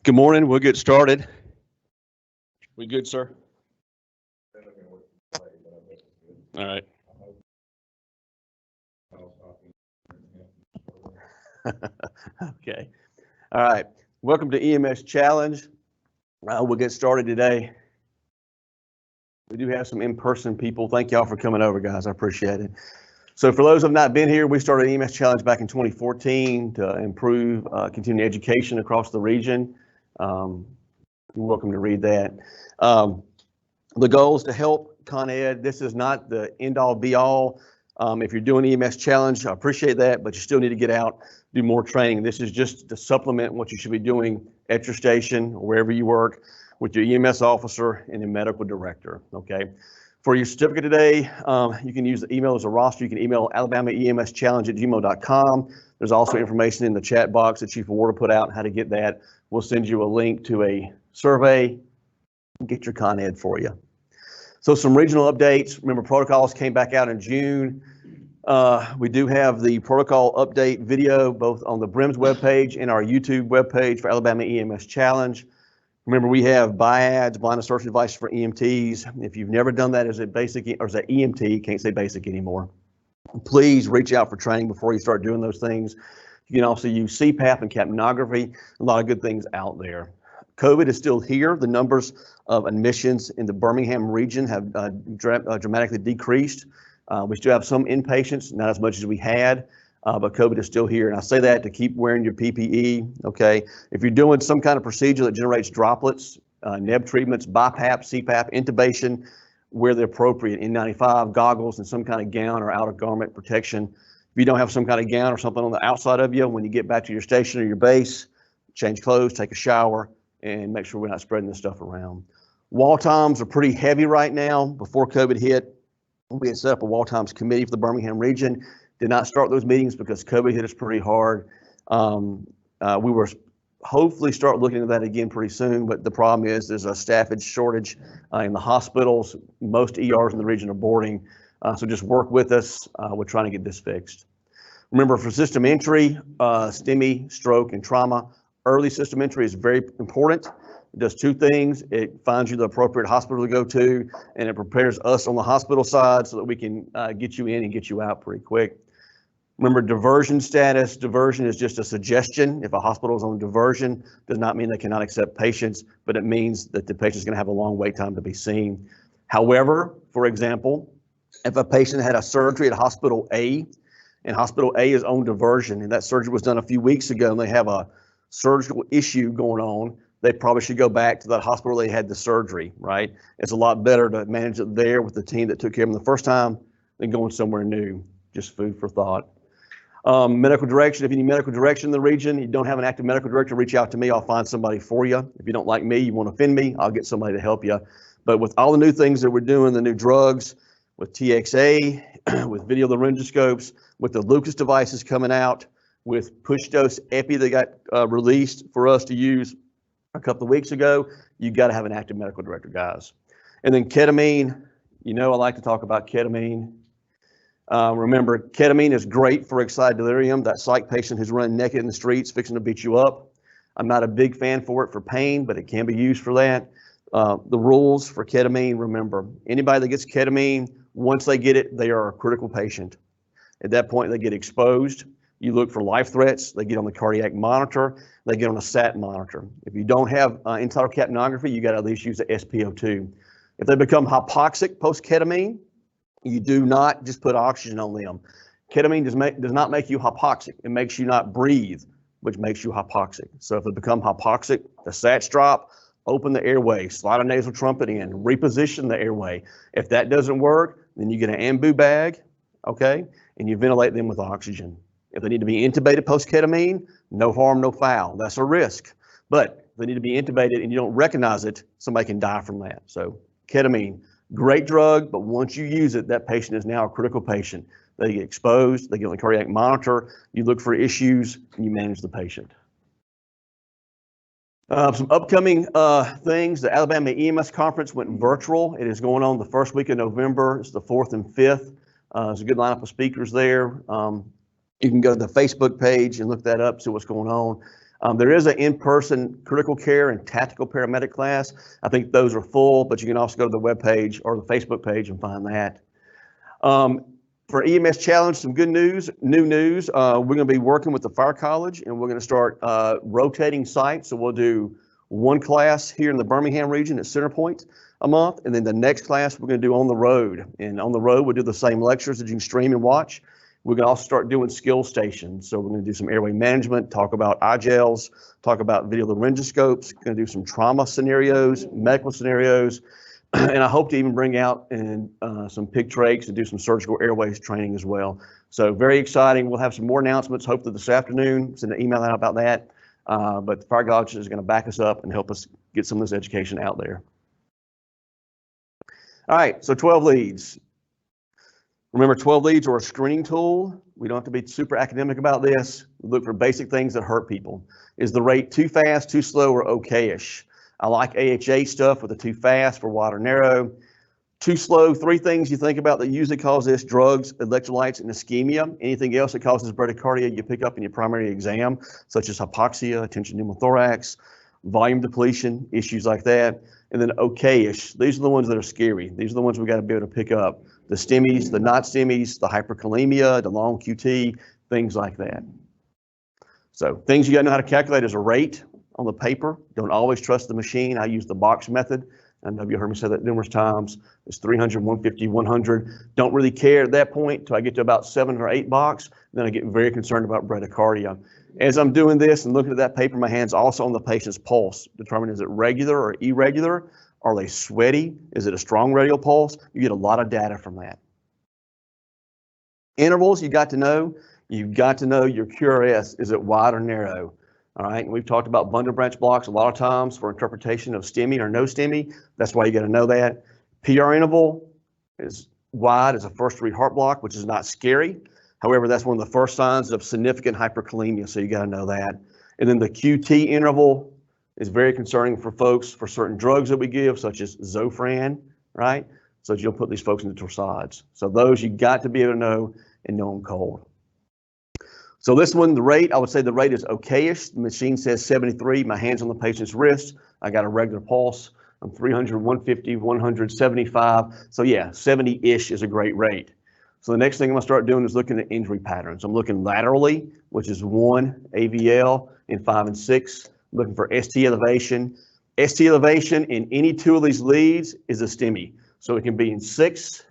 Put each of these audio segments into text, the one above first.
Good morning. We'll get started. We good, sir? All right. Okay. All right. Welcome to EMS Challenge. We'll get started today. We do have some in-person people. Thank y'all for coming over, guys. I appreciate it. So for those who have not been here, we started EMS Challenge back in 2014 to improve continuing education across the region. You're welcome to read that. The goal is to help Con Ed. This is not the end-all be-all. If you're doing EMS Challenge, I appreciate that, but you still need to get out, do more training. This is just to supplement what you should be doing at your station or wherever you work with your EMS officer and your medical director, okay? For your certificate today, you can use the email as a roster. You can email alabamaemschallenge@gmail.com. There's also information in the chat box that Chief Award put out how to get that. We'll send you a link to a survey and get your Con Ed for you. So some regional updates. Remember, protocols came back out in June. We do have the protocol update video both on the BRIMS webpage and our YouTube webpage for Alabama EMS Challenge. Remember, we have BIADs, blind assertion devices for EMTs. If you've never done that as a basic or as an EMT, can't say basic anymore, please reach out for training before you start doing those things. You can also use CPAP and capnography, a lot of good things out there. COVID is still here. The numbers of admissions in the Birmingham region have dramatically decreased. We still have some inpatients, not as much as we had, but COVID is still here. And I say that to keep wearing your PPE, okay? If you're doing some kind of procedure that generates droplets, neb treatments, BiPAP, CPAP, intubation, where the appropriate, N95, goggles, and some kind of gown or outer garment protection. If you don't have some kind of gown or something on the outside of you, when you get back to your station or your base, change clothes, take a shower, and make sure we're not spreading this stuff around. Wall times are pretty heavy right now. Before COVID hit, we had set up a wall times committee for the Birmingham region. Did not start those meetings because COVID hit us pretty hard. We were hopefully start looking at that again pretty soon, but the problem is there's a staffage shortage in the hospitals. Most ERs in the region are boarding, so just work with us. We're trying to get this fixed. Remember, for system entry, STEMI, stroke, and trauma, early system entry is very important. It does two things. It finds you the appropriate hospital to go to, and it prepares us on the hospital side so that we can get you in and get you out pretty quick. Remember, diversion status. Diversion is just a suggestion. If a hospital is on diversion, does not mean they cannot accept patients, but it means that the patient is going to have a long wait time to be seen. However, for example, if a patient had a surgery at hospital A, and hospital A is on diversion, and that surgery was done a few weeks ago, and they have a surgical issue going on, they probably should go back to that hospital they had the surgery, right? It's a lot better to manage it there with the team that took care of them the first time than going somewhere new. Just food for thought. Medical direction. If you need medical direction in the region, you don't have an active medical director, reach out to me. I'll find somebody for you. If you don't like me, you want to offend me, I'll get somebody to help you. But with all the new things that we're doing, the new drugs, with TXA, with video laryngoscopes, with the Lucas devices coming out, with push dose epi that got released for us to use a couple of weeks ago, you got to have an active medical director, guys. And then ketamine, you know I like to talk about ketamine. Remember, ketamine is great for excited delirium, that psych patient who's running naked in the streets, fixing to beat you up. I'm not a big fan for it for pain, but it can be used for that. The rules for ketamine, remember, anybody that gets ketamine, once they get it, they are a critical patient. At that point, they get exposed. You look for life threats. They get on the cardiac monitor. They get on a SAT monitor. If you don't have intraocular capnography, you got to at least use the SpO2. If they become hypoxic post-ketamine, you do not just put oxygen on them. Ketamine does not make you hypoxic. It makes you not breathe, which makes you hypoxic. So if they become hypoxic, the SATs drop, open the airway, slide a nasal trumpet in, reposition the airway. If that doesn't work, then you get an ambu bag, okay, and you ventilate them with oxygen. If they need to be intubated post-ketamine, no harm, no foul. That's a risk. But if they need to be intubated and you don't recognize it, somebody can die from that. So ketamine, great drug, but once you use it, that patient is now a critical patient. They get exposed, they get on the cardiac monitor, you look for issues, and you manage the patient. Some upcoming things. The Alabama EMS conference went virtual. It is going on the first week of November. It's the 4th and 5th. There's a good lineup of speakers there. You can go to the Facebook page and look that up, see what's going on. There is an in-person critical care and tactical paramedic class. I think those are full, but you can also go to the webpage or the Facebook page and find that. For EMS Challenge, some good news, new news. We're going to be working with the Fire College, and we're going to start rotating sites. So we'll do one class here in the Birmingham region at Centerpoint a month, and then the next class we're going to do on the road. And on the road, we'll do the same lectures that you can stream and watch. We're going to also start doing skill stations. So we're going to do some airway management, talk about eye gels, talk about video laryngoscopes, going to do some trauma scenarios, medical scenarios, and I hope to even bring out some pig trachs and do some surgical airways training as well. So very exciting. We'll have some more announcements hopefully this afternoon. Send an email out about that. But the Pharmacology is going to back us up and help us get some of this education out there. All right, so 12 leads. Remember, 12 leads are a screening tool. We don't have to be super academic about this. We look for basic things that hurt people. Is the rate too fast, too slow, or okay-ish? I like AHA stuff with the too fast for wide or narrow. Too slow, 3 things you think about that usually cause this: drugs, electrolytes, and ischemia. Anything else that causes bradycardia you pick up in your primary exam, such as hypoxia, tension pneumothorax, volume depletion, issues like that. And then okay-ish. These are the ones that are scary. These are the ones we got to be able to pick up. The STEMIs, the not STEMIs, the hyperkalemia, the long QT, things like that. So things you got to know how to calculate is a rate on the paper. Don't always trust the machine. I use the box method. I know you heard me say that numerous times. It's 300, 150, 100. Don't really care at that point until I get to about 7 or 8 box. Then I get very concerned about bradycardia. As I'm doing this and looking at that paper, my hand's also on the patient's pulse, determining is it regular or irregular? Are they sweaty? Is it a strong radial pulse? You get a lot of data from that. Intervals, you got to know. You've got to know your QRS. Is it wide or narrow? All right, and we've talked about bundle branch blocks a lot of times for interpretation of STEMI or no STEMI. That's why you got to know that. PR interval is wide as a first read heart block, which is not scary. However, that's one of the first signs of significant hyperkalemia, so you got to know that. And then the QT interval is very concerning for folks for certain drugs that we give, such as Zofran, right? So you'll put these folks into torsades. So those you got to be able to know and know them cold. So this one, the rate, I would say the rate is okay-ish. The machine says 73. My hand's on the patient's wrist. I got a regular pulse. I'm 300, 150, 175. So yeah, 70-ish is a great rate. So the next thing I'm gonna start doing is looking at injury patterns. I'm looking laterally, which is 1 AVL in 5 and 6. I'm looking for ST elevation. ST elevation in any 2 of these leads is a STEMI. So it can be in 6,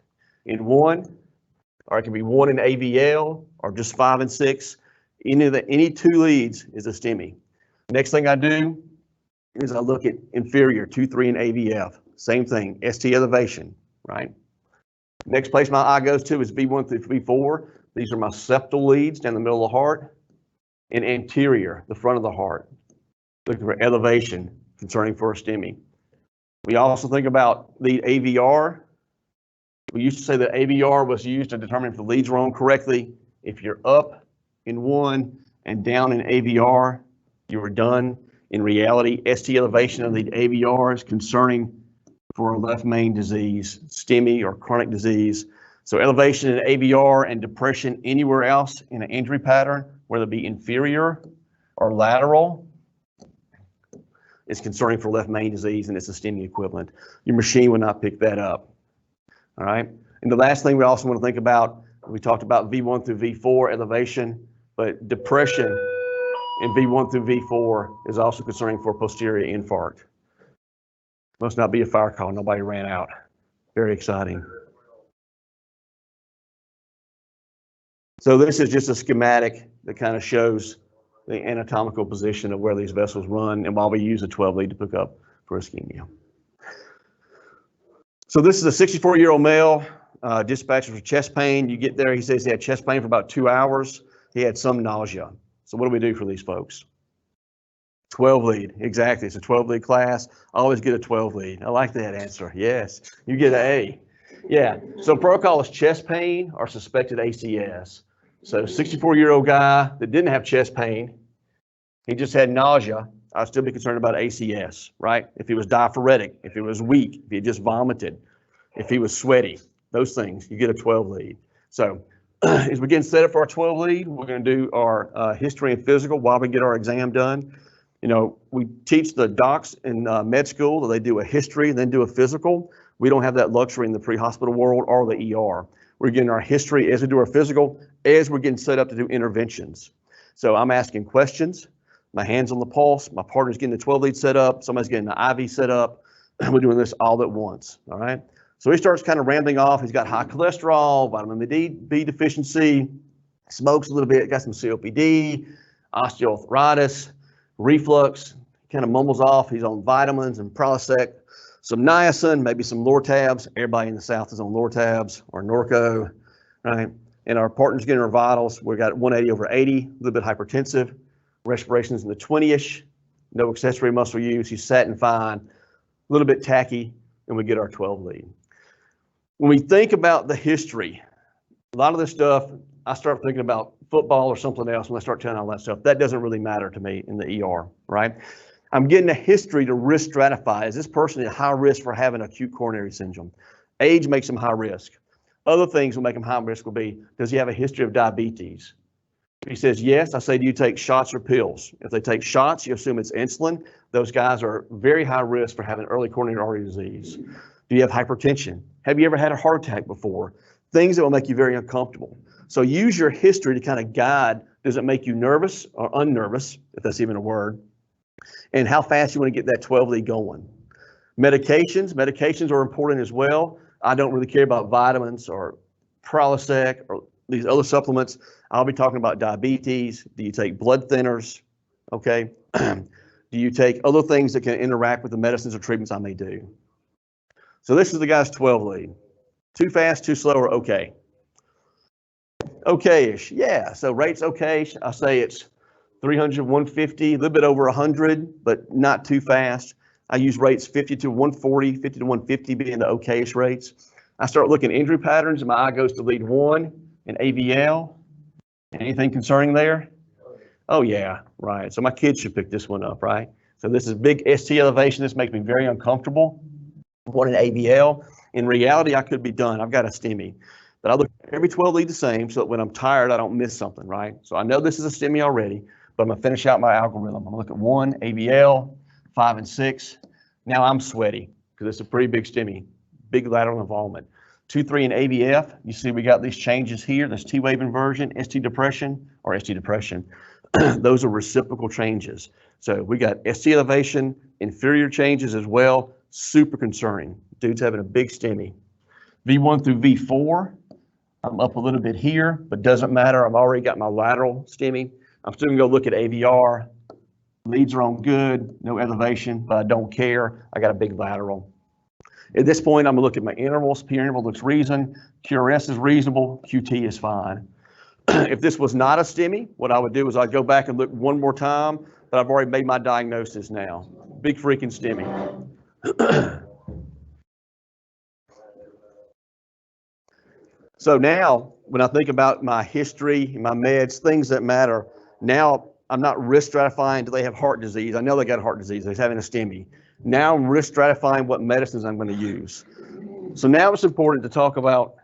in 1, or it can be 1 in AVL, or just 5 and 6. Any 2 leads is a STEMI. Next thing I do is I look at inferior, 2, 3 in AVF. Same thing, ST elevation, right? Next place my eye goes to is V1 through V4. These are my septal leads down the middle of the heart. And anterior, the front of the heart. Looking for elevation, concerning for a STEMI. We also think about the AVR. We used to say that AVR was used to determine if the leads were on correctly. If you're up in 1 and down in AVR, you were done. In reality, ST elevation of the AVR is concerning for a left main disease, STEMI or chronic disease. So elevation in AVR and depression anywhere else in an injury pattern, whether it be inferior or lateral, is concerning for left main disease, and it's a STEMI equivalent. Your machine would not pick that up. All right. And the last thing we also want to think about, we talked about V1 through V4 elevation, but depression in V1 through V4 is also concerning for posterior infarct. Must not be a fire call. Nobody ran out. Very exciting. So this is just a schematic that kind of shows the anatomical position of where these vessels run and why we use a 12 lead to pick up for ischemia. So this is a 64-year-old male, dispatched for chest pain. You get there, he says he had chest pain for about 2 hours. He had some nausea. So what do we do for these folks? 12 lead, exactly. It's a 12 lead class. Always get a 12 lead. I like that answer. Yes, you get an A. Yeah, so protocol is chest pain or suspected ACS. So 64-year-old guy that didn't have chest pain, he just had nausea. I'd still be concerned about ACS, right? If he was diaphoretic, if he was weak, if he had just vomited, if he was sweaty, those things, you get a 12 lead. So As we get set up for our 12 lead, we're going to do our history and physical while we get our exam done. You know, we teach the docs in med school that they do a history and then do a physical. We don't have that luxury in the pre-hospital world or the ER. We're getting our history as we do our physical, as we're getting set up to do interventions. So I'm asking questions, my hand's on the pulse, my partner's getting the 12 lead set up, somebody's getting the IV set up, and we're doing this all at once, all right? So he starts kind of rambling off. He's got high cholesterol, vitamin B deficiency, smokes a little bit, got some COPD, osteoarthritis, reflux, kind of mumbles off. He's on vitamins and Prilosec, some niacin, maybe some Lortabs. Everybody in the South is on Lortabs or Norco, right? And our partner's getting our vitals. We got 180/80, a little bit hypertensive, respirations in the 20-ish, no accessory muscle use. He's satin fine, a little bit tacky, and we get our 12 lead. When we think about the history, a lot of this stuff, I start thinking about football or something else when I start telling all that stuff. That doesn't really matter to me in the ER, right? I'm getting a history to risk stratify. Is this person at high risk for having acute coronary syndrome? Age makes them high risk. Other things will make them high risk will be, does he have a history of diabetes? If he says yes, I say, do you take shots or pills? If they take shots, you assume it's insulin. Those guys are very high risk for having early coronary artery disease. Do you have hypertension? Have you ever had a heart attack before? Things that will make you very uncomfortable. So use your history to kind of guide, does it make you nervous or unnervous, if that's even a word, and how fast you want to get that 12 lead going. Medications are important as well. I don't really care about vitamins or Prilosec or these other supplements. I'll be talking about diabetes. Do you take blood thinners? Okay. Do you take other things that can interact with the medicines or treatments I may do? So this is the guy's 12 lead. Too fast, too slow, or okay? Okay-ish, yeah. So rate's okay. I say it's 300, 150, a little bit over 100, but not too fast. I use rates 50 to 140, 50 to 150 being the okay-ish rates. I start looking at injury patterns, and my eye goes to lead 1 and AVL. Anything concerning there? Oh yeah, right. So my kids should pick this one up, right? So this is big ST elevation. This makes me very uncomfortable. 1 in AVL. In reality, I could be done. I've got a STEMI, but I look at every 12 lead the same, so that when I'm tired, I don't miss something, right? So I know this is a STEMI already, but I'm gonna finish out my algorithm. I'm gonna look at 1 AVL, 5 and 6. Now I'm sweaty because it's a pretty big STEMI, big lateral involvement. 2, 3 and AVF. You see we got these changes here. This T-wave inversion, ST depression. Those are reciprocal changes. So we got ST elevation, inferior changes as well. Super concerning. Dude's having a big STEMI. V1 through V4, I'm up a little bit here, but doesn't matter. I've already got my lateral STEMI. I'm still gonna go look at AVR. Leads are on good, no elevation, but I don't care. I got a big lateral. At this point, I'm gonna look at my intervals. P interval looks reason. QRS is reasonable. QT is fine. If this was not a STEMI, what I would do is I'd go back and look one more time, but I've already made my diagnosis now. Big freaking STEMI. So now, when I think about my history, my meds, things that matter, now I'm not risk stratifying, do they have heart disease? I know they got heart disease, they're having a STEMI. Now I'm risk stratifying what medicines I'm gonna use. So now it's important to talk about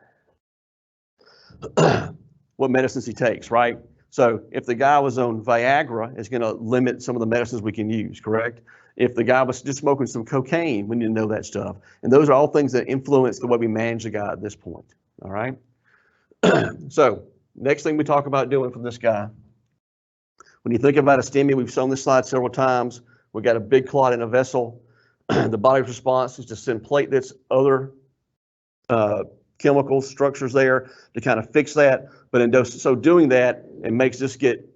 what medicines he takes, right? So if the guy was on Viagra, it's gonna limit some of the medicines we can use, correct? If the guy was just smoking some cocaine, we need to know that stuff. And those are all things that influence the way we manage the guy at this point, all right? So next thing we talk about doing from this guy, when you think about a STEMI, we've shown this slide several times. We got a big clot in a vessel. The body's response is to send platelets, other chemical structures there to kind of fix that. But in so doing that, it makes this get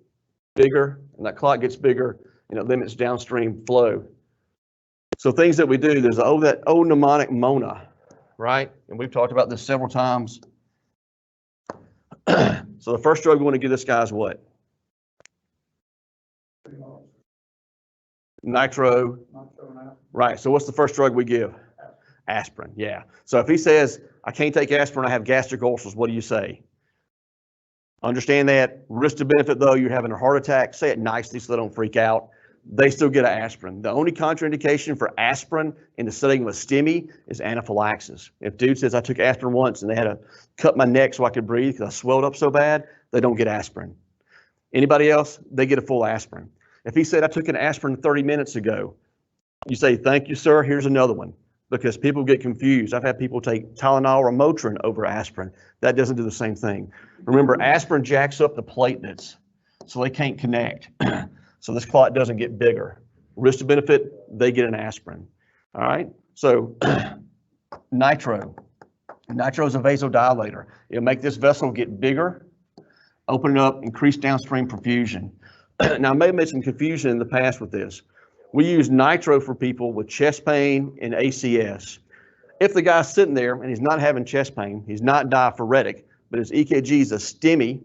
bigger, and that clot gets bigger, and it limits downstream flow. So things that we do, there's that old mnemonic MONA, right? And we've talked about this several times. So the first drug we want to give this guy is what? Nitro. Right, so what's the first drug we give? Aspirin, yeah. So if he says, I can't take aspirin, I have gastric ulcers, what do you say? Understand that. Risk to benefit though, you're having a heart attack, say it nicely so they don't freak out. they still get an aspirin. The only contraindication for aspirin in the setting of a STEMI is anaphylaxis. If dude says, I took aspirin once and they had to cut my neck so I could breathe because I swelled up so bad, they don't get aspirin. Anybody else, they get a full aspirin. If he said, I took an aspirin 30 minutes ago, you say, thank you, sir, here's another one. Because people get confused. I've had people take Tylenol or Motrin over aspirin. That doesn't do the same thing. Remember, aspirin jacks up the platelets, so they can't connect. So this clot doesn't get bigger. Risk to benefit, they get an aspirin. All right, so nitro. Nitro is a vasodilator. It'll make this vessel get bigger, open it up, increase downstream perfusion. Now, I may have made some confusion in the past with this. We use nitro for people with chest pain and ACS. If the guy's sitting there and he's not having chest pain, he's not diaphoretic, but his EKG is a STEMI,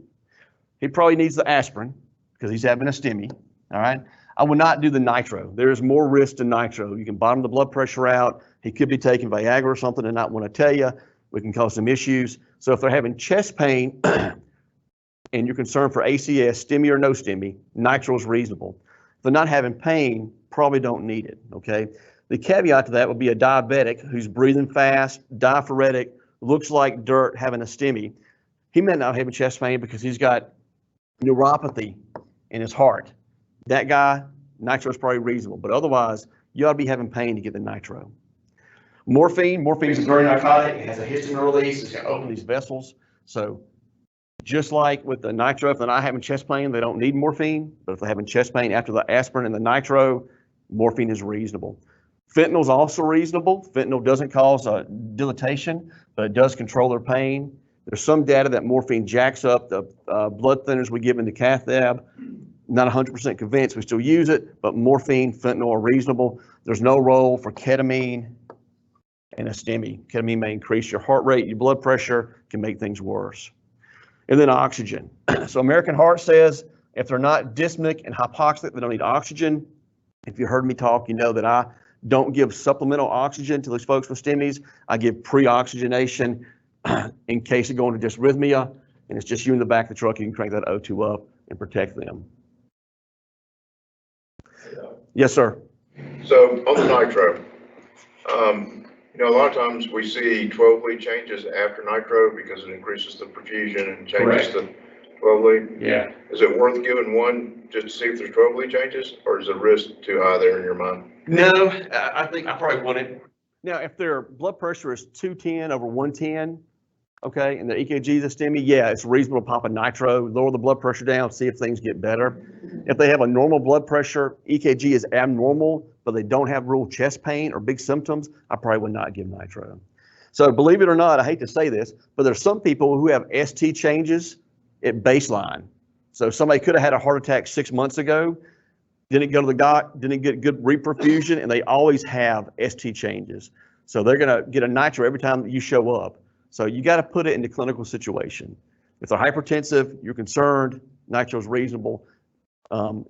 he probably needs the aspirin because he's having a STEMI, all right? I would not do the nitro. There is more risk to nitro. You can bottom the blood pressure out. He could be taking Viagra or something and not want to tell you. We can cause some issues. So if they're having chest pain and you're concerned for ACS, STEMI or no STEMI, nitro is reasonable. If they're not having pain, probably don't need it, okay? The caveat to that would be a diabetic who's breathing fast, diaphoretic, looks like dirt, having a STEMI. He may not have chest pain because he's got neuropathy in his heart. That guy, nitro is probably reasonable, but otherwise, you ought to be having pain to get the nitro. Morphine is a very narcotic. It has a histamine release. It's going to open these vessels. So just like with the nitro, if they're not having chest pain, they don't need morphine. But if they're having chest pain after the aspirin and the nitro, morphine is reasonable. Fentanyl is also reasonable. Fentanyl doesn't cause dilatation, but it does control their pain. There's some data that morphine jacks up the blood thinners we give in the cath lab. Not 100% convinced we still use it, but morphine, fentanyl are reasonable. There's no role for ketamine and a STEMI. Ketamine may increase your heart rate, your blood pressure, can make things worse. And then oxygen. So American Heart says if they're not dyspneic and hypoxic, they don't need oxygen. If you heard me talk, you know that I don't give supplemental oxygen to those folks with STEMIs. I give pre-oxygenation in case of going to dysrhythmia, and it's just you in the back of the truck. You can crank that O2 up and protect them. Yes, sir. So on the nitro, you know, a lot of times we see 12 lead changes after nitro because it increases the perfusion and changes the 12 lead. Yeah. Is it worth giving one just to see if there's 12 lead changes, or is the risk too high there in your mind? No, I think I probably wouldn't. Now, if their blood pressure is 210 over 110, okay, and the EKG is a STEMI, yeah, it's reasonable to pop a nitro, lower the blood pressure down, see if things get better. If they have a normal blood pressure, EKG is abnormal, but they don't have real chest pain or big symptoms, I probably would not give nitro. So believe it or not, I hate to say this, but there's some people who have ST changes at baseline. So somebody could have had a heart attack 6 months ago, didn't go to the doc, didn't get good reperfusion, and they always have ST changes. So they're gonna get a nitro every time you show up. So you got to put it in the clinical situation. If they're hypertensive, you're concerned, nitro is reasonable.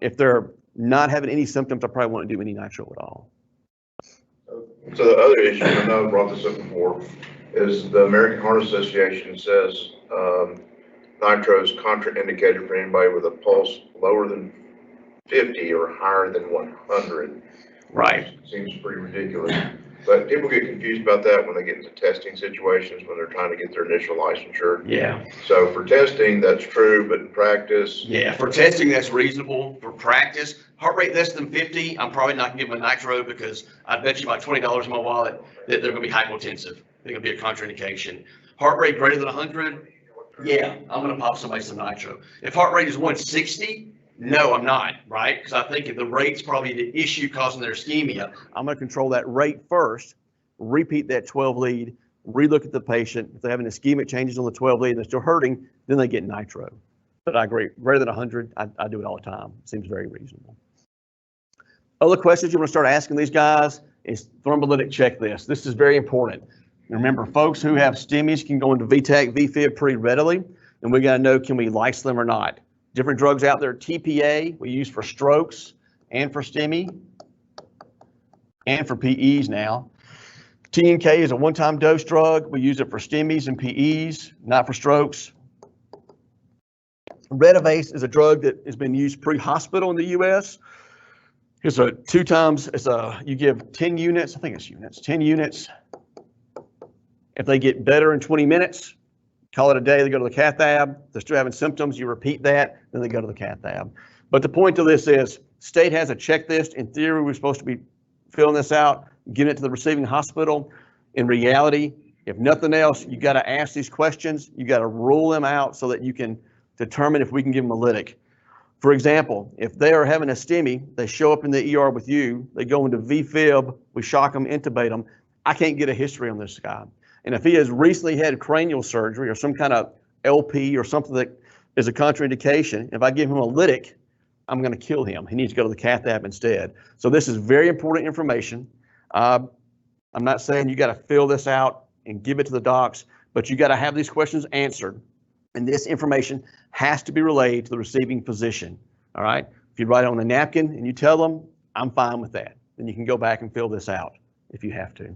If they're not having any symptoms, I probably wouldn't do any nitro at all. So the other issue, I know I brought this up before, is the American Heart Association says nitro is contraindicated for anybody with a pulse lower than 50 or higher than 100. Right. Seems pretty ridiculous. But people get confused about that when they get into testing situations when they're trying to get their initial licensure. Yeah. So for testing, that's true, but in practice. Yeah, for testing, that's reasonable. For practice, heart rate less than 50, I'm probably not giving a nitro because I bet you about $20 in my wallet that they're going to be hypotensive. They're going to be a contraindication. Heart rate greater than 100, yeah, I'm going to pop somebody some nitro. If heart rate is 160, no, I'm not, right? Because I think if the rate's probably the issue causing their ischemia, I'm going to control that rate first, repeat that 12 lead, relook at the patient. If they're having ischemic changes on the 12 lead and they're still hurting, then they get nitro. But I agree, greater than 100, I do it all the time. It seems very reasonable. Other questions you want to start asking these guys is thrombolytic checklist. This is very important. Remember, folks who have STEMIs can go into VTAC, VFib pretty readily, and we got to know, can we lyse them or not? Different drugs out there, TPA, we use for strokes and for STEMI and for PEs now. TNK is a one-time dose drug. We use it for STEMIs and PEs, not for strokes. Retivase is a drug that has been used pre-hospital in the US. Here's a 2 times, you give 10 units, I think it's units, 10 units. If they get better in 20 minutes, call it a day, they go to the cath lab. If they're still having symptoms, you repeat that, then they go to the cath lab. But the point of this is, state has a checklist. In theory, we're supposed to be filling this out, getting it to the receiving hospital. In reality, if nothing else, you got to ask these questions. You got to rule them out so that you can determine if we can give them a lytic. For example, if they are having a STEMI, they show up in the ER with you, they go into VFib, we shock them, intubate them. I can't get a history on this guy. And if he has recently had cranial surgery or some kind of LP or something that is a contraindication, if I give him a lytic, I'm going to kill him. He needs to go to the cath lab instead. So this is very important information. I'm not saying you got to fill this out and give it to the docs, but you got to have these questions answered. And this information has to be relayed to the receiving physician. All right. If you write it on a napkin and you tell them, I'm fine with that. Then you can go back and fill this out if you have to.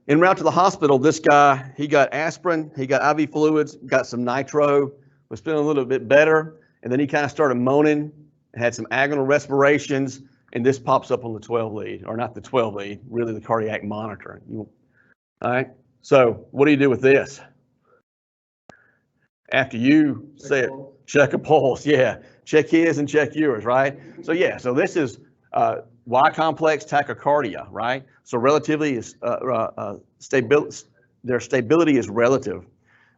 En route to the hospital, this guy, he got aspirin, he got IV fluids, got some nitro, was feeling a little bit better, and then he kind of started moaning, had some agonal respirations, and this pops up on the 12 lead, or not the 12 lead, really the cardiac monitor. All right, so what do you do with this? After you say it, check a pulse, yeah, check his and check yours, right? So yeah, so this is Y-complex tachycardia, right? So relatively is their stability is relative,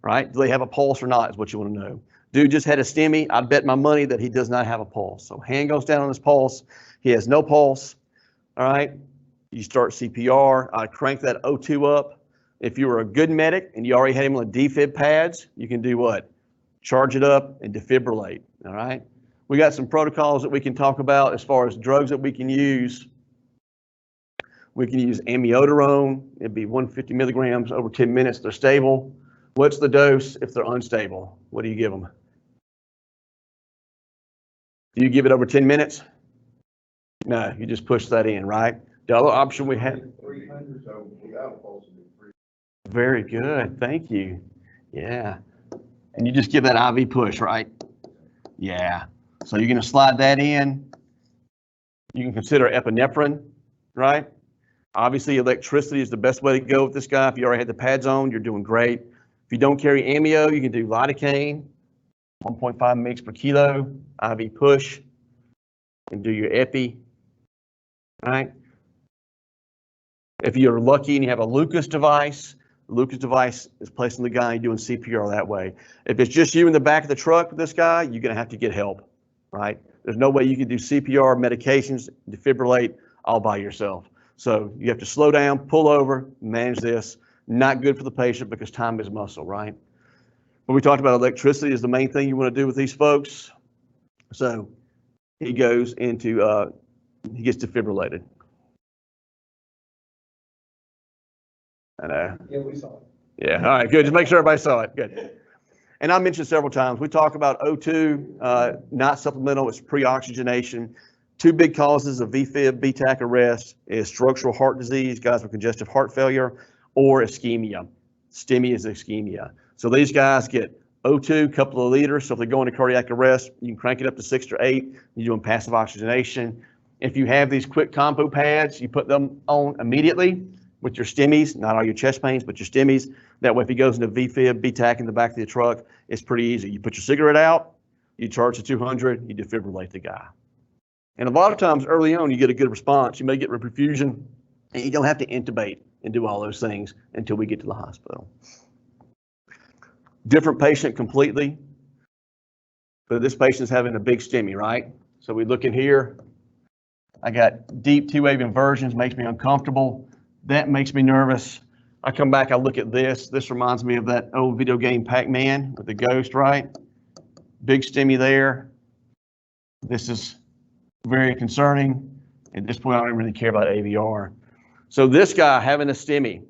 right? Do they have a pulse or not is what you want to know. Dude just had a STEMI. I'd bet my money that he does not have a pulse. So hand goes down on his pulse. He has no pulse, all right? You start CPR. I crank that O2 up. If you were a good medic and you already had him on defib pads, you can do what? Charge it up and defibrillate, all right? We got some protocols that we can talk about as far as drugs that we can use. We can use amiodarone. It'd be 150 milligrams over 10 minutes. They're stable. What's the dose if they're unstable? What do you give them? Do you give it over 10 minutes? No, you just push that in, right? The other option we had. 300, so without a pulse. Very good, thank you. Yeah, and you just give that IV push, right? Yeah, so you're gonna slide that in. You can consider epinephrine, right? Obviously, electricity is the best way to go with this guy. If you already had the pads on, you're doing great. If you don't carry amio, you can do lidocaine, 1.5 mg per kilo, IV push, and do your epi, right? If you're lucky and you have a Lucas device, the Lucas device is placing the guy doing CPR that way. If it's just you in the back of the truck with this guy, you're gonna have to get help, right? There's no way you can do CPR, medications, defibrillate all by yourself. So you have to slow down, pull over, manage this. Not good for the patient because time is muscle, right? When we talked about electricity is the main thing you want to do with these folks. So he goes into, he gets defibrillated. I know. Yeah, we saw it. Yeah, all right, good. Just make sure everybody saw it. Good. And I mentioned several times, we talk about O2, not supplemental, it's pre-oxygenation. 2 big causes of VFib, BTAC arrest is structural heart disease, guys with congestive heart failure, or ischemia. STEMI is ischemia. So these guys get O2, couple of liters. So if they go into cardiac arrest, you can crank it up to 6 or 8. You're doing passive oxygenation. If you have these quick compo pads, you put them on immediately with your STEMIs, not all your chest pains, but your STEMIs. That way, if he goes into VFib, BTAC in the back of the truck, it's pretty easy. You put your cigarette out, you charge the 200, you defibrillate the guy. And a lot of times early on, you get a good response. You may get reperfusion, and you don't have to intubate and do all those things until we get to the hospital. Different patient completely, but this patient's having a big STEMI, right? So we look in here. I got deep T-wave inversions, makes me uncomfortable. That makes me nervous. I come back, I look at this. This reminds me of that old video game Pac-Man with the ghost, right? Big STEMI there. This is very concerning. At this point, I don't really care about AVR. So this guy having a STEMI,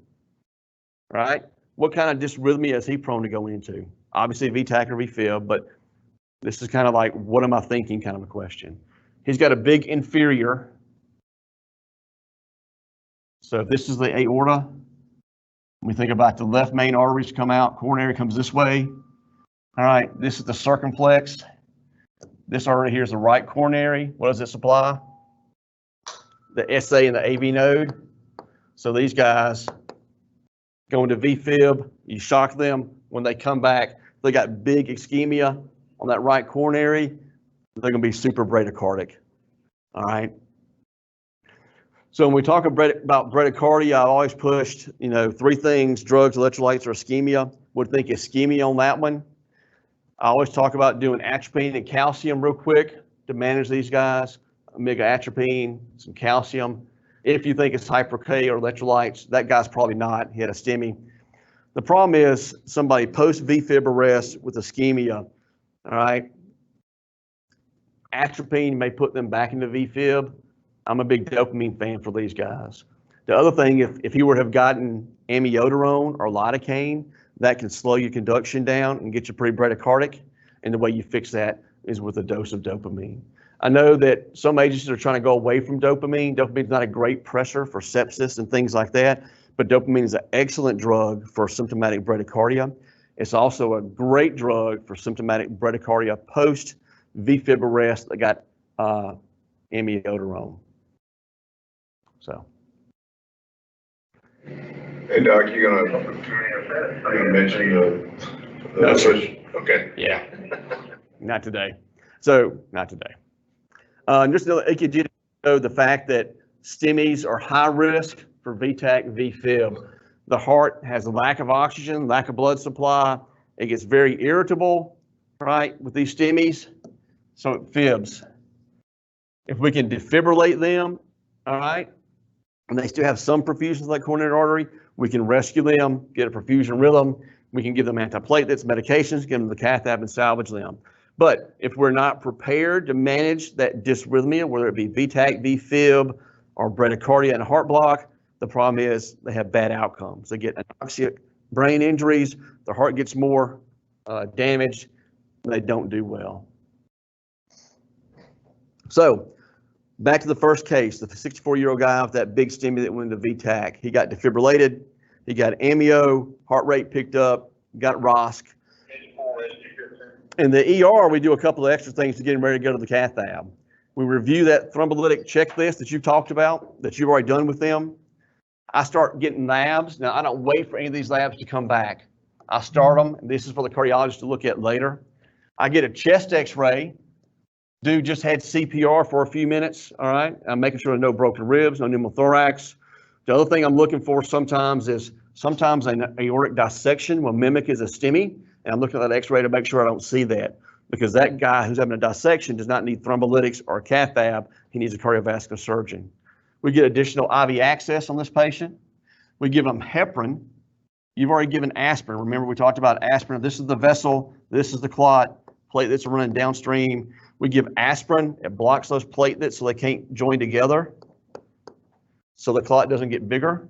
right? What kind of dysrhythmia is he prone to go into? Obviously VTAC or VFib, but this is kind of like, what am I thinking kind of a question. He's got a big inferior. So if this is the aorta, we think about the left main arteries come out, coronary comes this way. All right, this is the circumflex. This artery here is the right coronary. What does it supply? The SA and the AV node. So these guys go into VFib, you shock them. When they come back, they got big ischemia on that right coronary. They're going to be super bradycardic. All right. So when we talk about bradycardia, I've always pushed, three things: drugs, electrolytes, or ischemia. Would think ischemia on that one. I always talk about doing atropine and calcium real quick to manage these guys. Omega atropine, some calcium. If you think it's hyper-K or electrolytes, that guy's probably not. He had a STEMI. The problem is somebody post VFib arrest with ischemia, all right? Atropine may put them back into VFib. I'm a big dopamine fan for these guys. The other thing, if you were to have gotten amiodarone or lidocaine, that can slow your conduction down and get you pretty bradycardic. And the way you fix that is with a dose of dopamine. I know that some agencies are trying to go away from dopamine. Dopamine is not a great pressure for sepsis and things like that, but dopamine is an excellent drug for symptomatic bradycardia. It's also a great drug for symptomatic bradycardia post VFib arrest that got amiodarone. So. Hey Doc, you're gonna mention the No, sir. Okay. Yeah. Not today. So not today. Just another ecogenic, the fact that STEMIs are high risk for VTAC, VFib. The heart has a lack of oxygen, lack of blood supply. It gets very irritable, right, with these STEMIs, so it fibs. If we can defibrillate them, all right, and they still have some perfusion to that coronary artery, we can rescue them, get a perfusion rhythm. We can give them antiplatelets, medications, give them the cath ab and salvage them. But if we're not prepared to manage that dysrhythmia, whether it be VTAC, VFib, or bradycardia and heart block, the problem is they have bad outcomes. They get anoxic brain injuries, their heart gets more damaged, they don't do well. So back to the first case, the 64-year-old guy with that big STEMI that went into VTAC. He got defibrillated, he got amio, heart rate picked up, got ROSC. In the ER, we do a couple of extra things to get him ready to go to the cath ab. We review that thrombolytic checklist that you've talked about, that you've already done with them. I start getting labs. Now, I don't wait for any of these labs to come back. I start them, and this is for the cardiologist to look at later. I get a chest x-ray. Dude just had CPR for a few minutes, all right? I'm making sure there's no broken ribs, no pneumothorax. The other thing I'm looking for sometimes is an aortic dissection will mimic as a STEMI, and I'm looking at that x-ray to make sure I don't see that, because that guy who's having a dissection does not need thrombolytics or a cath ab. He needs a cardiovascular surgeon. We get additional IV access on this patient. We give them heparin. You've already given aspirin. Remember, we talked about aspirin. This is the vessel. This is the clot. Platelets are running downstream. We give aspirin. It blocks those platelets so they can't join together, so the clot doesn't get bigger.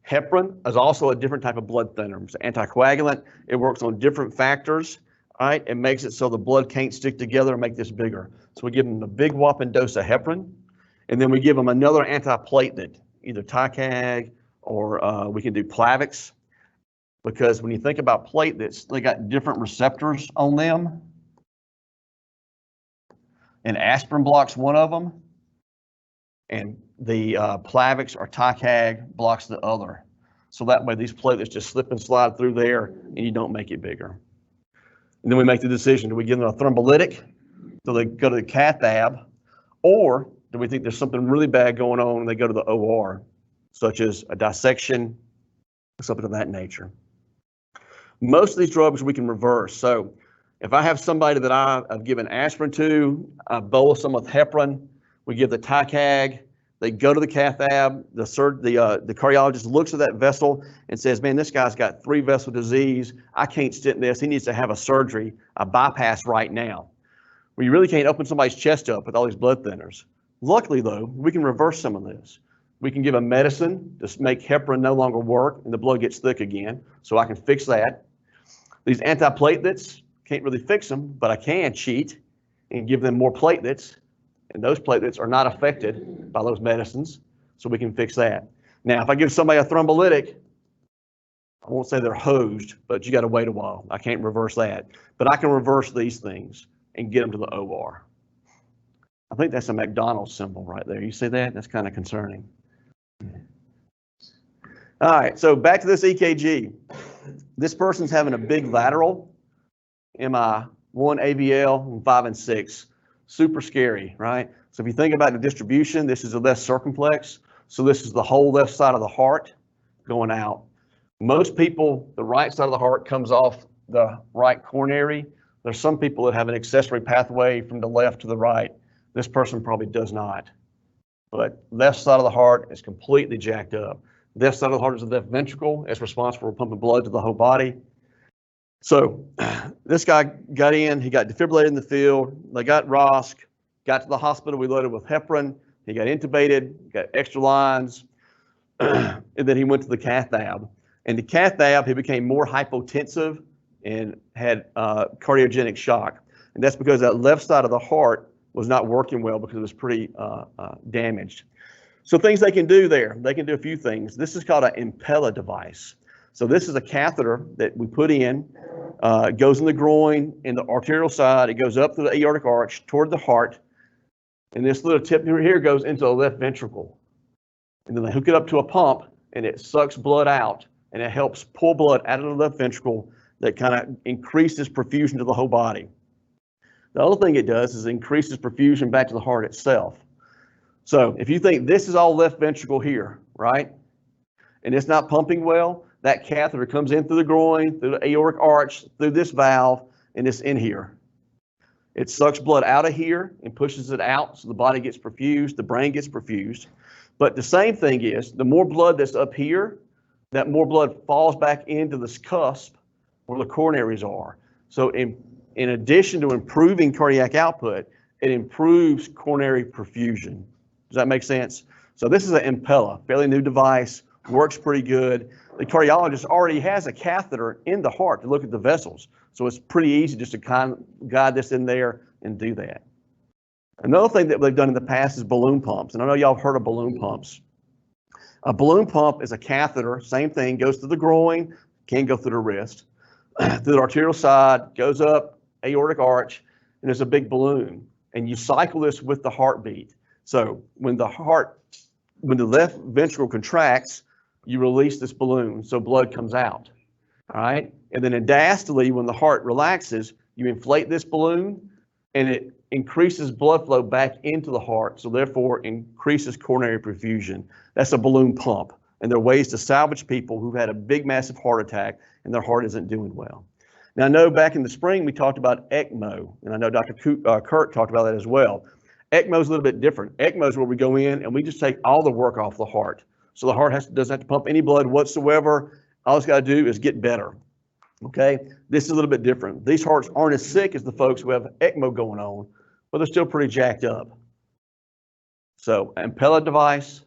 Heparin is also a different type of blood thinner. It's an anticoagulant. It works on different factors, all right? It makes it so the blood can't stick together and make this bigger. So we give them a big whopping dose of heparin, and then we give them another antiplatelet, either Tycag or we can do Plavix, because when you think about platelets, they got different receptors on them, and aspirin blocks one of them, and the Plavix or Tycag blocks the other. So that way these platelets just slip and slide through there and you don't make it bigger. And then we make the decision, do we give them a thrombolytic so they go to the cath ab, or do we think there's something really bad going on and they go to the OR, such as a dissection, something of that nature. Most of these drugs we can reverse. So if I have somebody that I've given aspirin to, I bolus them with heparin, we give the Tycag, they go to the cath ab, the cardiologist looks at that vessel and says, man, this guy's got 3-vessel disease. I can't stent this. He needs to have a surgery, a bypass right now. Well, you really can't open somebody's chest up with all these blood thinners. Luckily, though, we can reverse some of this. We can give a medicine to make heparin no longer work and the blood gets thick again, so I can fix that. These antiplatelets, can't really fix them, but I can cheat and give them more platelets, and those platelets are not affected by those medicines, so we can fix that. Now, if I give somebody a thrombolytic, I won't say they're hosed, but you got to wait a while. I can't reverse that, but I can reverse these things. and get them to the OR. I think that's a McDonald's symbol right there. You see that? That's kind of concerning. All right, so back to this EKG. This person's having a big lateral, MI1 AVL, 5 and 6. Super scary, right? So if you think about the distribution, this is the left circumflex. So this is the whole left side of the heart going out. Most people, the right side of the heart comes off the right coronary. There's some people that have an accessory pathway from the left to the right. This person probably does not. But left side of the heart is completely jacked up. Left side of the heart is the left ventricle. It's responsible for pumping blood to the whole body. So this guy got in, he got defibrillated in the field. They got ROSC, got to the hospital. We loaded with heparin. He got intubated, got extra lines, and then he went to the cath lab. And the cath lab, he became more hypotensive and had cardiogenic shock. And that's because that left side of the heart was not working well because it was pretty damaged. So things they can do there, they can do a few things. This is called an impeller device. So this is a catheter that we put in, it goes in the groin, in the arterial side, it goes up through the aortic arch toward the heart, and this little tip here goes into the left ventricle. And then they hook it up to a pump, and it sucks blood out, and it helps pull blood out of the left ventricle that kind of increases perfusion to the whole body. The other thing it does is it increases perfusion back to the heart itself. So if you think this is all left ventricle here, right, and it's not pumping well, that catheter comes in through the groin, through the aortic arch, through this valve, and it's in here. It sucks blood out of here and pushes it out so the body gets perfused, the brain gets perfused. But the same thing is, the more blood that's up here, that more blood falls back into this cusp where the coronaries are. So in addition to improving cardiac output, it improves coronary perfusion. Does that make sense? So this is an impeller, fairly new device, works pretty good. The cardiologist already has a catheter in the heart to look at the vessels. So it's pretty easy just to kind of guide this in there and do that. Another thing that they've done in the past is balloon pumps. And I know y'all have heard of balloon pumps. A balloon pump is a catheter, same thing, goes through the groin, can go through the wrist, through the arterial side, goes up, aortic arch, and there's a big balloon. And you cycle this with the heartbeat. So when the left ventricle contracts, you release this balloon, so blood comes out, all right? And then in diastole, when the heart relaxes, you inflate this balloon, and it increases blood flow back into the heart, so therefore increases coronary perfusion. That's a balloon pump, and there are ways to salvage people who've had a big, massive heart attack, and their heart isn't doing well. Now, I know back in the spring, we talked about ECMO, and I know Dr. Kurt talked about that as well. ECMO is a little bit different. ECMO is where we go in, and we just take all the work off the heart. So the heart doesn't have to pump any blood whatsoever. All it's got to do is get better. Okay, this is a little bit different. These hearts aren't as sick as the folks who have ECMO going on, but they're still pretty jacked up. So an impeller device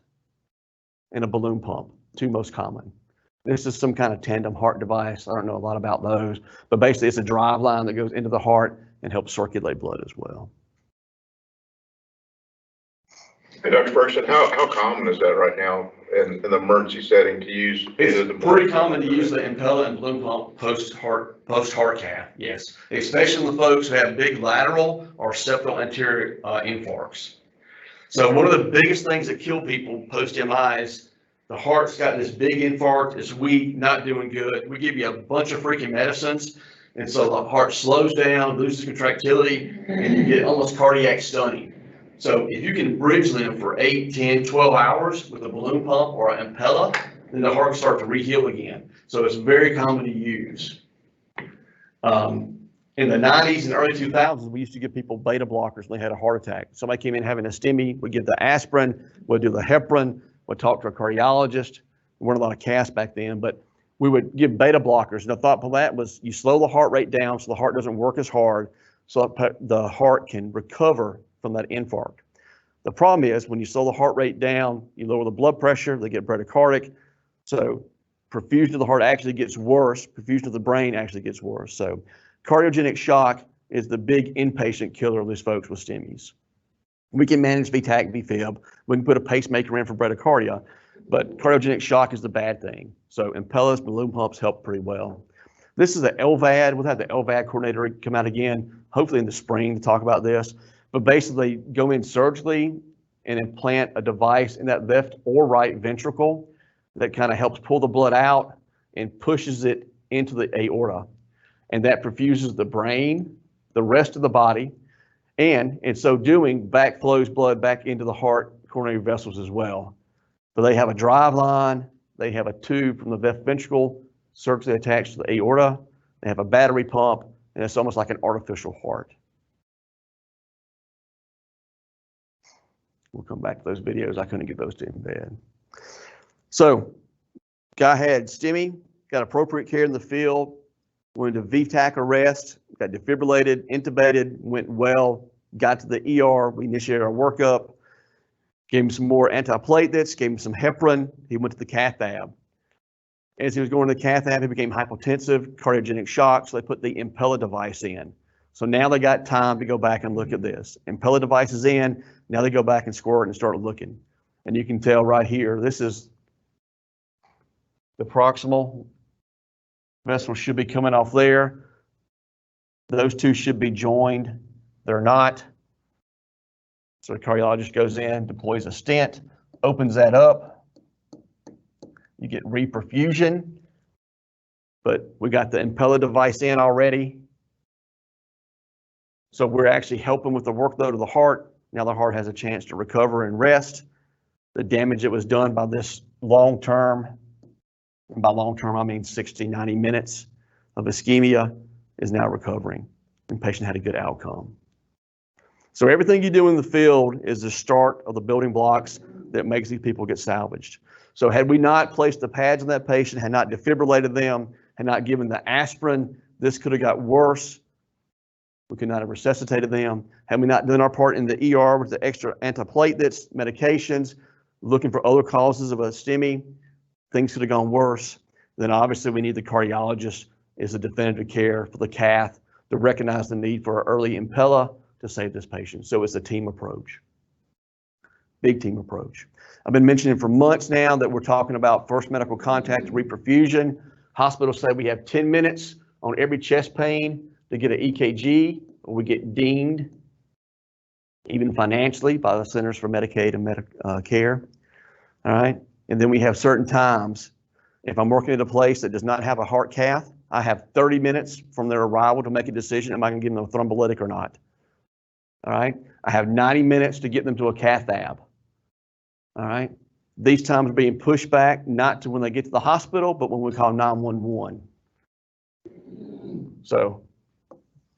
and a balloon pump, two most common. This is some kind of tandem heart device. I don't know a lot about those, but basically it's a drive line that goes into the heart and helps circulate blood as well. Hey, Dr. Ferguson, how common is that right now in the emergency setting to use? It's pretty common to use the impeller and balloon pump post-heart cath, yes. Especially the folks who have big lateral or septal anterior infarcts. So one of the biggest things that kill people post-MI is the heart's got this big infarct, it's weak, not doing good. We give you a bunch of freaking medicines, and so the heart slows down, loses contractility, and you get almost cardiac stunning. So if you can bridge them for 8, 10, 12 hours with a balloon pump or an impeller, then the heart can start to reheal again. So it's very common to use. In the 90s and early 2000s, we used to give people beta blockers when they had a heart attack. Somebody came in having a STEMI, we'd give the aspirin, we'd do the heparin, we'd talk to a cardiologist. There weren't a lot of casts back then, but we would give beta blockers. And the thought for that was you slow the heart rate down so the heart doesn't work as hard, so the heart can recover from that infarct. The problem is when you slow the heart rate down, you lower the blood pressure, they get bradycardic. So perfusion of the heart actually gets worse. Perfusion of the brain actually gets worse. So cardiogenic shock is the big inpatient killer of these folks with STEMIs. We can manage VTAC, VFib. We can put a pacemaker in for bradycardia, but cardiogenic shock is the bad thing. So impellers, balloon pumps help pretty well. This is the LVAD. We'll have the LVAD coordinator come out again. hopefully in the spring to talk about this, but basically go in surgically and implant a device in that left or right ventricle that kind of helps pull the blood out and pushes it into the aorta. And that perfuses the brain, the rest of the body, and in so doing, backflows blood back into the heart coronary vessels as well. But they have a drive line, they have a tube from the left ventricle surgically attached to the aorta, they have a battery pump, and it's almost like an artificial heart. We'll come back to those videos. I couldn't get those to him in bed. So, guy had STEMI, got appropriate care in the field, went into VTAC arrest, got defibrillated, intubated, went well, got to the ER, we initiated our workup, gave him some more antiplatelets, gave him some heparin, he went to the cath lab. As he was going to the cath lab, he became hypotensive, cardiogenic shock, so they put the impeller device in. So now they got time to go back and look at this. Impeller device is in, now they go back and squirt and start looking. And you can tell right here, this is the proximal vessel should be coming off there. Those two should be joined. They're not. So the cardiologist goes in, deploys a stent, opens that up. You get reperfusion, but we got the impeller device in already. So we're actually helping with the workload of the heart. Now the heart has a chance to recover and rest. The damage that was done by this long-term, and by long-term I mean 60, 90 minutes of ischemia, is now recovering, and the patient had a good outcome. So everything you do in the field is the start of the building blocks that makes these people get salvaged. So had we not placed the pads on that patient, had not defibrillated them, had not given the aspirin, this could have got worse. We could not have resuscitated them. Had we not done our part in the ER with the extra antiplatelets, medications, looking for other causes of a STEMI, things could have gone worse. Then obviously we need the cardiologist as a definitive care for the cath to recognize the need for an early impeller to save this patient. So it's a team approach, big team approach. I've been mentioning for months now that we're talking about first medical contact reperfusion. Hospitals say we have 10 minutes on every chest pain to get an EKG, or we get deemed, even financially, by the Centers for Medicaid and Medicare. All right, and then we have certain times. If I'm working at a place that does not have a heart cath, I have 30 minutes from their arrival to make a decision, am I going to give them a thrombolytic or not? All right, I have 90 minutes to get them to a cath lab. All right, these times are being pushed back, not to when they get to the hospital, but when we call 911. So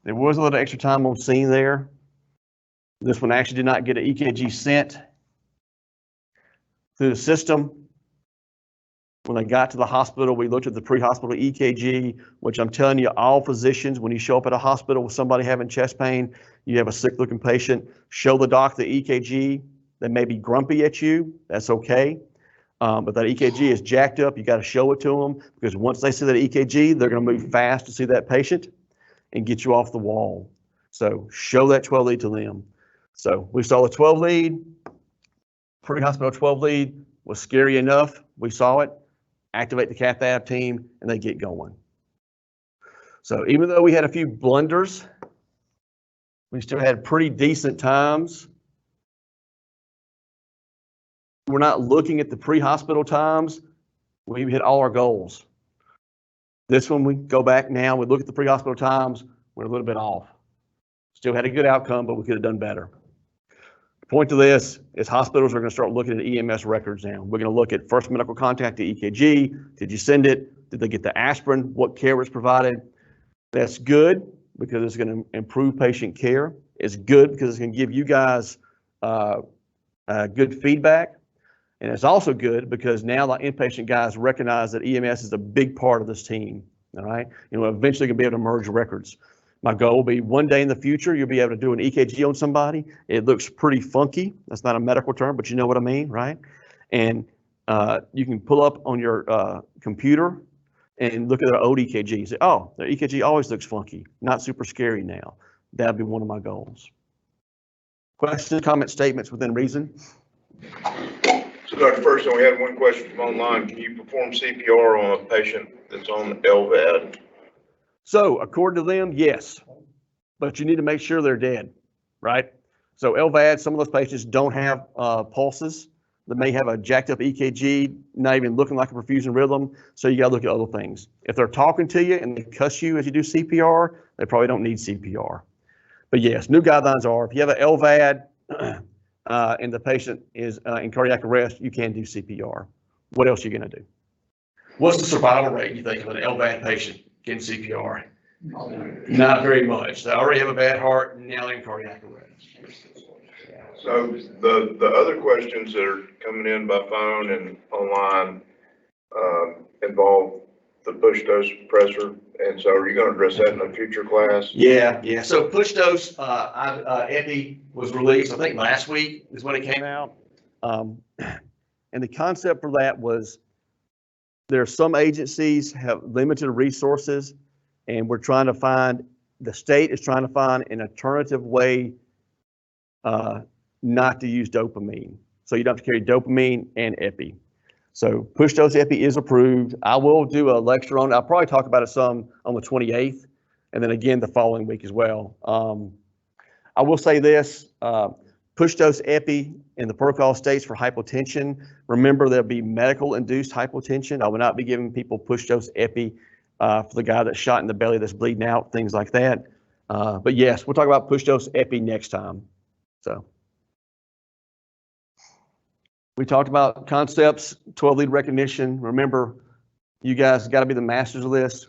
there was a little extra time on scene there. This one actually did not get an EKG sent through the system. When they got to the hospital, we looked at the pre-hospital EKG, which I'm telling you, all physicians, when you show up at a hospital with somebody having chest pain, you have a sick-looking patient, show the doc the EKG. They may be grumpy at you, that's okay. But that EKG is jacked up, you got to show it to them, because once they see that EKG, they're going to move fast to see that patient and get you off the wall. So show that 12 lead to them. So we saw the 12 lead, pre-hospital 12 lead was scary enough. We saw it, activate the cath lab team, and they get going. So even though we had a few blunders, we still had pretty decent times. We're not looking at the pre-hospital times. We've hit all our goals. This one, we go back now, we look at the pre-hospital times, we're a little bit off. Still had a good outcome, but we could have done better. The point to this is hospitals are going to start looking at EMS records now. We're going to look at first medical contact to EKG. Did you send it? Did they get the aspirin? What care was provided? That's good because it's going to improve patient care. It's good because it's going to give you guys good feedback. And it's also good because now the inpatient guys recognize that EMS is a big part of this team. All right, eventually you'll be able to merge records. My goal will be one day in the future, you'll be able to do an EKG on somebody. It looks pretty funky. That's not a medical term, but you know what I mean, right? And you can pull up on your computer and look at their old EKG and say, oh, their EKG always looks funky, not super scary now. That'd be one of my goals. Questions, comments, statements within reason? So Dr. Ferguson, we had one question from online. Can you perform CPR on a patient that's on LVAD? So according to them, yes. but you need to make sure they're dead, right? So LVAD, some of those patients don't have pulses. They may have a jacked up EKG, not even looking like a perfusion rhythm. So you got to look at other things. If they're talking to you and they cuss you as you do CPR, they probably don't need CPR. But yes, new guidelines are if you have an LVAD and the patient is in cardiac arrest, you can do CPR. What else are you going to do? What's the survival rate, you think, of an LVAD patient getting CPR? Not very much. They already have a bad heart and now they're in cardiac arrest. So the other questions that are coming in by phone and online involve the push dose pressor. And so are you going to address that in a future class? Yeah. So push dose epi was released, I think last week is when it came out. And the concept for that was there are some agencies have limited resources and we're trying to find, the state is trying to find an alternative way not to use dopamine. So you don't have to carry dopamine and epi. So push dose epi is approved. I will do a lecture on it. I'll probably talk about it some on the 28th and then again the following week as well. I will say this, push dose epi in the protocol states for hypotension. Remember there'll be medical induced hypotension. I will not be giving people push dose epi for the guy that's shot in the belly that's bleeding out, things like that. But yes, we'll talk about push dose epi next time. So. We talked about concepts, 12 lead recognition. Remember, you guys got to be the masters of this.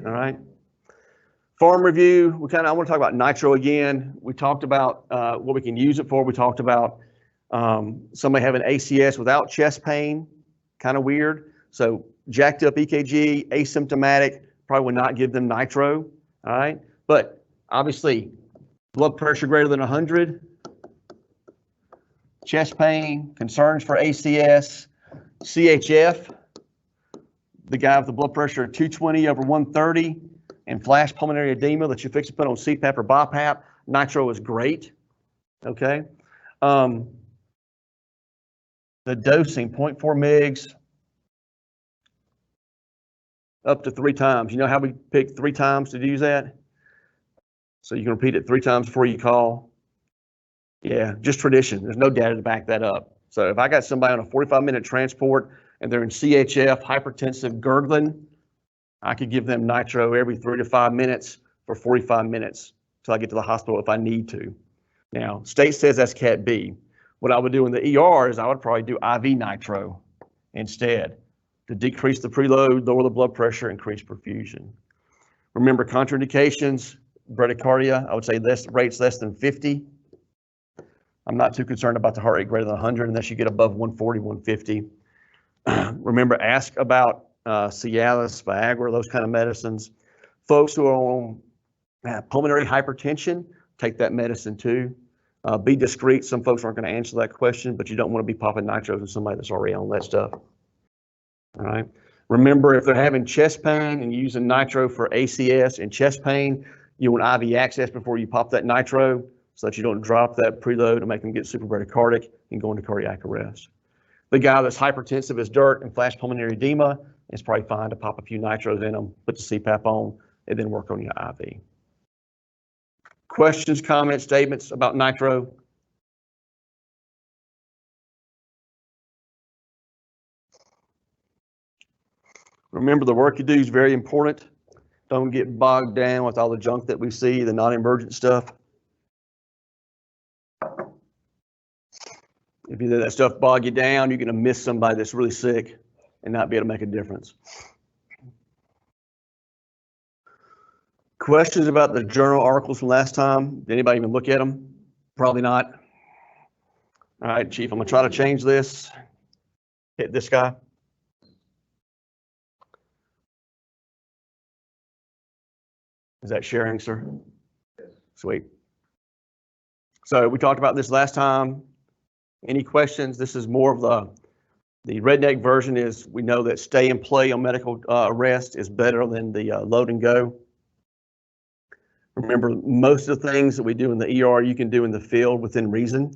All right. Pharm review. I want to talk about nitro again. We talked about what we can use it for. We talked about somebody having ACS without chest pain, kind of weird. So jacked up EKG, asymptomatic, probably would not give them nitro. All right. But obviously, blood pressure greater than 100. Chest pain, concerns for ACS, CHF, the guy with the blood pressure of 220 over 130, and flash pulmonary edema that you fix to put on CPAP or BiPAP, nitro is great, okay? The dosing, 0.4 mgs, up to 3 times. You know how we pick 3 times to use that? So you can repeat it 3 times before you call. Yeah, just tradition. There's no data to back that up. So if I got somebody on a 45-minute transport and they're in CHF, hypertensive, gurgling, I could give them nitro every 3 to 5 minutes for 45 minutes till I get to the hospital if I need to. Now, state says that's Cat B. What I would do in the ER is I would probably do IV nitro instead to decrease the preload, lower the blood pressure, increase perfusion. Remember contraindications, bradycardia, I would say this rate's less than 50. I'm not too concerned about the heart rate greater than 100 unless you get above 140, 150. Remember, ask about Cialis, Viagra, those kind of medicines. Folks who are on pulmonary hypertension, take that medicine too. Be discreet. Some folks aren't going to answer that question, but you don't want to be popping nitros in somebody that's already on that stuff. All right. Remember, if they're having chest pain and using nitro for ACS and chest pain, you want IV access before you pop that nitro, so that you don't drop that preload and make them get super bradycardic and go into cardiac arrest. The guy that's hypertensive as dirt and flash pulmonary edema, it's probably fine to pop a few nitros in them, put the CPAP on, and then work on your IV. Questions, comments, statements about nitro? Remember, the work you do is very important. Don't get bogged down with all the junk that we see, the non-emergent stuff. If you let that stuff bog you down, you're going to miss somebody that's really sick and not be able to make a difference. Questions about the journal articles from last time? Did anybody even look at them? Probably not. All right, Chief, I'm going to try to change this. Hit this guy. Is that sharing, sir? Sweet. So we talked about this last time. Any questions? This is more of the redneck version is we know that stay and play on medical arrest is better than the load and go. Remember, most of the things that we do in the ER, you can do in the field within reason.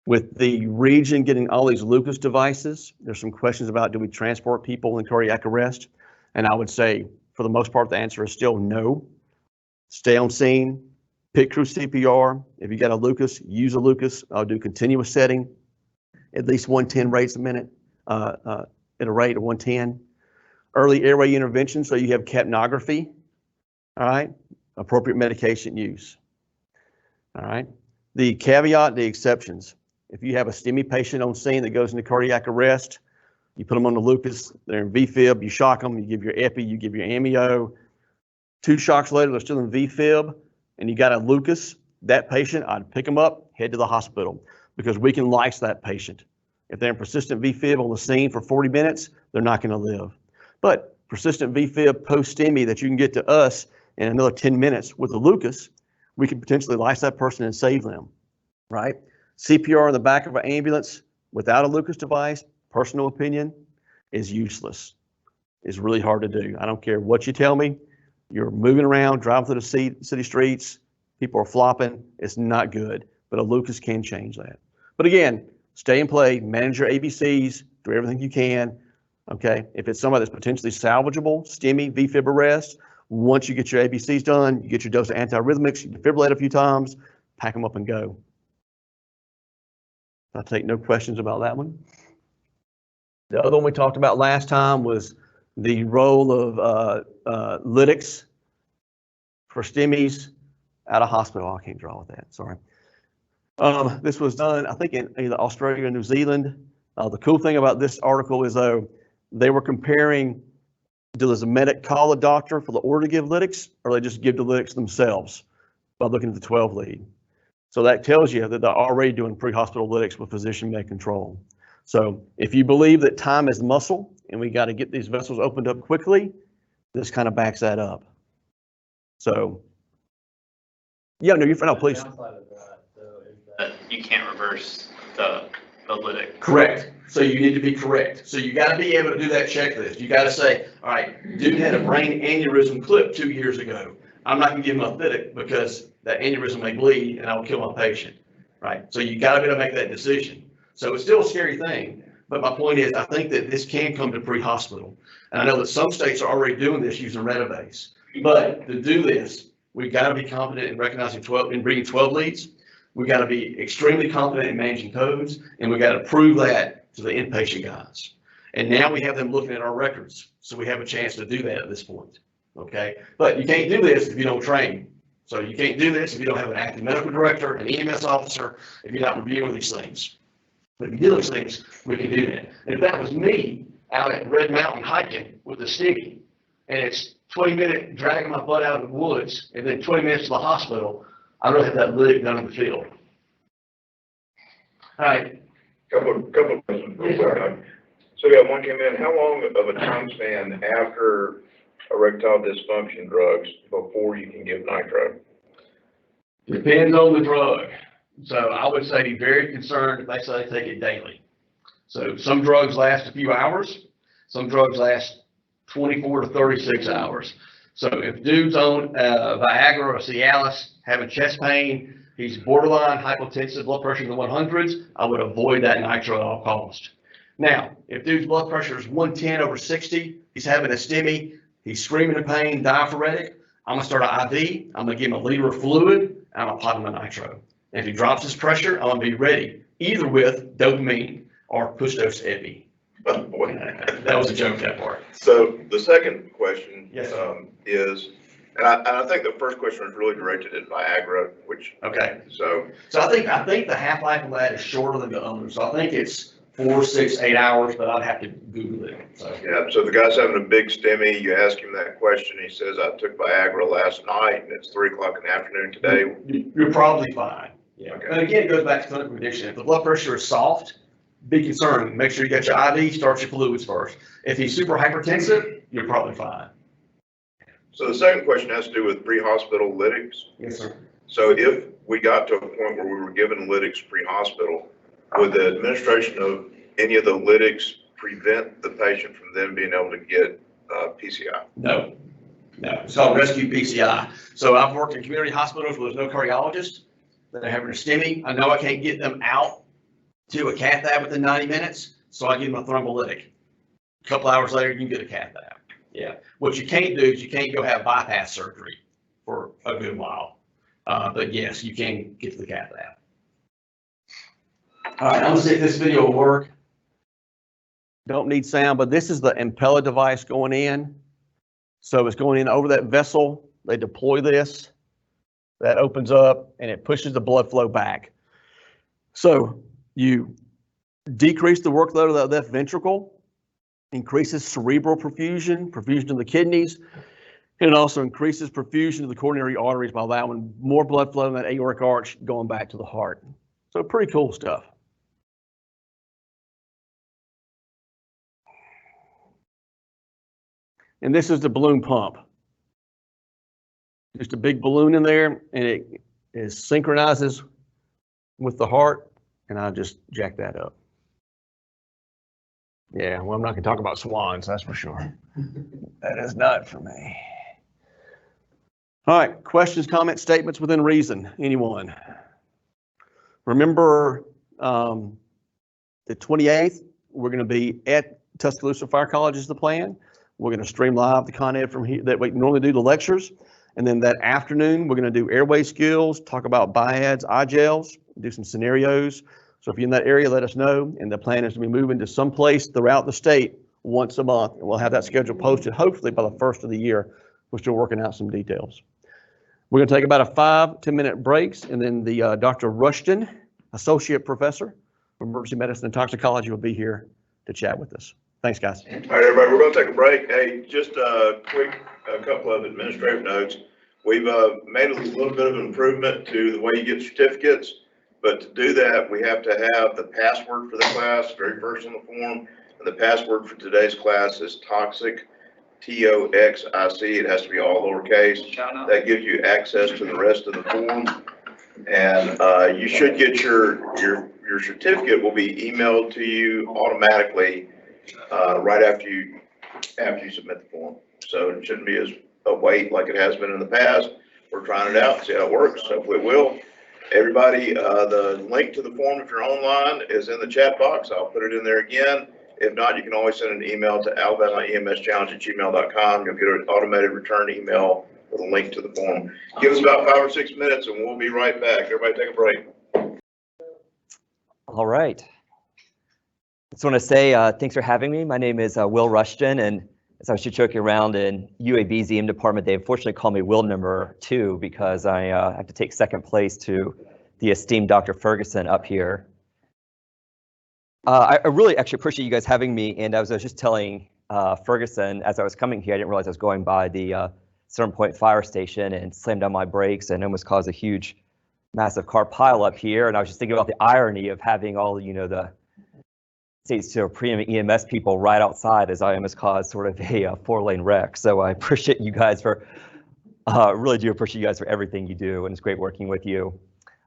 With the region getting all these Lucas devices, there's some questions about do we transport people in cardiac arrest? And I would say, for the most part, the answer is still no. Stay on scene, Pick through CPR. If you got a Lucas, use a Lucas. I'll do continuous setting, at least 110 rates a minute, at a rate of 110. Early airway intervention, so you have capnography, all right? Appropriate medication use, all right? The caveat, the exceptions. If you have a STEMI patient on scene that goes into cardiac arrest, you put them on the Lucas, they're in VFib, you shock them, you give your epi, you give your amio. 2 shocks later, they're still in VFib, and you got a Lucas, that patient, I'd pick them up, head to the hospital, because we can lyse that patient. If they're in persistent VFib on the scene for 40 minutes, they're not going to live. But persistent VFib post-STEMI that you can get to us in another 10 minutes with a Lucas, we can potentially lyse that person and save them, right? CPR in the back of an ambulance without a Lucas device, personal opinion, is useless. It's really hard to do. I don't care what you tell me. You're moving around, driving through the city streets, people are flopping. It's not good, but a Lucas can change that. But again, stay and play, manage your ABCs, do everything you can. Okay, if it's somebody that's potentially salvageable, STEMI, VFib arrest, once you get your ABCs done, you get your dose of antiarrhythmics, you defibrillate a few times, pack them up and go. I'll take no questions about that one. The other one we talked about last time was the role of lytics for STEMIs out of hospital. I can't draw with that, sorry. This was done, I think, in either Australia or New Zealand. The cool thing about this article is, though, they were comparing, does a medic call a doctor for the order to give lytics, or they just give the lytics themselves by looking at the 12 lead. So that tells you that they're already doing pre-hospital lytics with physician med control. So if you believe that time is muscle and we got to get these vessels opened up quickly, this kind of backs that up. So, yeah, no, no, please. You can't reverse the lytic. Correct. So you need to be correct. So you got to be able to do that checklist. You got to say, all right, dude had a brain aneurysm clip 2 years ago. I'm not going to give him a lytic because that aneurysm may bleed and I will kill my patient, right? So you got to be able to make that decision. So it's still a scary thing, but my point is I think that this can come to pre-hospital. And I know that some states are already doing this using Renovase. But to do this, we've got to be competent in recognizing bringing 12 leads. We got to be extremely confident in managing codes, and we got to prove that to the inpatient guys. And now we have them looking at our records, so we have a chance to do that at this point. Okay, but you can't do this if you don't train. So you can't do this if you don't have an active medical director, an EMS officer, if you're not reviewing these things. But if you do those things, we can do that. And if that was me out at Red Mountain hiking with a sticky, and it's 20-minute dragging my butt out of the woods, and then 20 minutes to the hospital, I'd rather have that lytic done in the field. All right. Couple of questions. So we got one came in. How long of a time span after erectile dysfunction drugs before you can give nitro? Depends on the drug. So I would say be very concerned if they say they take it daily. So some drugs last a few hours. Some drugs last 24 to 36 hours. So if dude's on Viagra or Cialis, having chest pain, he's borderline hypotensive, blood pressure in the 100s, I would avoid that nitro at all costs. Now, if dude's blood pressure is 110/60, he's having a STEMI, he's screaming in pain, diaphoretic, I'm gonna start an IV, I'm gonna give him a liter of fluid, and I'm gonna pop him a nitro. And if he drops his pressure, I'm gonna be ready, either with dopamine or push dose epi. Oh, boy. That was a joke, that part. So the second question Yes, is, and I think the first question was really directed at Viagra, which, okay. so So I think the half-life of that is shorter than the others. So I think it's 4, 6, 8 hours, but I'd have to Google it. So yeah, so the guy's having a big STEMI, you ask him that question, he says, I took Viagra last night and it's 3 o'clock in the afternoon today. you're probably fine. Yeah. Okay. And again, it goes back to clinical prediction. If the blood pressure is soft, be concerned. Make sure you got your IV, start your fluids first. If he's super hypertensive, you're probably fine. So the second question has to do with pre-hospital lytics. Yes, sir. So if we got to a point where we were given lytics pre-hospital, would the administration of any of the lytics prevent the patient from then being able to get PCI? No. It's called rescue PCI. So I've worked in community hospitals where there's no cardiologist that are having a STEMI. I know I can't get them out to a cath lab within 90 minutes, so I give them a thrombolytic. A couple hours later, you can get a cath lab. Yeah. What you can't do is you can't go have bypass surgery for a good while. But yes, you can get to the cath lab. All right, I'm gonna see if this video will work. Don't need sound, but this is the impeller device going in. So it's going in over that vessel. They deploy this. That opens up and it pushes the blood flow back. So you decrease the workload of the left ventricle, increases cerebral perfusion, perfusion to the kidneys, and it also increases perfusion to the coronary arteries by allowing more blood flow in that aortic arch going back to the heart. So pretty cool stuff. And this is the balloon pump. Just a big balloon in there, and it synchronizes with the heart, and I just jack that up. Yeah, well, I'm not gonna talk about swans, that's for sure. That is not for me. All right, questions, comments, statements within reason, anyone? Remember, the 28th, we're gonna be at Tuscaloosa Fire College is the plan. We're gonna stream live the Con Ed from here that we normally do the lectures. And then that afternoon, we're gonna do airway skills, talk about BIADs, iGels, do some scenarios. So if you're in that area, let us know. And the plan is to be moving to someplace throughout the state once a month. And we'll have that schedule posted hopefully by the first of the year. We're still working out some details. We're gonna take about a 5-10 minute breaks, and then the Dr. Rushton, Associate Professor of Emergency Medicine and Toxicology, will be here to chat with us. Thanks, guys. All right, everybody, we're going to take a break. Hey, just a couple of administrative notes. We've made a little bit of an improvement to the way you get certificates, but to do that, we have to have the password for the class, very first on the form, and the password for today's class is toxic, T-O-X-I-C. It has to be all lowercase. That gives you access to the rest of the form, and you should get your certificate will be emailed to you automatically right after you submit the form. So it shouldn't be as a wait like it has been in the past. We're trying it out and see how it works. Hopefully it will. Everybody, the link to the form if you're online is in the chat box. I'll put it in there again. If not, you can always send an email to Alabama EMS challenge@gmail.com. You'll get an automated return email with a link to the form. Give us about 5 or 6 minutes and we'll be right back. Everybody take a break. All right. I just want to say thanks for having me. My name is Will Rushton, and as I was joking around in UAB's EM department, they unfortunately call me Will number 2 because I have to take second place to the esteemed Dr. Ferguson up here. I really actually appreciate you guys having me, and I was just telling Ferguson as I was coming here, I didn't realize I was going by the Center Point Fire Station and slammed on my brakes and almost caused a huge, massive car pile up here. And I was just thinking about the irony of having all, you know, the state's preeminent EMS people right outside as I almost caused sort of a 4-lane wreck. So I appreciate you guys for, really do appreciate you guys for everything you do, and it's great working with you.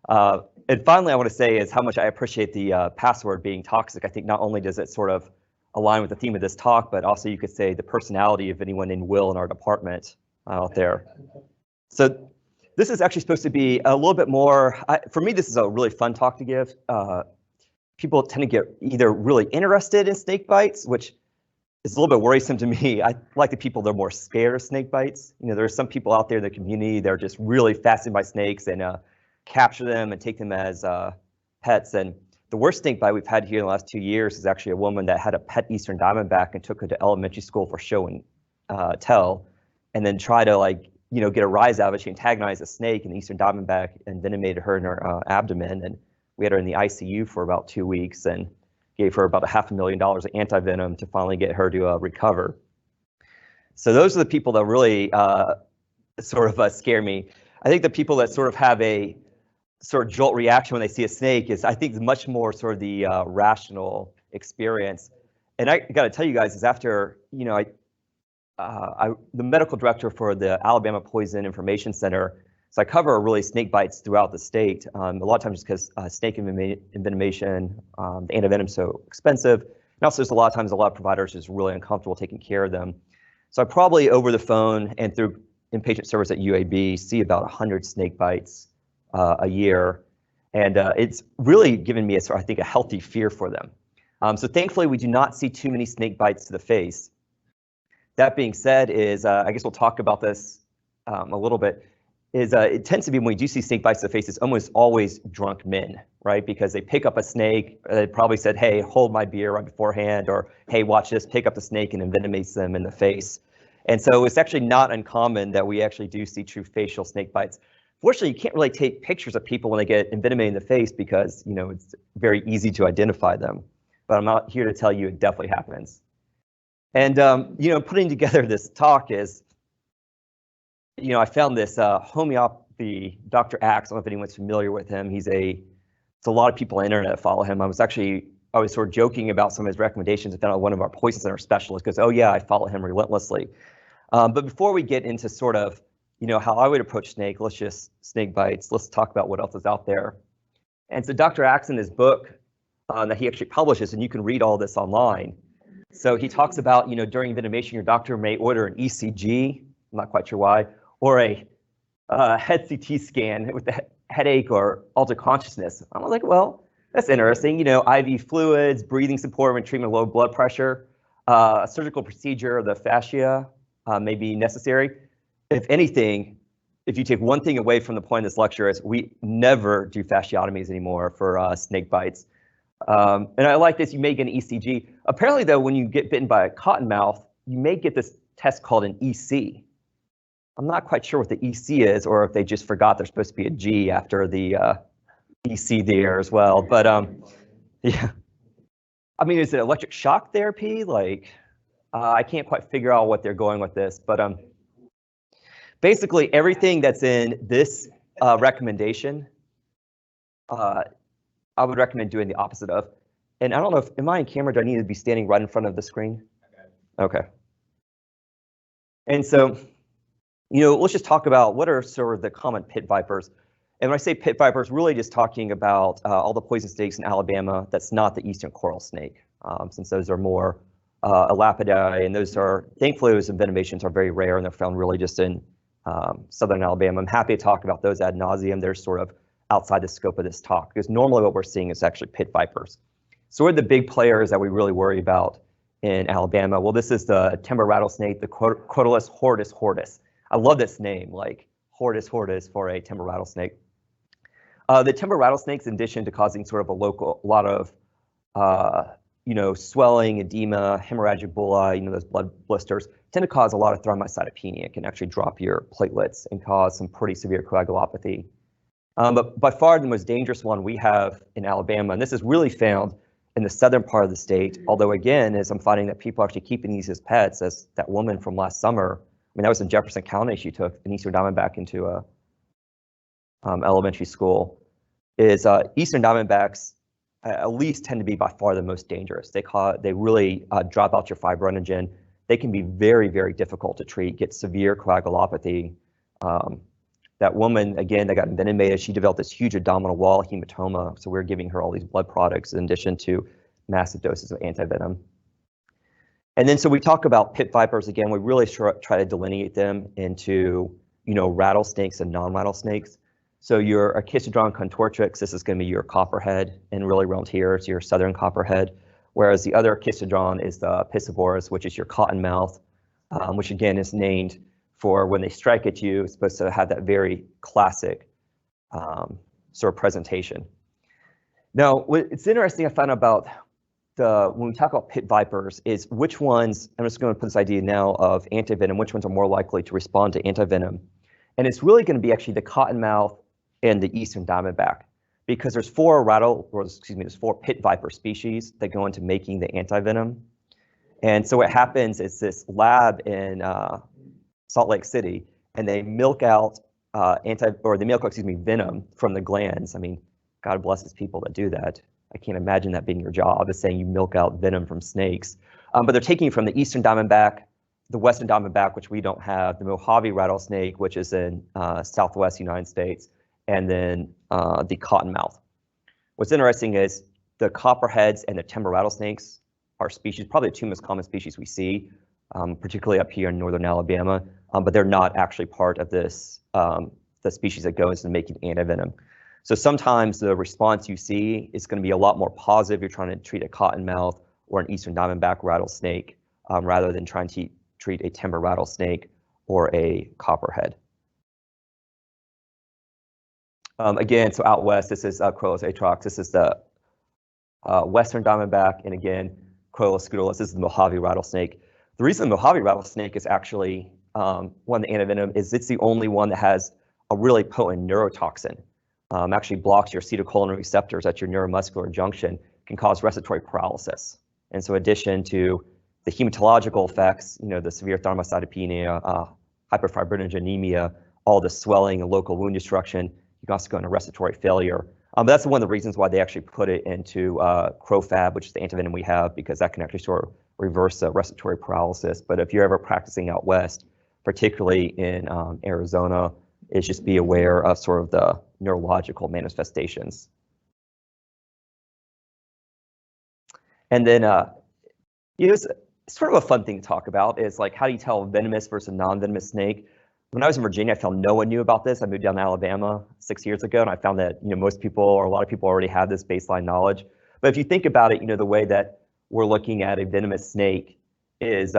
And finally, I want to say is how much I appreciate the password being toxic. I think not only does it sort of align with the theme of this talk, but also you could say the personality of anyone in Will in our department out there. So this is actually supposed to be a little bit more, for me, this is a really fun talk to give. People tend to get either really interested in snake bites, which is a little bit worrisome to me. I like the people that are more scared of snake bites. You know, there are some people out there in the community that are just really fascinated by snakes and capture them and take them as pets. And the worst snake bite we've had here in the last 2 years is actually a woman that had a pet eastern diamondback and took her to elementary school for show and tell, and then try to, like, you know, get a rise out of it. She antagonized a snake, and the eastern diamondback envenomated her in her abdomen. And we had her in the ICU for about 2 weeks and gave her about $500,000 of anti-venom to finally get her to recover. So those are the people that really sort of scare me. I think the people that sort of have a sort of jolt reaction when they see a snake is, I think, much more sort of the rational experience. And I got to tell you guys is after, you know, the medical director for the Alabama Poison Information Center. So I cover really snake bites throughout the state. A lot of times because snake envenomation, the antivenom is so expensive. And also there's a lot of times a lot of providers just really uncomfortable taking care of them. So I probably over the phone and through inpatient service at UAB see about 100 snake bites a year. And it's really given me, I think, a healthy fear for them. So thankfully we do not see too many snake bites to the face. That being said is, I guess we'll talk about this a little bit. is it tends to be when we do see snake bites to the face, it's almost always drunk men, right? Because they pick up a snake, they probably said, hey, hold my beer right beforehand, or hey, watch this, pick up the snake and envenomates them in the face. And so it's actually not uncommon that we actually do see true facial snake bites. Fortunately, you can't really take pictures of people when they get envenomated in the face because, you know, it's very easy to identify them. But I'm not here to tell you it definitely happens. And, you know, putting together this talk is, you know, I found this homeopathy, Dr. Axe, I don't know if anyone's familiar with him. It's a lot of people on the internet follow him. I was sort of joking about some of his recommendations. I found out one of our poison center specialists goes, oh yeah, I follow him relentlessly. But before we get into sort of, you know, how I would approach snake bites, let's talk about what else is out there. And so Dr. Axe in his book that he actually publishes, and you can read all this online. So he talks about, you know, during envenomation, your doctor may order an ECG, I'm not quite sure why, or a head CT scan with the headache or altered consciousness. I'm like, well, that's interesting. You know, IV fluids, breathing support when treatment of low blood pressure, a surgical procedure, the fascia may be necessary. If anything, if you take one thing away from the point of this lecture is we never do fasciotomies anymore for snake bites. And I like this, you may get an ECG. Apparently though, when you get bitten by a cottonmouth, you may get this test called an EC. I'm not quite sure what the EC is, or if they just forgot there's supposed to be a G after the EC there as well. But yeah, I mean, is it electric shock therapy? Like, I can't quite figure out what they're going with this, but basically everything that's in this recommendation, I would recommend doing the opposite of. And I don't know if, am I in camera? Do I need to be standing right in front of the screen? Okay. And so, you know, let's just talk about what are sort of the common pit vipers. And when I say pit vipers, really just talking about all the poison snakes in Alabama that's not the eastern coral snake, since those are more Elapidae, and those are, thankfully, those envenomations are very rare and they're found really just in southern Alabama. I'm happy to talk about those ad nauseum. They're sort of outside the scope of this talk, because normally what we're seeing is actually pit vipers. So what are the big players that we really worry about in Alabama? Well, this is the timber rattlesnake, the Crotalus hortus. I love this name, like hortus for a timber rattlesnake. The timber rattlesnakes, in addition to causing sort of a lot of, you know, swelling, edema, hemorrhagic bullae, you know, those blood blisters, tend to cause a lot of thrombocytopenia. It can actually drop your platelets and cause some pretty severe coagulopathy. But by far the most dangerous one we have in Alabama, and this is really found in the southern part of the state, although again, as I'm finding that people are actually keeping these as pets, as that woman from last summer, I mean, that was in Jefferson County, she took an eastern diamondback into a elementary school, is eastern diamondbacks at least tend to be by far the most dangerous. They really drop out your fibrinogen. They can be very, very difficult to treat, get severe coagulopathy. That woman, again, that got envenomated, she developed this huge abdominal wall hematoma, so we're giving her all these blood products in addition to massive doses of antivenom. And then so we talk about pit vipers again, we really try to delineate them into, you know, rattlesnakes and non-rattlesnakes. So your Achistodron contortrix, this is going to be your copperhead, and really around here it's your southern copperhead, whereas the other Achistodron is the piscivorus, which is your cottonmouth, which again is named for when they strike at you, it's supposed to have that very classic sort of presentation. Now, it's interesting I found about when we talk about pit vipers is which ones, I'm just going to put this idea now of antivenom, which ones are more likely to respond to antivenom. And it's really going to be actually the cottonmouth and the eastern diamondback, because there's four pit viper species that go into making the antivenom. And so what happens is this lab in Salt Lake City, and they milk out venom from the glands. I mean, God blesses people that do that. I can't imagine that being your job, is saying you milk out venom from snakes. But they're taking it from the eastern diamondback, the western diamondback, which we don't have, the Mojave rattlesnake, which is in southwest United States, and then the cottonmouth. What's interesting is the copperheads and the timber rattlesnakes are species, probably the two most common species we see, particularly up here in northern Alabama, but they're not actually part of this, the species that go into making antivenom. So sometimes the response you see is going to be a lot more positive. You're trying to treat a cottonmouth or an eastern diamondback rattlesnake rather than trying to treat a timber rattlesnake or a copperhead. Again, so out west, this is Crotalus atrox. This is the western diamondback, and again, Crotalus scutalis. This is the Mojave rattlesnake. The reason the Mojave rattlesnake is actually one of the antivenom is it's the only one that has a really potent neurotoxin. Actually blocks your acetylcholine receptors at your neuromuscular junction, can cause respiratory paralysis. And so in addition to the hematological effects, the severe thrombocytopenia, hyperfibrinogenemia, all the swelling and local wound destruction, you can also go into respiratory failure. But that's one of the reasons why they actually put it into Crofab, which is the antivenom we have, because that can actually sort of reverse respiratory paralysis. But if you're ever practicing out west, particularly in Arizona, is just be aware of sort of the neurological manifestations. And then, it's sort of a fun thing to talk about is like, how do you tell a venomous versus non-venomous snake? When I was in Virginia, I found no one knew about this. I moved down to Alabama 6 years ago, and I found that most people or a lot of people already have this baseline knowledge. But if you think about it, the way that we're looking at a venomous snake is,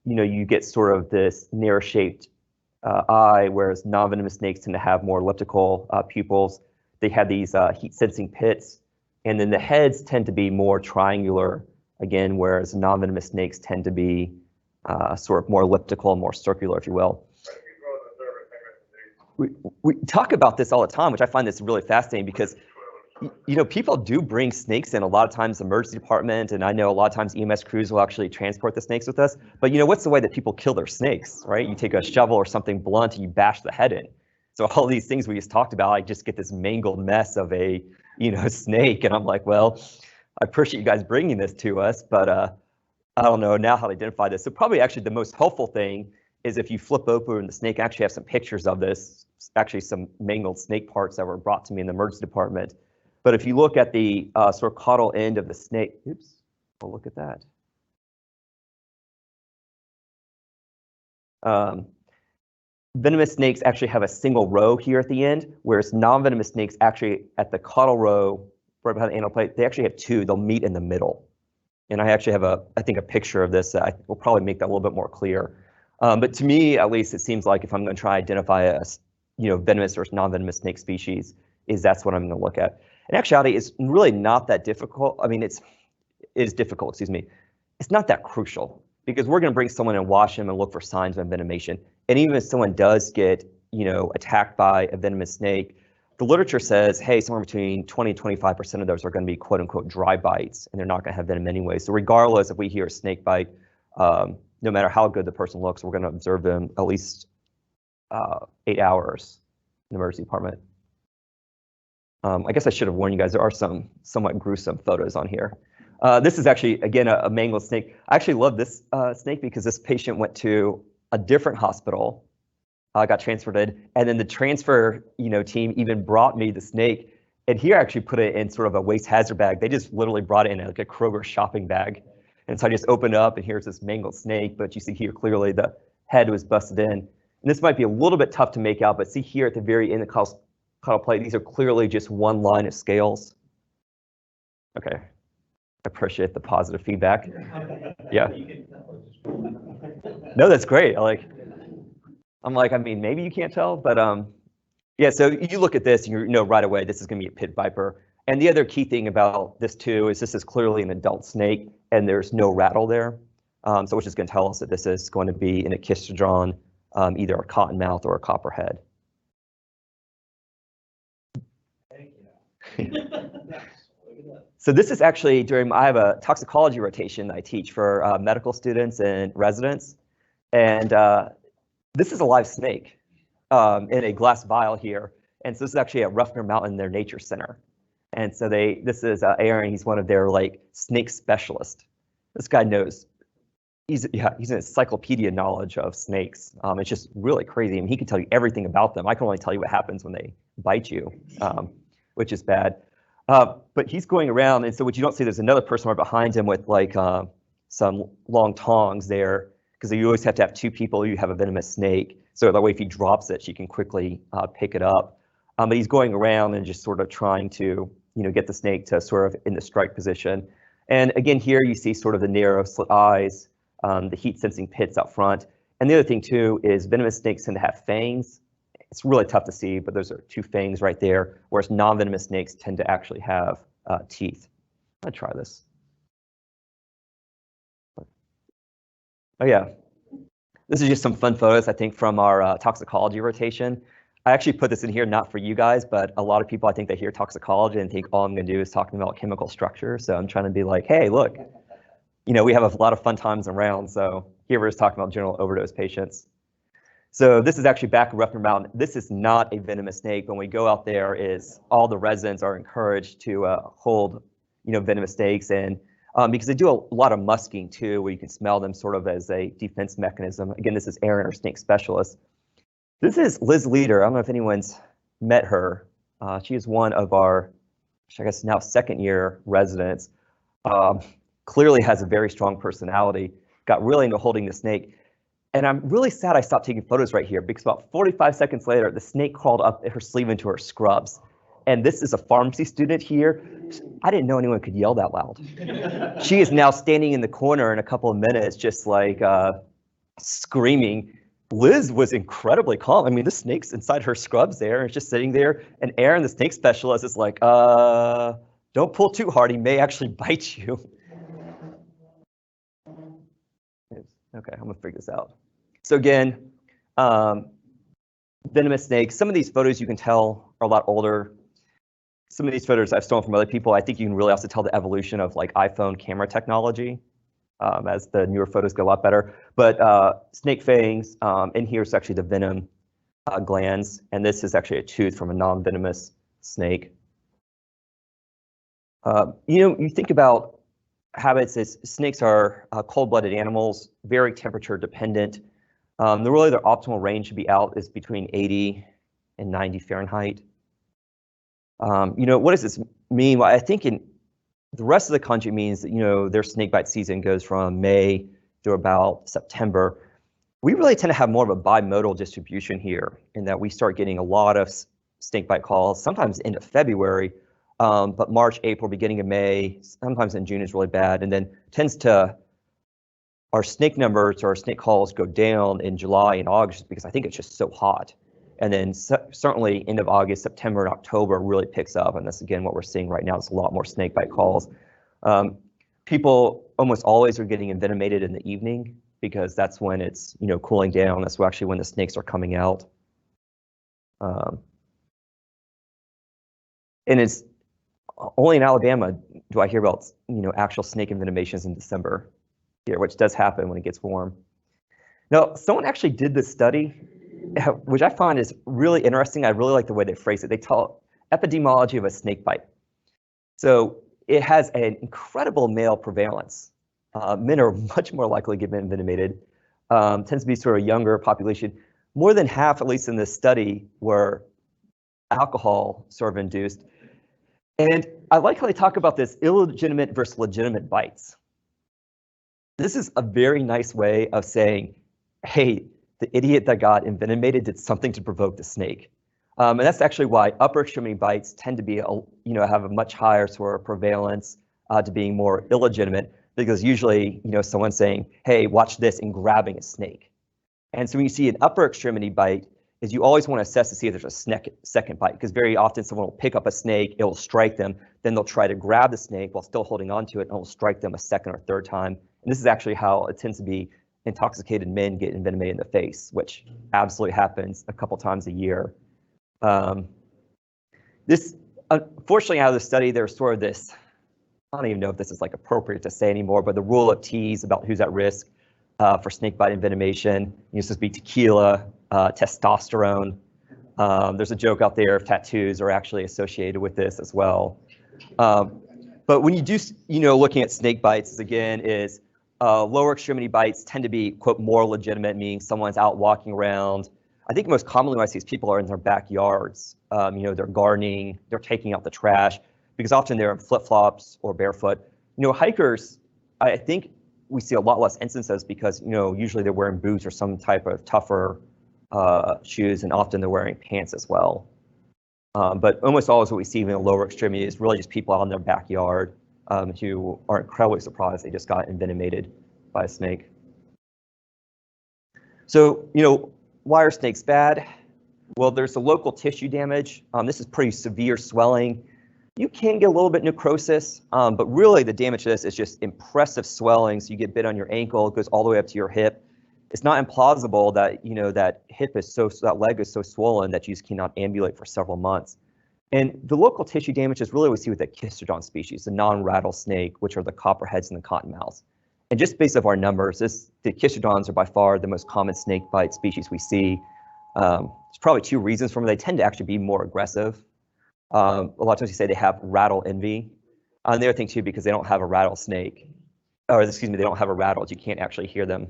you get sort of this narrow-shaped eye, whereas non-venomous snakes tend to have more elliptical pupils. They have these heat-sensing pits, and then the heads tend to be more triangular, again, whereas non-venomous snakes tend to be sort of more elliptical, more circular, if you will. We talk about this all the time, which I find this really fascinating because, people do bring snakes in a lot of times, the emergency department, and I know a lot of times EMS crews will actually transport the snakes with us. But what's the way that people kill their snakes, right? You take a shovel or something blunt and you bash the head in. So all these things we just talked about, I just get this mangled mess of a, snake, and I'm like, well, I appreciate you guys bringing this to us, but I don't know now how to identify this. So probably actually the most helpful thing is if you flip open the snake, I actually have some pictures of this, actually some mangled snake parts that were brought to me in the emergency department. But if you look at the sort of caudal end of the snake, oops, well, look at that. Venomous snakes actually have a single row here at the end, whereas non-venomous snakes actually at the caudal row, right behind the anal plate, they actually have two. They'll meet in the middle. And I actually have I think a picture of this. I will probably make that a little bit more clear. But to me, at least, it seems like if I'm going to try to identify a venomous versus non-venomous snake species, that's what I'm going to look at. In actuality, it's really not that difficult. I mean, it is difficult, excuse me. It's not that crucial because we're going to bring someone and wash them and look for signs of envenomation. And even if someone does get, attacked by a venomous snake, the literature says, hey, somewhere between 20 and 25% of those are going to be quote unquote dry bites, and they're not going to have venom anyway. So regardless if we hear a snake bite, no matter how good the person looks, we're going to observe them at least 8 hours in the emergency department. I guess I should have warned you guys, there are some somewhat gruesome photos on here. This is actually, again, a mangled snake. I actually love this snake because this patient went to a different hospital, got transferred in, and then the transfer team even brought me the snake. And here I actually put it in sort of a waste hazard bag. They just literally brought it in like a Kroger shopping bag. And so I just opened up and here's this mangled snake, but you see here clearly the head was busted in. And this might be a little bit tough to make out, but see here at the very end of the caudal plate, these are clearly just one line of scales. Okay, I appreciate the positive feedback. Yeah. No, that's great. I'm like, I mean, maybe you can't tell, but yeah, so you look at this and you know right away this is going to be a pit viper. And the other key thing about this too is this is clearly an adult snake and there's no rattle there. So which is going to tell us that this is going to be an echistodron, either a cottonmouth or a copperhead. So this is actually I have a toxicology rotation that I teach for medical students and residents. And this is a live snake in a glass vial here. And so this is actually at Rushton Mountain, their nature center. And so this is Aaron, he's one of their snake specialists. This guy knows, he's an encyclopedia knowledge of snakes. It's just really crazy. I mean, he can tell you everything about them. I can only tell you what happens when they bite you, which is bad. But he's going around, and so what you don't see, there's another person right behind him with some long tongs there, because you always have to have two people. You have a venomous snake, so that way if he drops it, she can quickly pick it up. But he's going around and just sort of trying to get the snake to sort of in the strike position. And again, here you see sort of the narrow slit eyes, the heat sensing pits out front. And the other thing too is venomous snakes tend to have fangs, it's really tough to see, but those are two fangs right there, whereas non-venomous snakes tend to actually have teeth. I'll try this. Oh yeah, this is just some fun photos, I think, from our toxicology rotation. I actually put this in here not for you guys, but a lot of people, I think, they hear toxicology and think all I'm going to do is talking about chemical structure. So I'm trying to be like, hey, look, you know, we have a lot of fun times around. So here we're just talking about general overdose patients. So this is actually back in Rushton Mountain. This is not a venomous snake. When we go out there, is all the residents are encouraged to hold, you know, venomous snakes, and because they do a lot of musking too, where you can smell them sort of as a defense mechanism. Again, this is Erin, our snake specialist. This is Liz Leader. I don't know if anyone's met her. She is one of our, I guess now second year residents. Clearly has a very strong personality, got really into holding the snake. And I'm really sad I stopped taking photos right here because about 45 seconds later, the snake crawled up her sleeve into her scrubs. And this is a pharmacy student here. I didn't know anyone could yell that loud. She is now standing in the corner in a couple of minutes, just like screaming. Liz was incredibly calm. I mean, the snake's inside her scrubs there, and it's just sitting there. And Erin, the snake specialist, is like, don't pull too hard. He may actually bite you. Okay, I'm gonna figure this out. So again, venomous snakes. Some of these photos you can tell are a lot older. Some of these photos I've stolen from other people. I think you can really also tell the evolution of like iPhone camera technology as the newer photos get a lot better. But snake fangs, in here is actually the venom glands, and this is actually a tooth from a non-venomous snake. You know, you think about habits as snakes are cold-blooded animals, very temperature dependent. Really their optimal range to be out is between 80 and 90 Fahrenheit. You know, what does this mean? Well, I think in the rest of the country means that, you know, their snakebite season goes from May through about September. We really tend to have more of a bimodal distribution here in that we start getting a lot of snakebite calls, sometimes into February, but March, April, beginning of May, sometimes in June is really bad. And then tends to, our snake numbers or our snake calls go down in July and August because I think it's just so hot. And then certainly end of August, September, and October really picks up. And that's again what we're seeing right now. It's a lot more snakebite calls. People almost always are getting envenomated in the evening because that's when it's, you know, cooling down. That's actually when the snakes are coming out. And it's only in Alabama do I hear about, you know, actual snake envenomations in December here, which does happen when it gets warm. Now, someone actually did this study, which I find is really interesting. I really like the way they phrase it. They tell epidemiology of a snake bite. So it has an incredible male prevalence. Men are much more likely to get envenomated. Tends to be sort of younger population. More than half, at least in this study, were alcohol sort of induced. And I like how they talk about this illegitimate versus legitimate bites. This is a very nice way of saying, hey, the idiot that got envenomated did something to provoke the snake. And that's actually why upper extremity bites tend to be, you know, have a much higher sort of prevalence to being more illegitimate, because usually, you know, someone's saying, hey, watch this, and grabbing a snake. And so when you see an upper extremity bite, is you always want to assess to see if there's a second bite, because very often someone will pick up a snake, it will strike them, then they'll try to grab the snake while still holding on to it, and it will strike them a second or third time. And this is actually how it tends to be intoxicated men get envenomated in the face, which absolutely happens a couple times a year. This, unfortunately, out of the study, there's sort of this, I don't even know if this is like appropriate to say anymore, but the rule of T's about who's at risk for snakebite envenomation used to be tequila, testosterone. There's a joke out there if tattoos are actually associated with this as well. But when you do, you know, looking at snake bites again is lower extremity bites tend to be, quote, more legitimate, meaning someone's out walking around. I think most commonly what I see is people are in their backyards. You know, they're gardening, they're taking out the trash, because often they're in flip-flops or barefoot. You know, hikers, I think we see a lot less instances because, you know, usually they're wearing boots or some type of tougher shoes, and often they're wearing pants as well. But almost always what we see in the lower extremity is really just people out in their backyard who are incredibly surprised they just got envenomated by a snake. So, you know, why are snakes bad? Well, there's the local tissue damage. This is pretty severe swelling. You can get a little bit necrosis, but really the damage to this is just impressive swelling. So you get bit on your ankle, it goes all the way up to your hip. It's not implausible that, that hip is that leg is so swollen that you just cannot ambulate for several months. And the local tissue damage is really what we see with the Kistrodon species, the non-rattlesnake, which are the copperheads and the cottonmouths. And just based off our numbers, the Kistrodons are by far the most common snake bite species we see. There's probably two reasons for them. They tend to actually be more aggressive. A lot of times you say they have rattle envy. And the other thing too, because they don't have a rattlesnake, or excuse me, they don't have a rattle, you can't actually hear them.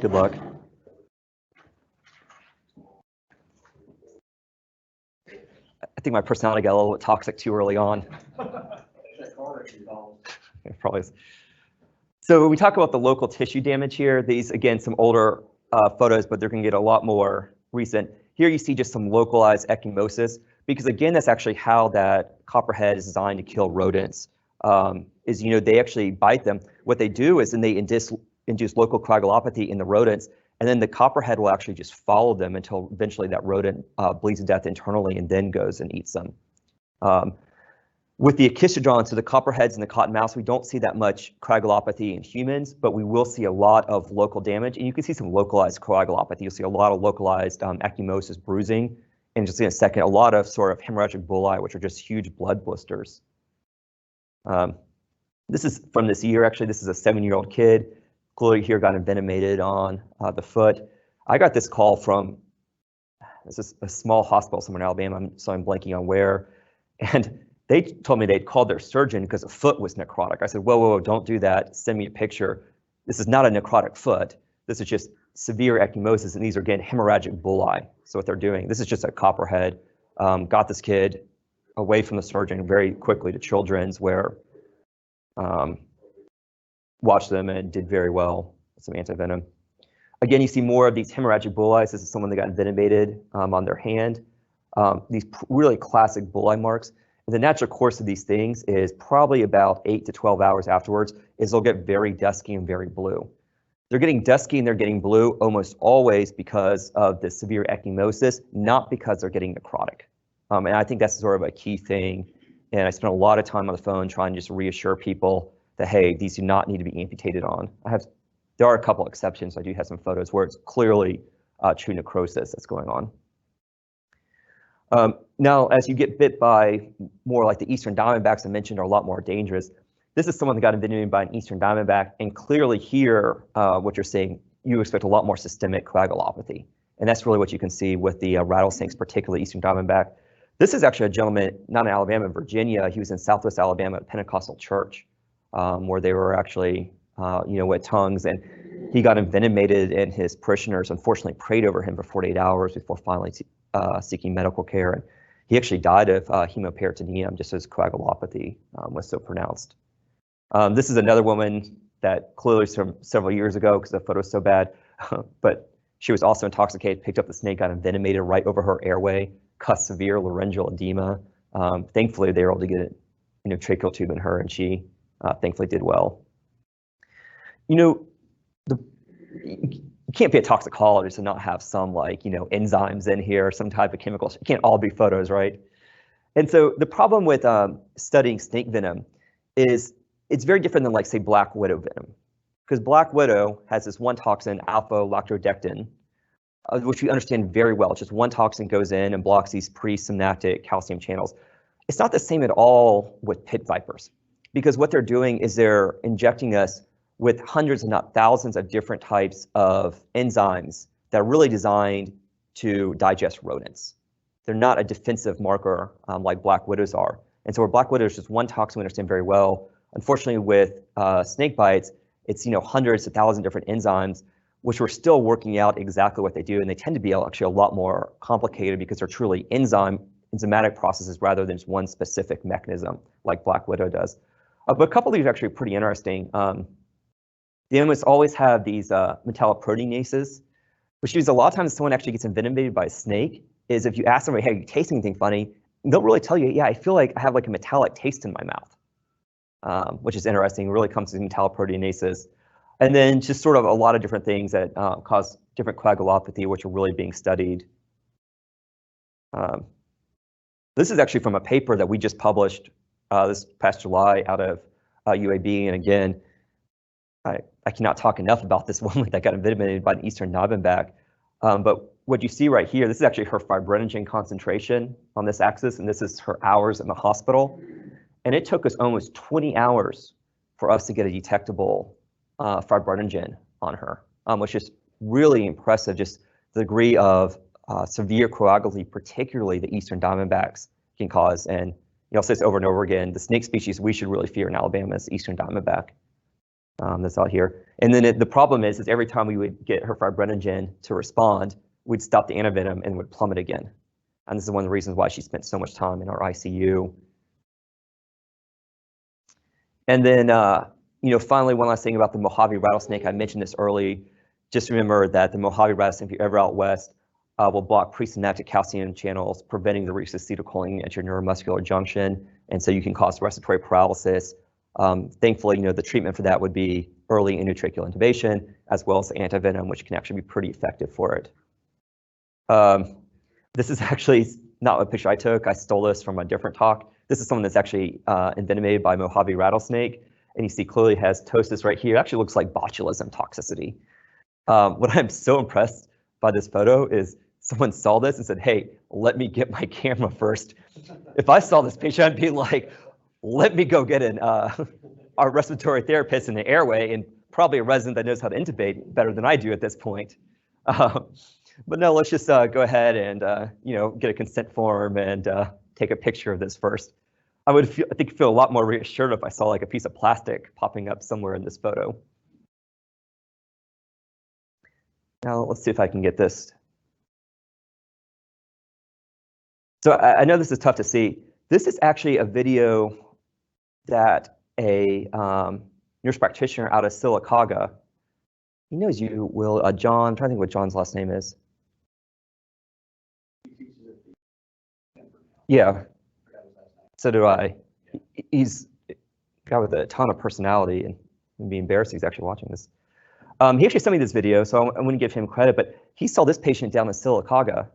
Good luck. I think my personality got a little bit toxic too early on. It probably is. So when we talk about the local tissue damage here, these, again, some older photos, but they're going to get a lot more recent. Here you see just some localized ecchymosis, because again, that's actually how that copperhead is designed to kill rodents, they actually bite them. What they do is then they induce local coagulopathy in the rodents, and then the copperhead will actually just follow them until eventually that rodent bleeds to death internally and then goes and eats them. With the Kistrodon, so the copperheads and the cottonmouths, we don't see that much coagulopathy in humans, but we will see a lot of local damage, and you can see some localized coagulopathy. You'll see a lot of localized ecchymosis, bruising, and you'll see in a second a lot of sort of hemorrhagic bullae, which are just huge blood blisters. This is from this year, actually. This is a 7-year-old kid. Clearly here got envenomated on the foot. I got this call from, this is a small hospital somewhere in Alabama, so I'm blanking on where, and they told me they'd called their surgeon because the foot was necrotic. I said, whoa, whoa, whoa, don't do that. Send me a picture. This is not a necrotic foot. This is just severe ecchymosis, and these are, again, hemorrhagic bullae. So what they're doing, this is just a copperhead. Got this kid away from the surgeon very quickly to Children's, where watched them and did very well with some antivenom. Again, you see more of these hemorrhagic bullae. This is someone that got envenomated on their hand. These really classic bullae marks. And the natural course of these things is probably about 8 to 12 hours afterwards is they'll get very dusky and very blue. They're getting dusky and they're getting blue almost always because of the severe ecchymosis, not because they're getting necrotic. And I think that's sort of a key thing. And I spent a lot of time on the phone trying to just reassure people that, hey, these do not need to be amputated on. There are a couple exceptions. I do have some photos where it's clearly true necrosis that's going on. Now, as you get bit by more like the eastern diamondbacks I mentioned are a lot more dangerous. This is someone that got envenomated by an eastern diamondback, and clearly here, what you're seeing, you expect a lot more systemic coagulopathy. And that's really what you can see with the rattlesnakes, particularly eastern diamondback. This is actually a gentleman, not in Alabama, in Virginia. He was in Southwest Alabama at Pentecostal Church, where they were actually, with tongues, and he got envenomated, and his parishioners unfortunately prayed over him for 48 hours before finally seeking medical care. And he actually died of hemoperitoneum, just as coagulopathy was so pronounced. This is another woman that clearly from several years ago, because the photo is so bad, but she was also intoxicated, picked up the snake, got envenomated right over her airway, caused severe laryngeal edema. Thankfully, they were able to get a tracheal tube in her, and she thankfully did well. You can't be a toxicologist and not have some enzymes in here, some type of chemicals. It can't all be photos, right? And so the problem with studying snake venom is it's very different than, like, say, black widow venom, because black widow has this one toxin, alpha-lactodectin, which we understand very well. It's just one toxin goes in and blocks these presynaptic calcium channels. It's not the same at all with pit vipers, because what they're doing is they're injecting us with hundreds, if not thousands, of different types of enzymes that are really designed to digest rodents. They're not a defensive marker like black widows are. And so where black widow is just one toxin we understand very well, unfortunately with snake bites, it's hundreds of thousands of different enzymes, which we're still working out exactly what they do. And they tend to be actually a lot more complicated because they're truly enzymatic processes rather than just one specific mechanism like black widow does. But a couple of these are actually pretty interesting. They almost always have these metalloproteinases, which means a lot of times someone actually gets envenomated by a snake is if you ask somebody, hey, are you tasting anything funny? They'll really tell you, yeah, I feel like I have like a metallic taste in my mouth. which is interesting. It really comes to metalloproteinases. And then just sort of a lot of different things that cause different coagulopathy, which are really being studied. This is actually from a paper that we just published this past July out of UAB. And again, I cannot talk enough about this woman that got envenomated by the Eastern Diamondback. But what you see right here, this is actually her fibrinogen concentration on this axis, and this is her hours in the hospital. And it took us almost 20 hours for us to get a detectable fibrinogen on her, which is really impressive, just the degree of severe coagulopathy, particularly the Eastern Diamondbacks can cause. And I'll say this over and over again, the snake species we should really fear in Alabama is Eastern Diamondback. That's out here. And then the problem is every time we would get her fibrinogen to respond, we'd stop the antivenom and would plummet again. And this is one of the reasons why she spent so much time in our ICU. And then, finally, one last thing about the Mojave rattlesnake. I mentioned this early. Just remember that the Mojave rattlesnake, if you're ever out west, will block presynaptic calcium channels, preventing the release of acetylcholine at your neuromuscular junction. And so you can cause respiratory paralysis. Thankfully, the treatment for that would be early endotracheal intubation, as well as antivenom, which can actually be pretty effective for it. This is actually not a picture I took. I stole this from a different talk. This is someone that's actually envenomated by Mojave rattlesnake. And you see clearly has ptosis right here. It actually looks like botulism toxicity. What I'm so impressed by this photo is someone saw this and said, hey, let me get my camera first. If I saw this patient, I'd be like, let me go get our respiratory therapist in the airway, and probably a resident that knows how to intubate better than I do at this point. But no, let's just go ahead and get a consent form and take a picture of this first. I would feel a lot more reassured if I saw like a piece of plastic popping up somewhere in this photo. Now let's see if I can get this. So I know this is tough to see. This is actually a video that a nurse practitioner out of Sylacauga, he knows you, Will, John, I'm trying to think what John's last name is. Yeah, so do I. He's a guy with a ton of personality, and it'd be embarrassing he's actually watching this. He actually sent me this video, so I wouldn't give him credit, but he saw this patient down in Sylacauga,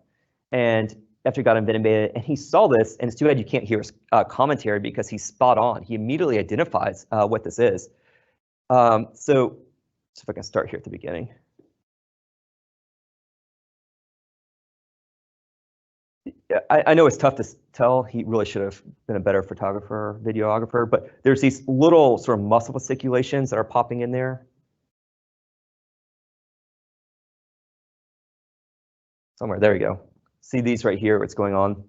and after he got envenomated, and he saw this, and it's too bad you can't hear his commentary because he's spot on. He immediately identifies what this is. So if I can start here at the beginning. I know it's tough to tell. He really should have been a better photographer, videographer, but there's these little sort of muscle fasciculations that are popping in there. Somewhere, there you go. See these right here, what's going on.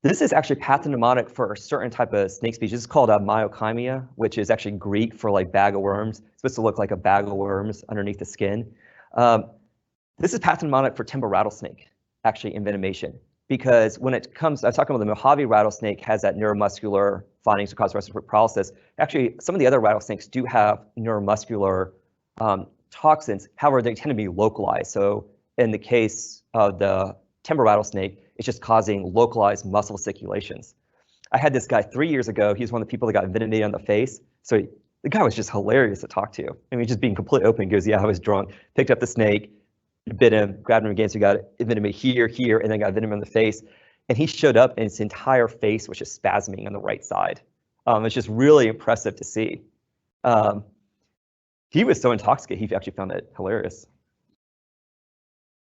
This is actually pathognomonic for a certain type of snake species. It's called a myokymia, which is actually Greek for like bag of worms. It's supposed to look like a bag of worms underneath the skin. This is pathognomonic for timber rattlesnake, actually envenomation, because when it comes, I was talking about the Mojave rattlesnake has that neuromuscular findings to cause respiratory paralysis. Actually, some of the other rattlesnakes do have neuromuscular toxins. However, they tend to be localized. So in the case of the timber rattlesnake, it's just causing localized muscle fasciculations. I had this guy 3 years ago. He was one of the people that got envenomated on the face. So the guy was just hilarious to talk to. I mean, just being completely open. He goes, yeah, I was drunk, picked up the snake, bit him, grabbed him again. So he got envenomated here, and then got envenomated on the face. And he showed up and his entire face was just spasming on the right side. It's just really impressive to see. He was so intoxicated, he actually found it hilarious.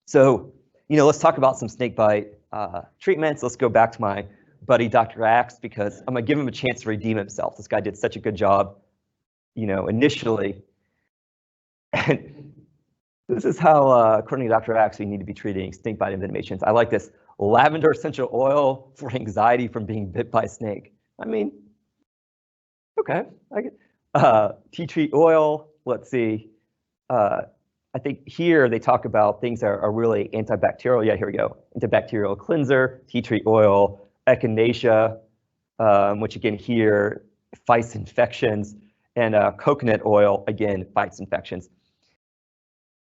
So, let's talk about some snakebite treatments. Let's go back to my buddy, Dr. Axe, because I'm gonna give him a chance to redeem himself. This guy did such a good job, initially. And this is how, according to Dr. Axe, we need to be treating snakebite envenomations. I like this: lavender essential oil for anxiety from being bit by a snake. I mean, okay, I get tea tree oil. Let's see. I think here they talk about things that are really antibacterial. Yeah, here we go. Antibacterial cleanser, tea tree oil, echinacea, which again here fights infections, and coconut oil, again, fights infections.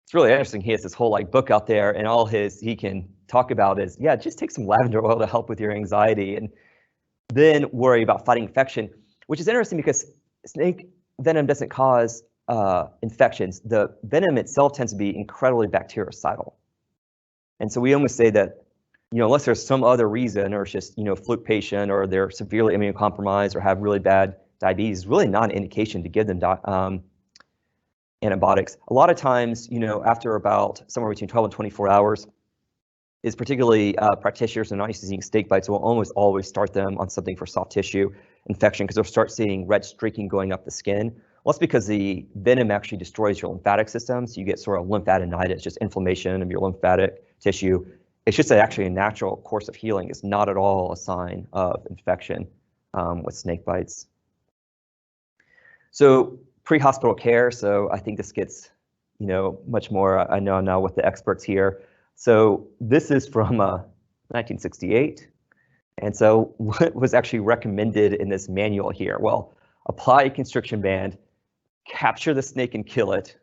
It's really interesting. He has this whole book out there, and all he can talk about is, yeah, just take some lavender oil to help with your anxiety and then worry about fighting infection. which is interesting because snake venom doesn't cause infections. The venom itself tends to be incredibly bactericidal. And so we almost say that, unless there's some other reason, or it's just, fluke patient, or they're severely immunocompromised or have really bad diabetes, really not an indication to give them antibiotics. A lot of times, after about somewhere between 12 and 24 hours, is particularly practitioners who are not used to seeing snake bites will almost always start them on something for soft tissue infection, because they'll start seeing red streaking going up the skin. Well, that's because the venom actually destroys your lymphatic system, so you get sort of lymphadenitis, just inflammation of your lymphatic tissue. It's just actually a natural course of healing. It's not at all a sign of infection with snake bites. So pre-hospital care. So I think this gets, much more. I know now with the experts here. So this is from 1968. And so what was actually recommended in this manual here? Well, apply a constriction band, capture the snake and kill it,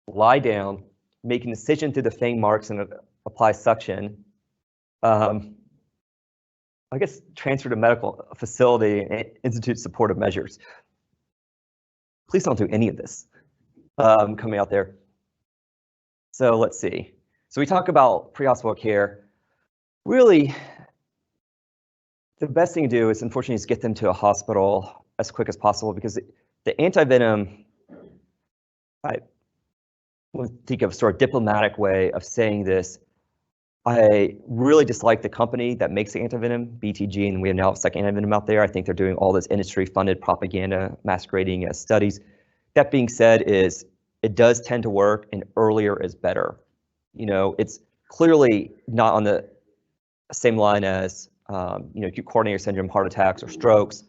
lie down, make an incision through the fang marks and apply suction. I guess transfer to medical facility and institute supportive measures. Please don't do any of this coming out there. So let's see. So we talk about pre-hospital care. Really, the best thing to do is, unfortunately, is get them to a hospital as quick as possible, because the antivenom, I would think of sort of diplomatic way of saying this. I really dislike the company that makes the antivenom, BTG, and we have now a second antivenom out there. I think they're doing all this industry-funded propaganda masquerading as studies. That being said, it does tend to work, and earlier is better. It's clearly not on the same line as acute coronary syndrome, heart attacks, or strokes,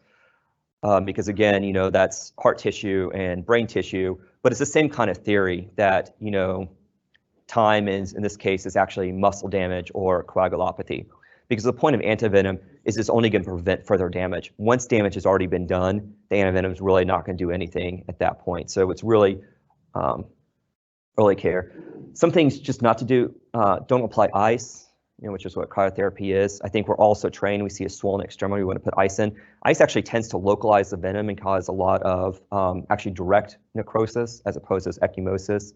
because again, that's heart tissue and brain tissue, but it's the same kind of theory that, time is, in this case, is actually muscle damage or coagulopathy, because the point of antivenom is it's only going to prevent further damage. Once damage has already been done, the antivenom is really not going to do anything at that point. So it's really early care. Some things just not to do, don't apply ice, which is what cryotherapy is. I think we're also trained, we see a swollen extremity, we want to put ice in. Ice actually tends to localize the venom and cause a lot of actually direct necrosis as opposed to ecchymosis.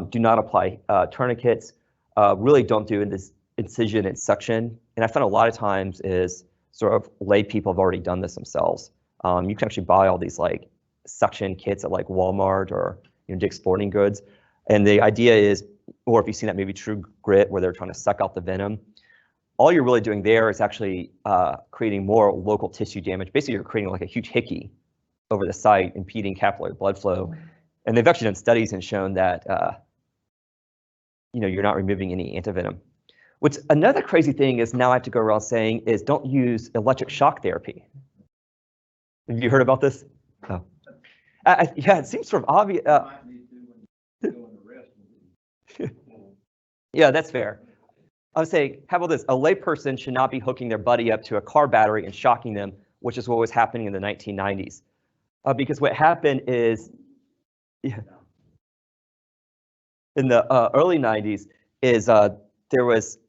Do not apply tourniquets. Really don't do this incision and suction. And I found a lot of times is sort of lay people have already done this themselves. You can actually buy all these like suction kits at like Walmart or Dick's Sporting Goods. And the idea is, or if you've seen that movie True Grit where they're trying to suck out the venom, all you're really doing there is actually creating more local tissue damage. Basically, you're creating like a huge hickey over the site, impeding capillary blood flow. And they've actually done studies and shown that you're not removing any antivenom. What's another crazy thing is now I have to go around saying is don't use electric shock therapy. Have you heard about this? Oh. Yeah, it seems sort of obvious. Yeah, that's fair. I would say, how about this? A layperson should not be hooking their buddy up to a car battery and shocking them, which is what was happening in the 1990s. Because what happened is, in the early 90s, is there was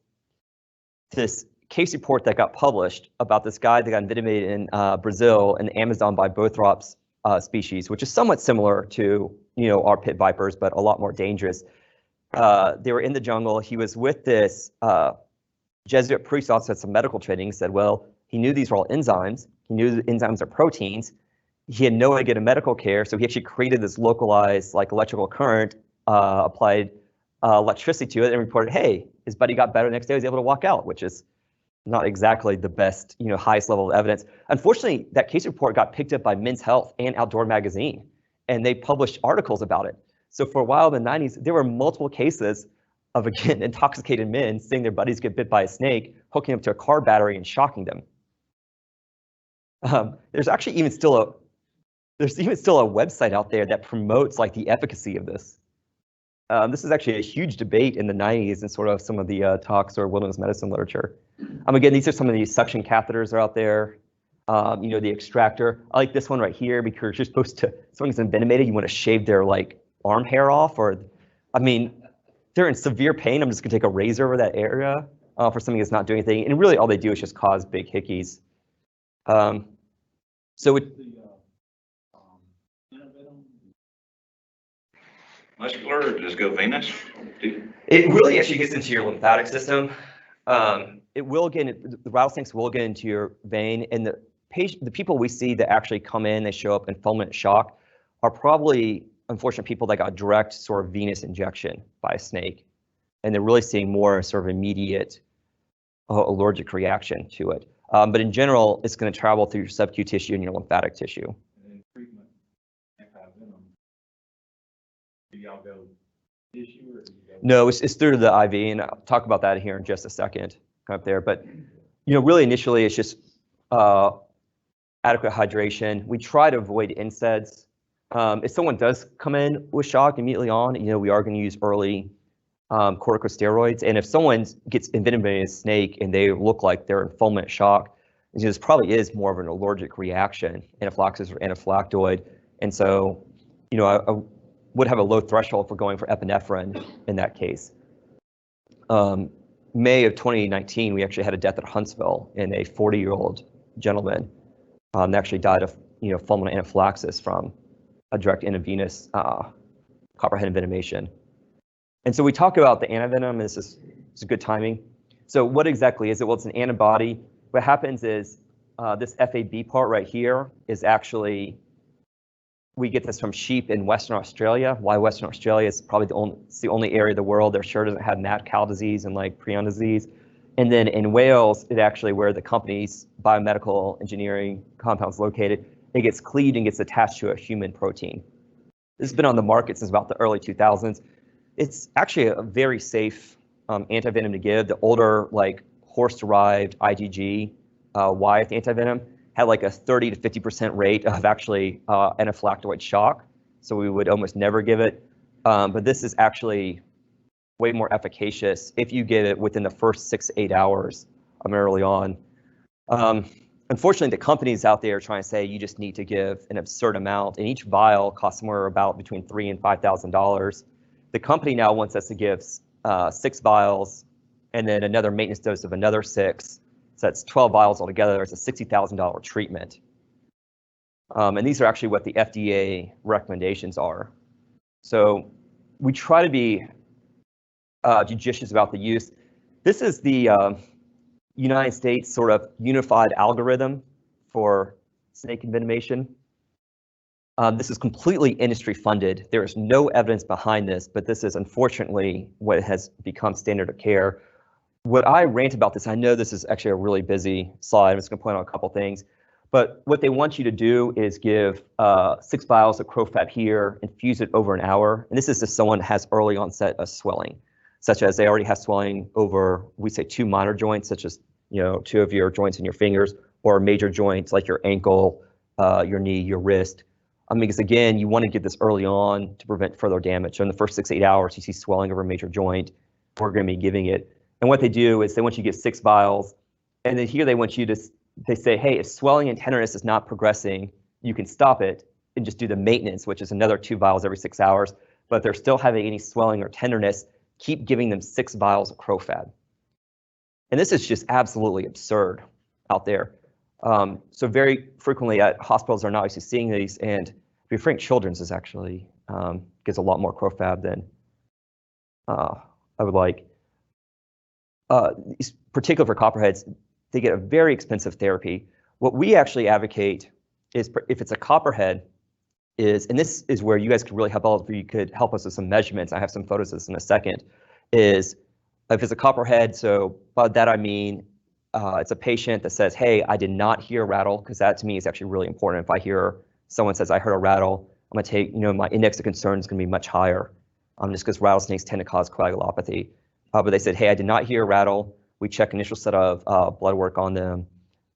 this case report that got published about this guy that got envenomated in Brazil in the Amazon by Bothrops species, which is somewhat similar to our pit vipers, but a lot more dangerous. They were in the jungle. He was with this Jesuit priest, also had some medical training, said, well, he knew these were all enzymes. He knew the enzymes are proteins. He had no way to get a medical care, so he actually created this localized like electrical current, applied electricity to it, and reported, hey, his buddy got better the next day. He was able to walk out, which is not exactly the best, highest level of evidence. Unfortunately, that case report got picked up by Men's Health and Outdoor Magazine, and they published articles about it. So for a while in the 90s, there were multiple cases of, again, intoxicated men seeing their buddies get bit by a snake, hooking up to a car battery and shocking them. There's actually even still a website out there that promotes like the efficacy of this. This is actually a huge debate in the 90s and sort of some of the tox or wilderness medicine literature. Again, these are some of these suction catheters that are out there. The extractor. I like this one right here because you're supposed to, if someone's envenomated, you want to shave their like arm hair off, or, they're in severe pain. I'm just gonna take a razor over that area for something that's not doing anything. And really all they do is just cause big hickeys. muscular or just go venous? It really actually gets into your lymphatic system. It will get, the rattlesnakes will get into your vein, and the people we see that actually come in, they show up in fulminant shock, are probably unfortunate people that got direct sort of venous injection by a snake, and they're really seeing more sort of immediate allergic reaction to it. But in general, it's going to travel through your subcutaneous tissue and your lymphatic tissue. And then treatment, anti-venom. Do y'all go tissue or do you go? No, it's through the IV, and I'll talk about that here in just a second, up there. But really initially it's just adequate hydration. We try to avoid NSAIDs. If someone does come in with shock immediately on, we are going to use early corticosteroids. And if someone gets envenomated as a snake and they look like they're in fulminant shock, this probably is more of an allergic reaction, anaphylaxis or anaphylactoid. And so, I would have a low threshold for going for epinephrine in that case. May of 2019, we actually had a death at Huntsville in a 40-year-old gentleman that actually died of fulminant anaphylaxis from a direct intravenous copperhead envenomation. And so we talk about the antivenom. This is good timing. So what exactly is it? Well, it's an antibody. What happens is this FAB part right here is actually, we get this from sheep in Western Australia. Why Western Australia? Is probably it's the only area of the world that sure doesn't have mad cow disease and like prion disease. And then in Wales, it actually where the company's biomedical engineering compound's located, it gets cleaved and gets attached to a human protein. This has been on the market since about the early 2000s. It's actually a very safe antivenom to give. The older like horse-derived IgG Wyeth antivenom had like a 30 to 50% rate of actually anaphylactoid shock. So we would almost never give it. But this is actually way more efficacious if you give it within the first 6 to 8 hours early on. Unfortunately, the companies out there are trying to say you just need to give an absurd amount, and each vial costs somewhere about between $3,000 and $5,000. The company now wants us to give 6 vials and then another maintenance dose of another 6. So that's 12 vials altogether. It's a $60,000 treatment. And these are actually what the FDA recommendations are. So we try to be judicious about the use. This is the United States sort of unified algorithm for snake envenomation. This is completely industry funded. There is no evidence behind this, but this is unfortunately what has become standard of care. What I rant about this, I know this is actually a really busy slide. I'm just going to point out a couple things. But what they want you to do is give 6 vials of crofab here, infuse it over an hour. And this is if someone has early onset of swelling, such as they already have swelling over, we say 2 minor joints, such as 2 of your joints in your fingers, or major joints like your ankle, your knee, your wrist. Because again, you want to get this early on to prevent further damage. So in the first 6 to 8 hours, you see swelling over a major joint, we're going to be giving it. And what they do is they want you to get 6 vials, and then here they want you to, they say, hey, if swelling and tenderness is not progressing, you can stop it and just do the maintenance, which is another 2 vials every 6 hours. But if they're still having any swelling or tenderness, keep giving them 6 vials of crofab. And this is just absolutely absurd out there. So very frequently at hospitals are not actually seeing these, and to be frank, Children's is actually gives a lot more crofab than I would like. Particularly for copperheads, they get a very expensive therapy. What we actually advocate is if it's a copperhead is, and this is where you guys could really help out, if you could help us with some measurements. I have some photos of this in a second, is if it's a copperhead, so by that I mean, it's a patient that says, hey, I did not hear a rattle, because that to me is actually really important. If I hear someone says, I heard a rattle, I'm gonna take, my index of concern is gonna be much higher, just because rattlesnakes tend to cause coagulopathy. But they said, hey, I did not hear a rattle. We check initial set of blood work on them.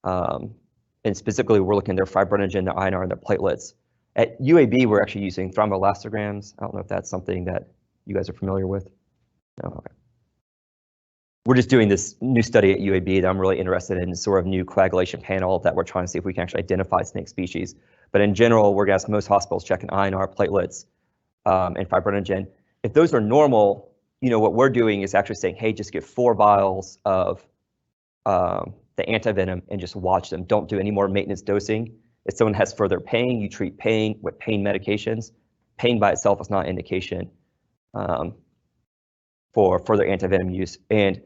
And specifically, we're looking at their fibrinogen, their INR, and their platelets. At UAB, we're actually using thromboelastograms. I don't know if that's something that you guys are familiar with. No, okay. We're just doing this new study at UAB that I'm really interested in, sort of new coagulation panel that we're trying to see if we can actually identify snake species. But in general, we're going to ask most hospitals checking INR, platelets, and fibrinogen. If those are normal, what we're doing is actually saying, hey, just get 4 vials of the antivenom and just watch them. Don't do any more maintenance dosing. If someone has further pain, you treat pain with pain medications. Pain by itself is not an indication for further antivenom use. And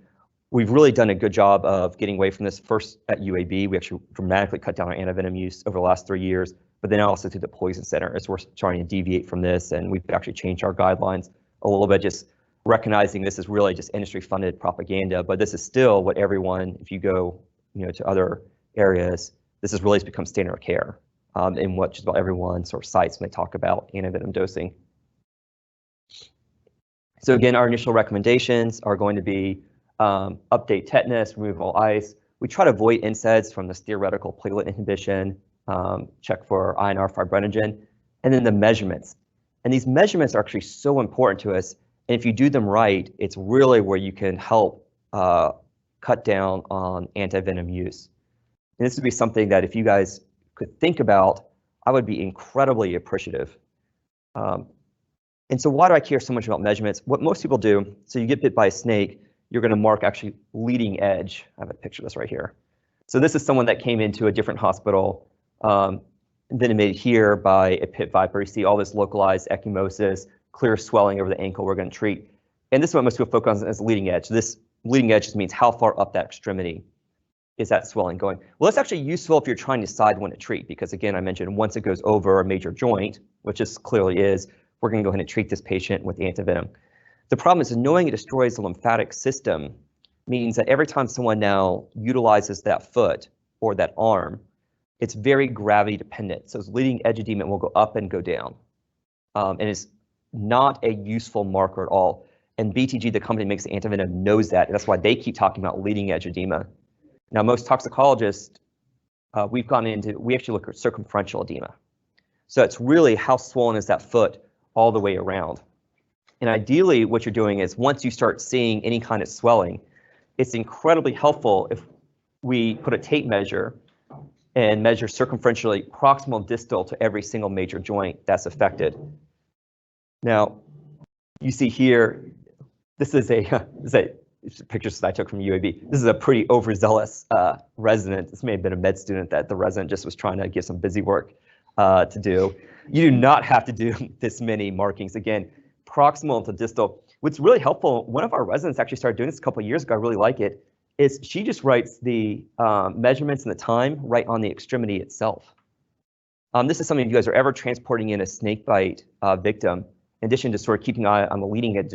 we've really done a good job of getting away from this. First at UAB, we actually dramatically cut down our antivenom use over the last 3 years, but then also through the poison center as we're trying to deviate from this, and we've actually changed our guidelines a little bit, just recognizing this is really just industry funded propaganda, but this is still what everyone, if you go to other areas, this has really become standard of care in what just about everyone sort of cites when they talk about antivenom dosing. So again, our initial recommendations are going to be update tetanus, remove all ice. We try to avoid NSAIDs from this theoretical platelet inhibition, check for INR fibrinogen, and then the measurements. And these measurements are actually so important to us. And if you do them right, it's really where you can help cut down on antivenom use. And this would be something that if you guys could think about, I would be incredibly appreciative. And so why do I care so much about measurements? What most people do, so you get bit by a snake, you're going to mark actually leading edge. I have a picture of this right here. So this is someone that came into a different hospital, envenomated here by a pit viper. You see all this localized ecchymosis, clear swelling over the ankle we're going to treat. And this is what most people focus on as leading edge. This leading edge just means how far up that extremity is that swelling going. Well, it's actually useful if you're trying to decide when to treat, because again, I mentioned once it goes over a major joint, which this clearly is, we're going to go ahead and treat this patient with antivenom. The problem is knowing it destroys the lymphatic system means that every time someone now utilizes that foot or that arm, it's very gravity dependent. So leading edge edema will go up and go down. And it's not a useful marker at all. And BTG, the company that makes the antivenom, knows that. And that's why they keep talking about leading edge edema. Now, most toxicologists, we actually look at circumferential edema. So it's really how swollen is that foot all the way around. And ideally, what you're doing is once you start seeing any kind of swelling, it's incredibly helpful if we put a tape measure and measure circumferentially proximal and distal to every single major joint that's affected. Now, you see here, this is pictures that I took from UAB. This is a pretty overzealous resident. This may have been a med student that the resident just was trying to give some busy work to do. You do not have to do this many markings. Again, proximal to distal. What's really helpful, one of our residents actually started doing this a couple of years ago, I really like it, is she just writes the measurements and the time right on the extremity itself. This is something if you guys are ever transporting in a snakebite victim, in addition to sort of keeping an eye on the leading edge,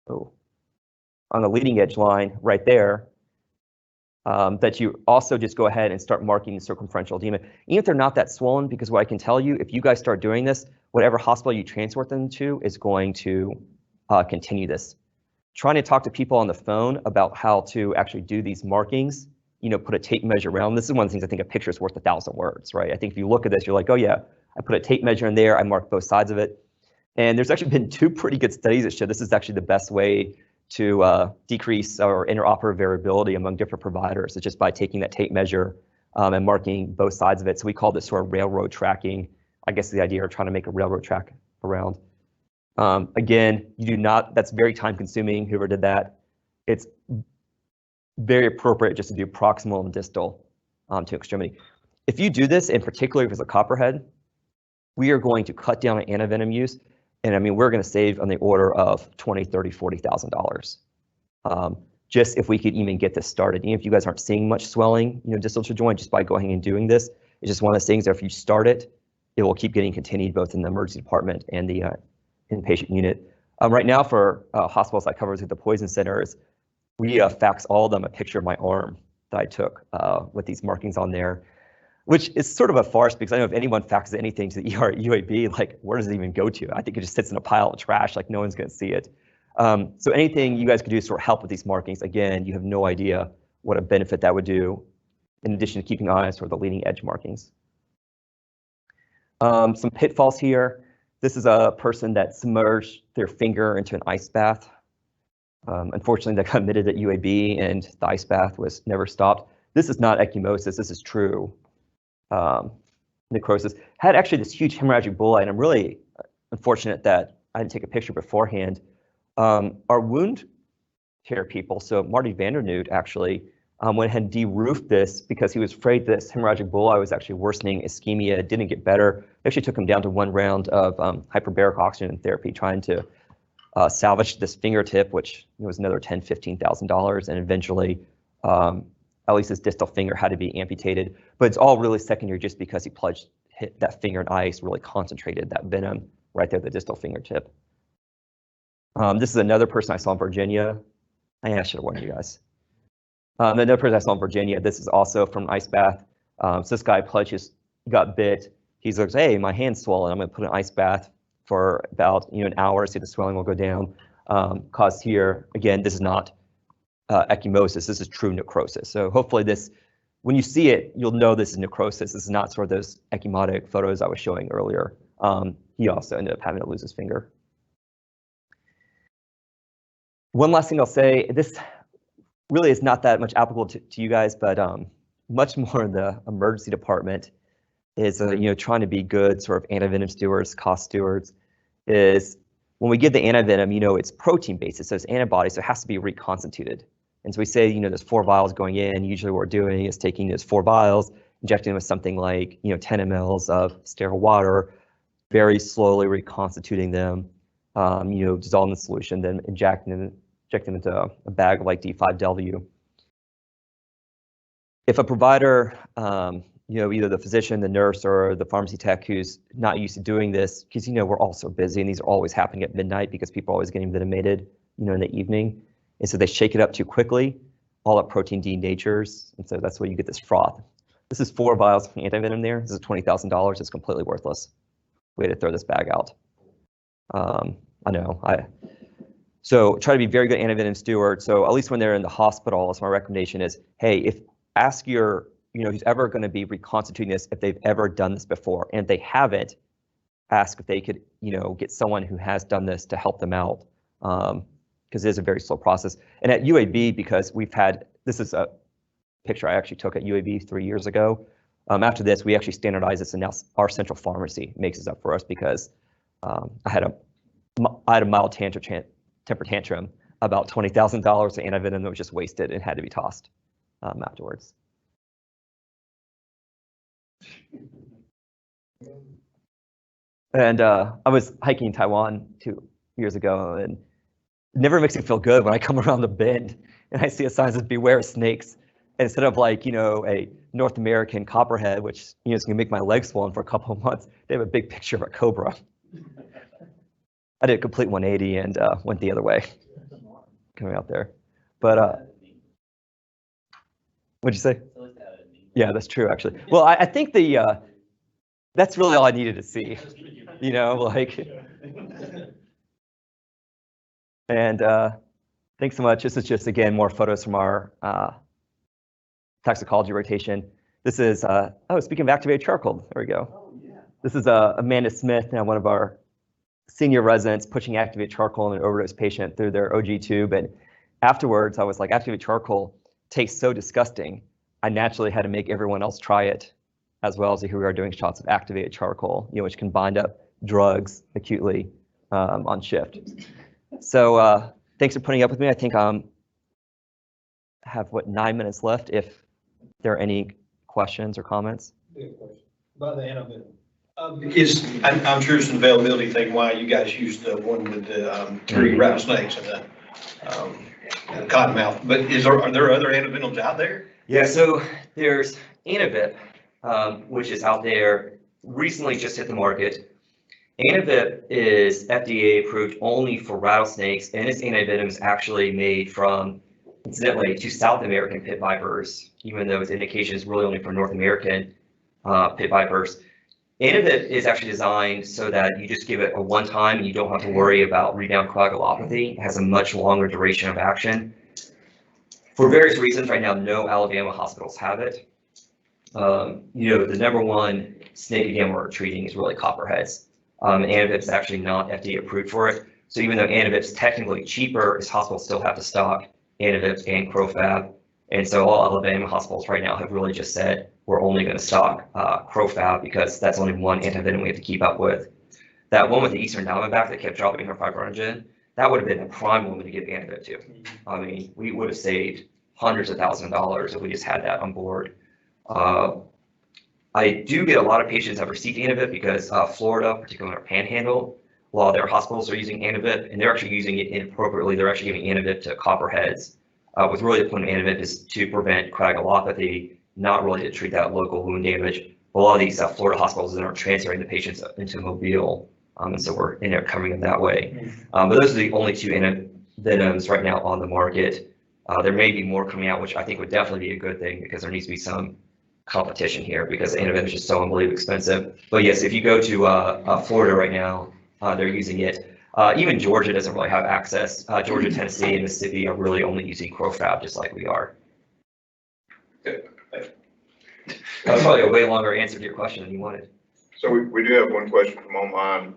on the leading edge line right there, that you also just go ahead and start marking the circumferential edema, even if they're not that swollen, because what I can tell you, if you guys start doing this, whatever hospital you transport them to is going to continue this. Trying to talk to people on the phone about how to actually do these markings, put a tape measure around. This is one of the things I think a picture is worth 1,000 words, right? I think if you look at this, you're like, oh yeah, I put a tape measure in there, I marked both sides of it. And there's actually been 2 pretty good studies that show this is actually the best way to decrease our interoperative variability among different providers. It's just by taking that tape measure and marking both sides of it. So we call this sort of railroad tracking. I guess the idea of trying to make a railroad track around. Again, that's very time consuming, whoever did that. It's very appropriate just to do proximal and distal to extremity. If you do this, in particular if it's a copperhead, we are going to cut down on antivenom use. And I mean, we're going to save on the order of $20,000, $30,000, $40,000. Just if we could even get this started. Even if you guys aren't seeing much swelling, distal to joint, just by going and doing this, it's just one of those things that if you start it, it will keep getting continued both in the emergency department and the inpatient unit. Right now for hospitals I cover with the poison centers, we fax all of them a picture of my arm that I took with these markings on there, which is sort of a farce because I know if anyone faxes anything to the ER at UAB, like where does it even go to? I think it just sits in a pile of trash, like no one's gonna see it. So anything you guys could do to sort of help with these markings, again, you have no idea what a benefit that would do in addition to keeping eyes on the leading edge markings. Some pitfalls here. This is a person that submerged their finger into an ice bath. Unfortunately, they got admitted at UAB and the ice bath was never stopped. This is not ecchymosis, this is true necrosis. Had actually this huge hemorrhagic bullae, and I'm really unfortunate that I didn't take a picture beforehand. Our wound care people, so Marty Vandernoot actually went ahead and de-roofed this because he was afraid this hemorrhagic bullae was actually worsening ischemia. It didn't get better. They actually took him down to 1 round of hyperbaric oxygen therapy, trying to salvaged this fingertip, which was another $10,000, $15,000, and eventually at least his distal finger had to be amputated. But it's all really secondary just because he hit that finger in ice, really concentrated that venom right there at the distal fingertip. This is another person I saw in Virginia. I should have warned you guys. Another person I saw in Virginia, this is also from an ice bath. So this guy got bit. He goes, hey, my hand's swollen. I'm gonna put an ice bath for about an hour, see if the swelling will go down. Cause here, again, this is not ecchymosis, this is true necrosis. So hopefully this, when you see it, you'll know this is necrosis. This is not sort of those ecchymotic photos I was showing earlier. He also ended up having to lose his finger. One last thing I'll say, this really is not that much applicable to you guys, but much more in the emergency department is trying to be good sort of antivenom stewards, cost stewards, is when we give the antivenom, it's protein based, so it's antibodies, so it has to be reconstituted. And so we say, there's 4 vials going in. Usually what we're doing is taking those 4 vials, injecting them with something like 10 mLs of sterile water, very slowly reconstituting them, dissolving the solution, then inject them into a bag of like D5W. If a provider, either the physician, the nurse, or the pharmacy tech who's not used to doing this, because we're all so busy and these are always happening at midnight because people are always getting venomated, in the evening. And so they shake it up too quickly, all that protein denatures, and so that's where you get this froth. This is 4 vials of antivenom there. This is $20,000. It's completely worthless. Way to throw this bag out. I know. So try to be very good antivenom steward. So at least when they're in the hospital, so my recommendation is, hey, ask your who's ever going to be reconstituting this if they've ever done this before, and if they haven't, ask if they could get someone who has done this to help them out, because it is a very slow process. And at UAB, because this is a picture I actually took at UAB 3 years ago. After this, we actually standardized this, and now our central pharmacy makes this up for us because I had a mild temper tantrum about $20,000 of antivenom that was just wasted and had to be tossed afterwards. And I was hiking in Taiwan 2 years ago, and it never makes me feel good when I come around the bend and I see a sign that says beware snakes. And instead of like, a North American copperhead, which is gonna make my legs swollen for a couple of months, they have a big picture of a cobra. I did a complete 180 and went the other way coming out there. But what'd you say? Yeah, that's true, actually. Well, I think that's really all I needed to see, And thanks so much. This is just, again, more photos from our toxicology rotation. This is, speaking of activated charcoal, there we go. Oh, yeah. This is Amanda Smith, now one of our senior residents, pushing activated charcoal in an overdose patient through their OG tube. And afterwards, I was like, activated charcoal tastes so disgusting. I naturally had to make everyone else try it, as well as here we are doing shots of activated charcoal, which can bind up drugs acutely on shift. So thanks for putting up with me. I think I have 9 minutes left. If there are any questions or comments. About the antivenom. I'm sure it's an availability thing why you guys used the one with the 3 rattlesnakes and the cottonmouth. But are there other antivenoms out there? Yeah, so there's Antivip, which is out there, recently just hit the market. Antivip is FDA approved only for rattlesnakes, and its antivenom is actually made from, incidentally, 2 South American pit vipers, even though its indication is really only for North American pit vipers. Antivip is actually designed so that you just give it a one time and you don't have to worry about rebound coagulopathy. It has a much longer duration of action. For various reasons, right now, no Alabama hospitals have it. The #1 snake again we're treating is really copperheads. Antivip's actually not FDA approved for it. So even though Antivip's technically cheaper, its hospitals still have to stock Antivip and Crofab. And so all Alabama hospitals right now have really just said, we're only going to stock Crofab because that's only one antivenom we have to keep up with. That one with the Eastern Diamondback that kept dropping her fibrinogen, that would have been a prime woman to give Antivip to. I mean, we would have saved hundreds of thousands of dollars if we just had that on board. I do get a lot of patients that receive Antivip because Florida, particularly our Panhandle, a lot of their hospitals are using Antivip, and they're actually using it inappropriately. They're actually giving Antivip to copperheads. With really the point of Antivip is to prevent coagulopathy, not really to treat that local wound damage. A lot of these Florida hospitals are transferring the patients into Mobile, and so we're in there covering them that way. But those are the only two Envenoms right now on the market. There may be more coming out, which I think would definitely be a good thing because there needs to be some competition here because Antivenom is just so unbelievably expensive. But yes, if you go to Florida right now, they're using it. Even Georgia doesn't really have access. Georgia, Tennessee, and Mississippi are really only using CroFab just like we are. That was probably a way longer answer to your question than you wanted. So we do have one question from online.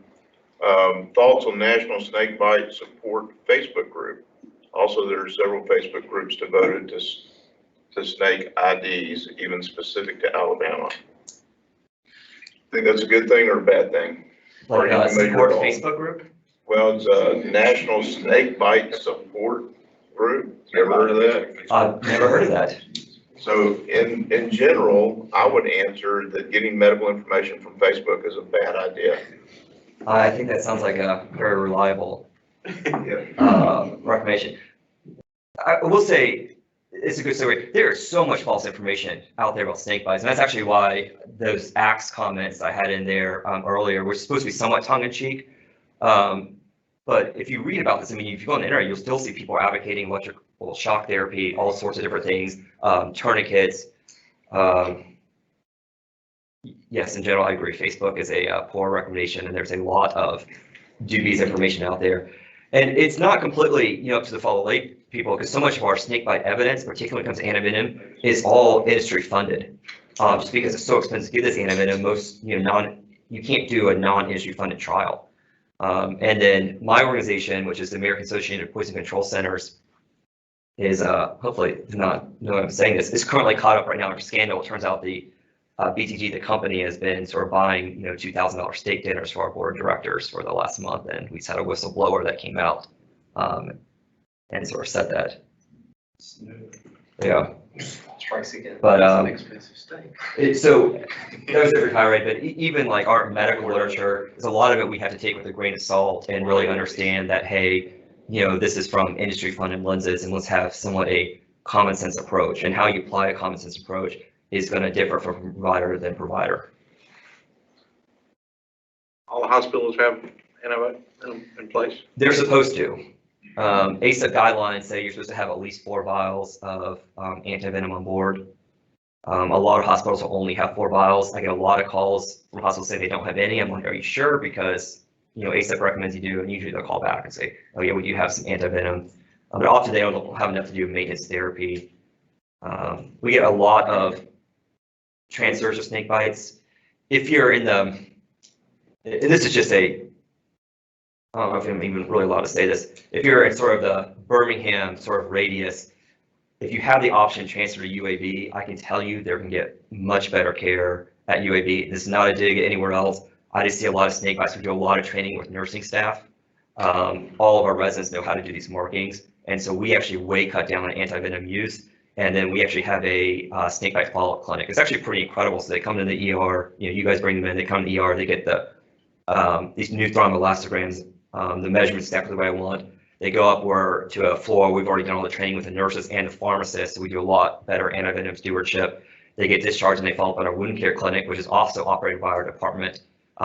Thoughts on National Snakebite Support Facebook group? Also, there are several Facebook groups devoted to snake IDs, even specific to Alabama. Think that's a good thing or a bad thing? Like Are you familiar support at all? Facebook group? Well, it's a National Snakebite Support group. You ever heard of that? I've never heard of that. So in general, I would answer that getting medical information from Facebook is a bad idea. I think that sounds like a very reliable recommendation. I will say it's a good story. There is so much false information out there about snake bites, and that's actually why those axe comments I had in there earlier were supposed to be somewhat tongue-in-cheek. But if you read about this, I mean, if you go on the internet, you'll still see people advocating electrical shock therapy, all sorts of different things, tourniquets. Yes, in general, I agree. Facebook is a poor recommendation, and there's a lot of dubious information out there. And it's not completely, up to the follow lay people, because so much of our snakebite evidence, particularly when it comes to antivenom, is all industry funded. Just because it's so expensive to get this antivenom, most, you can't do a non-industry funded trial. And then my organization, which is the American Association of Poison Control Centers, is hopefully not know I'm saying this, is currently caught up right now in a scandal. It turns out the BTG, the company, has been sort of buying, $2,000 steak dinners for our board of directors for the last month, and we just had a whistleblower that came out and sort of said that. Yeah. Strikes again. But It's an expensive steak. so that was a very high rate, but even like our medical literature, there's a lot of it we have to take with a grain of salt and really understand that, hey, this is from industry funded lenses, and let's have somewhat a common sense approach, and how you apply a common sense approach is going to differ from provider than provider. All the hospitals have Envenom in place? They're supposed to. ACIP guidelines say you're supposed to have at least 4 vials of antivenom on board. A lot of hospitals will only have 4 vials. I get a lot of calls from hospitals saying they don't have any. I'm like, are you sure? Because ACIP recommends you do, and usually they'll call back and say, oh yeah, we do have some antivenom. But often they don't have enough to do maintenance therapy. We get a lot of transverse snake bites. If you're in the, and this is just I don't know if I'm even really allowed to say this. If you're in sort of the Birmingham sort of radius, if you have the option to transfer to UAB, I can tell you they're going to get much better care at UAB. This is not a dig anywhere else. I just see a lot of snake bites. We do a lot of training with nursing staff. All of our residents know how to do these markings. And so we actually way cut down on antivenom use. And then we actually have a snakebite follow-up clinic. It's actually pretty incredible. So they come to the ER, you guys bring them in, they come to the ER, they get the these new thromboelastograms, the measurements exactly the way I want. They go up to a floor. We've already done all the training with the nurses and the pharmacists. So we do a lot better antivenom stewardship. They get discharged and they follow up at our wound care clinic, which is also operated by our department.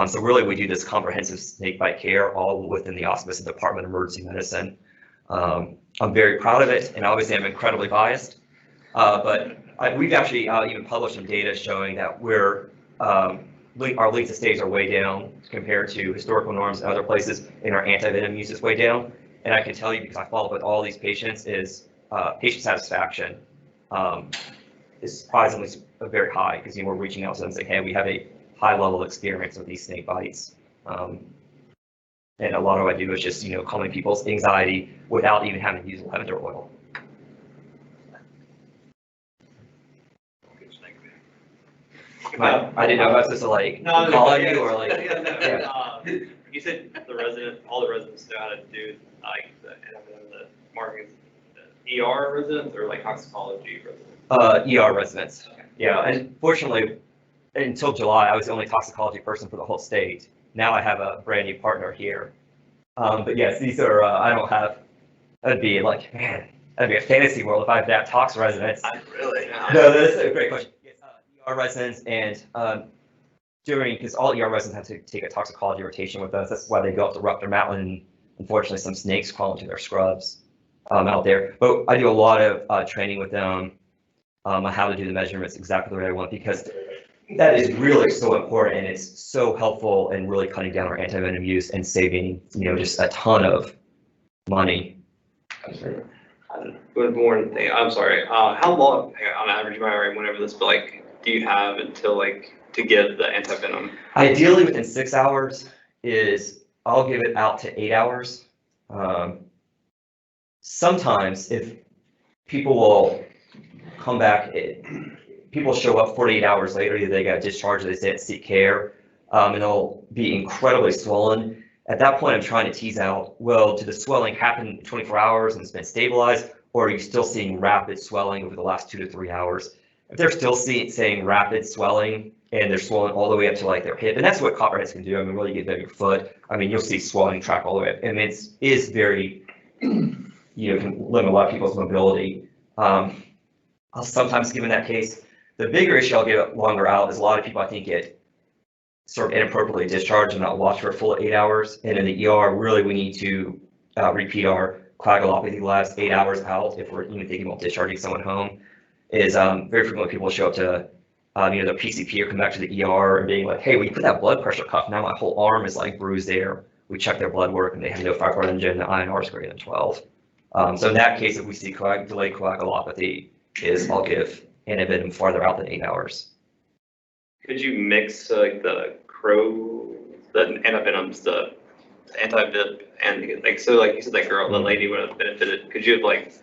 So really we do this comprehensive snakebite care all within the auspice of the Department of Emergency Medicine. I'm very proud of it, and obviously I'm incredibly biased. But we've actually even published some data showing that our length of stays are way down compared to historical norms in other places, and our antivenom use is way down. And I can tell you, because I follow up with all these patients, is patient satisfaction is surprisingly very high, because we're reaching out to them saying, hey, we have a high level of experience with these snake bites. And a lot of what I do is just calming people's anxiety without even having to use lavender oil. I didn't know if I was supposed to call you or You said all the residents know how to do the markings, the ER residents or toxicology residents? ER residents. Okay. Yeah, and fortunately, until July, I was the only toxicology person for the whole state. Now I have a brand new partner here, But yes, these are, I don't have, that'd be like, man, that'd be a fantasy world if I had that tox residents. Really? No, that's a great question. Yes, ER residents and because all ER residents have to take a toxicology rotation with us. That's why they go up to Rushton Mountain. And unfortunately, some snakes crawl into their scrubs out there. But I do a lot of training with them on how to do the measurements exactly the way I want, because that is really so important, and it's so helpful in really cutting down our antivenom use and saving, just a ton of money. With more than thing, I'm sorry. How long, on average, am I right? Whenever this, but like, do you have until like to give the antivenom? Ideally, within 6 hours I'll give it out to 8 hours. Sometimes if people will come back, people show up 48 hours later, they got discharged, they didn't seek care, and they'll be incredibly swollen. At that point, I'm trying to tease out, well, did the swelling happen in 24 hours and it's been stabilized, or are you still seeing rapid swelling over the last 2 to 3 hours? If they're still saying rapid swelling and they're swollen all the way up to like their hip, and that's what copperheads can do. I mean, really get at your foot. I mean, you'll see swelling track all the way up. I mean, it is very, can limit a lot of people's mobility. I'll sometimes give in that case. The bigger issue I'll get longer out is a lot of people I think get sort of inappropriately discharged and not watched for a full 8 hours. And in the ER, really we need to repeat our coagulopathy labs 8 hours out if we're even thinking about discharging someone home. Is very frequently people show up to their PCP or come back to the ER and being like, hey, when you put that blood pressure cuff, now my whole arm is like bruised there. We check their blood work and they have no fibroid engine, the INR is greater than 12. So in that case, if we see delayed coagulopathy, I'll give antivenom farther out than 8 hours. Could you mix like the antivenoms, the anti-vip, and like, so like you said, that girl, the lady would have benefited. Could you have like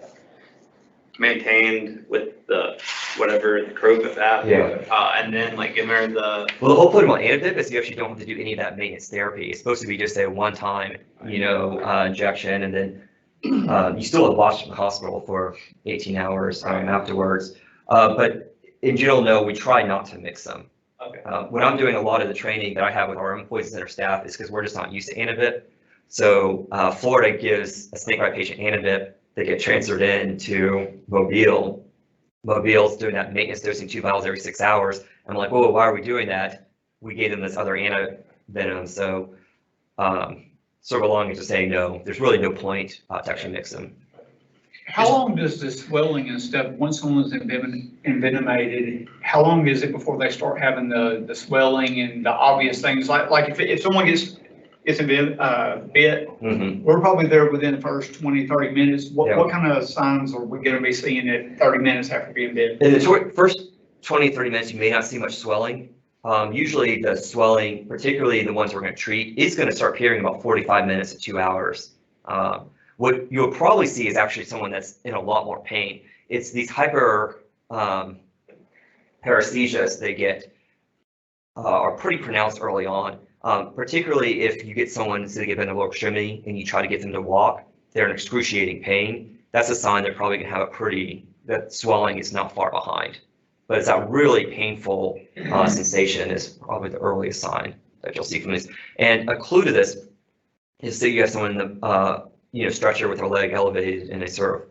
maintained with the whatever the crow vip at? Yeah. And then like give her the. Well, the whole point about antivip is you actually don't have to do any of that maintenance therapy. It's supposed to be just a one-time, injection, and then you still have watched in the hospital for 18 hours afterwards. But in general, no, we try not to mix them. Okay. When I'm doing a lot of the training that I have with our poison center staff is because we're just not used to antivip. So Florida gives a snakebite patient antivip. They get transferred into Mobile. Mobile's doing that maintenance dosing 2 vials every 6 hours. I'm like, whoa, why are we doing that? We gave them this other antivenom. So sort of along into saying no, there's really no point to actually mix them. How long does the swelling and stuff, once someone's envenomated, how long is it before they start having the swelling and the obvious things? Like if someone gets bit, we're probably there within the first 20, 30 minutes. What kind of signs are we going to be seeing at 30 minutes after being bit? In the first 20, 30 minutes, you may not see much swelling. Usually the swelling, particularly the ones we're going to treat, is going to start appearing about 45 minutes to 2 hours. What you'll probably see is actually someone that's in a lot more pain. It's these hyperparesthesias they get are pretty pronounced early on, particularly if you get someone sitting at the lower extremity and you try to get them to walk, they're in excruciating pain. That's a sign they're probably going to have that swelling is not far behind. But it's that really painful sensation is probably the earliest sign that you'll see from this. And a clue to this is that you have someone in the stretcher with their leg elevated in a sort of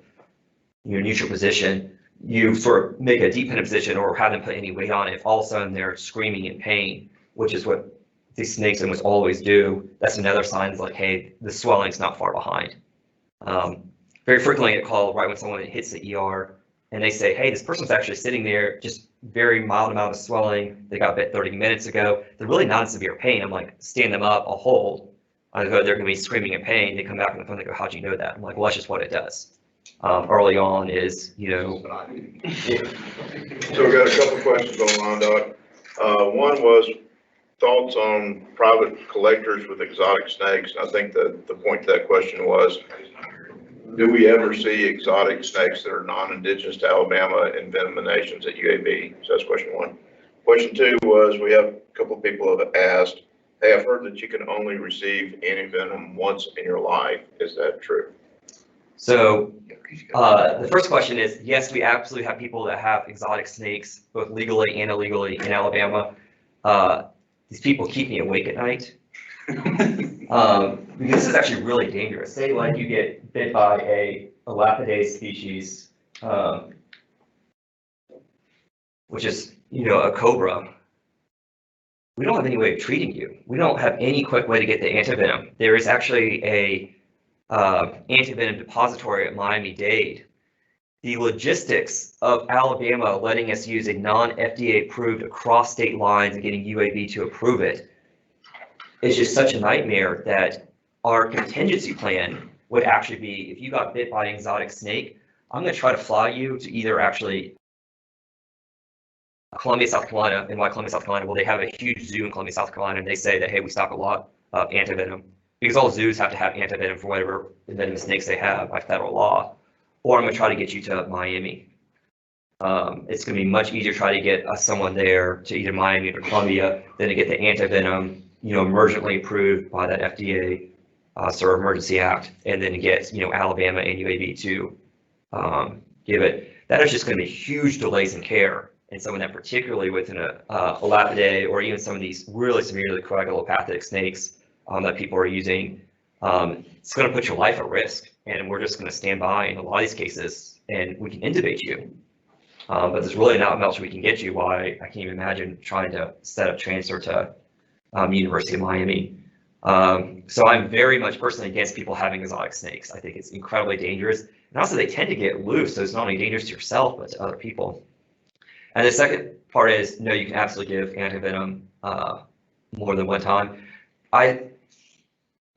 neutral position. You sort of make a dependent position or have them put any weight on it. If all of a sudden they're screaming in pain, which is what these snakes almost always do, that's another sign. Is like, hey, the swelling's not far behind. Very frequently I get called right when someone hits the ER and they say, hey, this person's actually sitting there, just very mild amount of swelling. They got bit 30 minutes ago. They're really not in severe pain. I'm like, stand them up, I'll hold. I go, they're going to be screaming in pain. They come back on the phone, they go, how'd you know that? I'm like, well, that's just what it does. Early on is, So we got a couple questions online, Doc. One was thoughts on private collectors with exotic snakes. I think that the point to that question was, do we ever see exotic snakes that are non-indigenous to Alabama envenomations at UAB? So that's question one. Question two was, we have a couple of people have asked, hey, I've heard that you can only receive antivenom once in your life. Is that true? So the first question is, yes, we absolutely have people that have exotic snakes, both legally and illegally in Alabama. These people keep me awake at night. Because this is actually really dangerous. Say like you get bit by a Elapidae species, which is, a cobra. We don't have any way of treating you. We don't have any quick way to get the antivenom. There is actually a antivenom depository at Miami-Dade. The logistics of Alabama letting us use a non-FDA approved across state lines and getting UAB to approve it is just such a nightmare that our contingency plan would actually be, if you got bit by an exotic snake, I'm going to try to fly you to either actually Columbia, South Carolina. And why Columbia, South Carolina? Well, they have a huge zoo in Columbia, South Carolina, and they say that, hey, we stock a lot of antivenom because all zoos have to have antivenom for whatever venomous snakes they have by federal law. Or I'm going to try to get you to Miami. It's going to be much easier to try to get someone there to either Miami or Columbia than to get the antivenom, emergently approved by that FDA sort of emergency act, and then to get, Alabama and UAB to give it. That is just going to be huge delays in care. And some of that, particularly with an Elapidae or even some of these really severely coagulopathic snakes that people are using, it's going to put your life at risk. And we're just going to stand by in a lot of these cases, and we can intubate you. But there's really not much we can get you. Why I can't even imagine trying to set up transfer to University of Miami. So I'm very much personally against people having exotic snakes. I think it's incredibly dangerous. And also they tend to get loose, so it's not only dangerous to yourself, but to other people. And the second part is, no, you can absolutely give antivenom more than one time.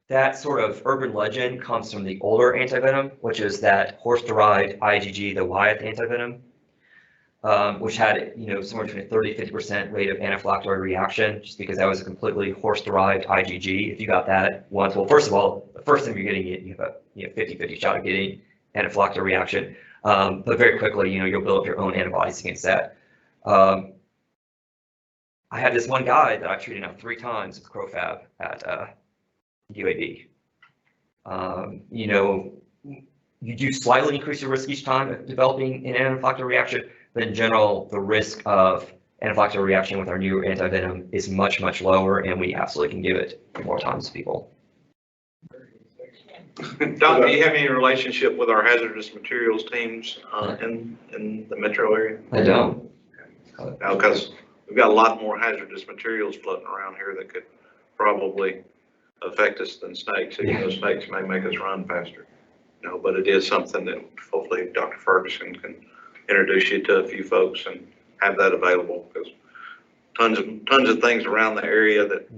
That sort of urban legend comes from the older antivenom, which is that horse-derived IgG, the Wyeth antivenom, which had, somewhere between a 30-50% rate of anaphylactory reaction, just because that was a completely horse-derived IgG. If you got that once, well, first of all, the first time you're getting it, you have a 50-50 shot of getting anaphylactory reaction. But very quickly, you'll build up your own antibodies against that. I had this one guy that I've treated now 3 times with Crofab at UAB. You do slightly increase your risk each time of developing an anaphylactic reaction, but in general, the risk of anaphylactic reaction with our newer antivenom is much, much lower, and we absolutely can give it more times to people. Don, do you have any relationship with our hazardous materials teams in the metro area? I don't. No, because we've got a lot more hazardous materials floating around here that could probably affect us than snakes. Even though snakes may make us run faster. But it is something that hopefully Dr. Ferguson can introduce you to a few folks and have that available, because tons of things around the area that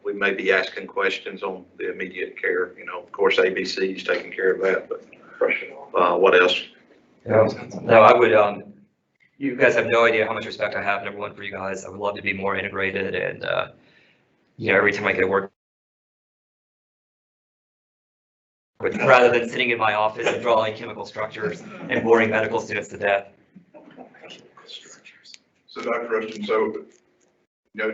we may be asking questions on the immediate care. Of course, ABC is taking care of that, but what else? Yeah. No, I would. You guys have no idea how much respect I have, number one, for you guys. I would love to be more integrated, and every time I get work, rather than sitting in my office and drawing chemical structures and boring medical students to death. So Dr. Rushton,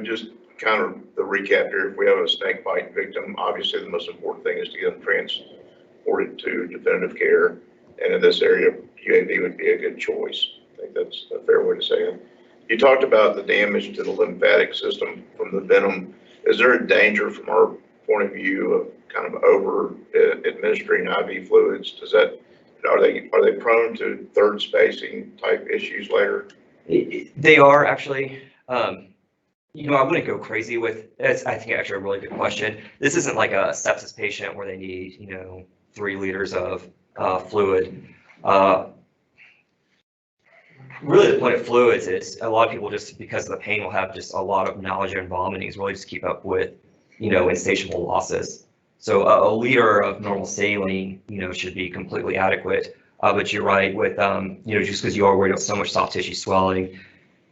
just kind of the recap here, if we have a snake bite victim, obviously the most important thing is to get them transported to definitive care. And in this area, UAB would be a good choice. I think that's a fair way to say it. You talked about the damage to the lymphatic system from the venom. Is there a danger from our point of view of kind of over administering IV fluids? Are they prone to third spacing type issues later? They are actually. I wouldn't go crazy with it. I think actually a really good question. This isn't like a sepsis patient where they need 3 liters of fluid. Really, the point of fluids is a lot of people, just because of the pain, will have just a lot of nausea and vomiting, really just keep up with insatiable losses. So a liter of normal saline should be completely adequate. But you're right with just because you are worried about so much soft tissue swelling,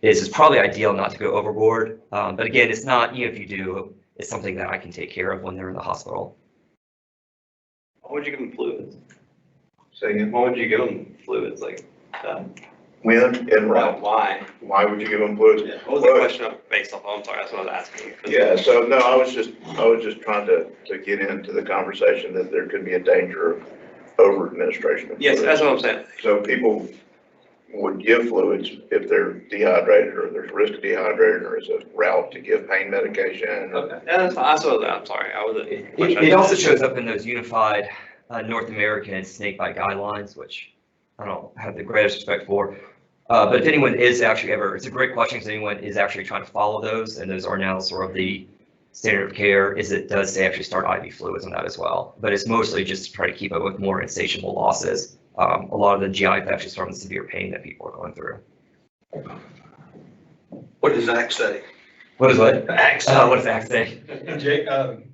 it's probably ideal not to go overboard. But again, it's not, if you do, it's something that I can take care of when they're in the hospital. Why would you give them fluids? Say again? Why would you give them fluids like that? When and Why? why would you give them fluids? Yeah. What was the question based off? Oh, I'm sorry, that's what I was asking. Yeah, so no, I was just trying to get into the conversation that there could be a danger of over administration. Yes, that's what I'm saying. So people would would give fluids if they're dehydrated or there's risk of dehydrated, or is a route to give pain medication? Okay, yeah, that's fine. I saw that. I'm sorry. I wasn't. It also shows up in those unified North American snakebite guidelines, which I don't have the greatest respect for. But if anyone is actually ever, it's a great question, if anyone is actually trying to follow those, and those are now sort of the standard of care, is it does say actually start IV fluids on that as well. But it's mostly just to try to keep up with more insatiable losses. A lot of the GI infections from the severe pain that people are going through. What does Zach say? What is what? Axe. What does Zach say?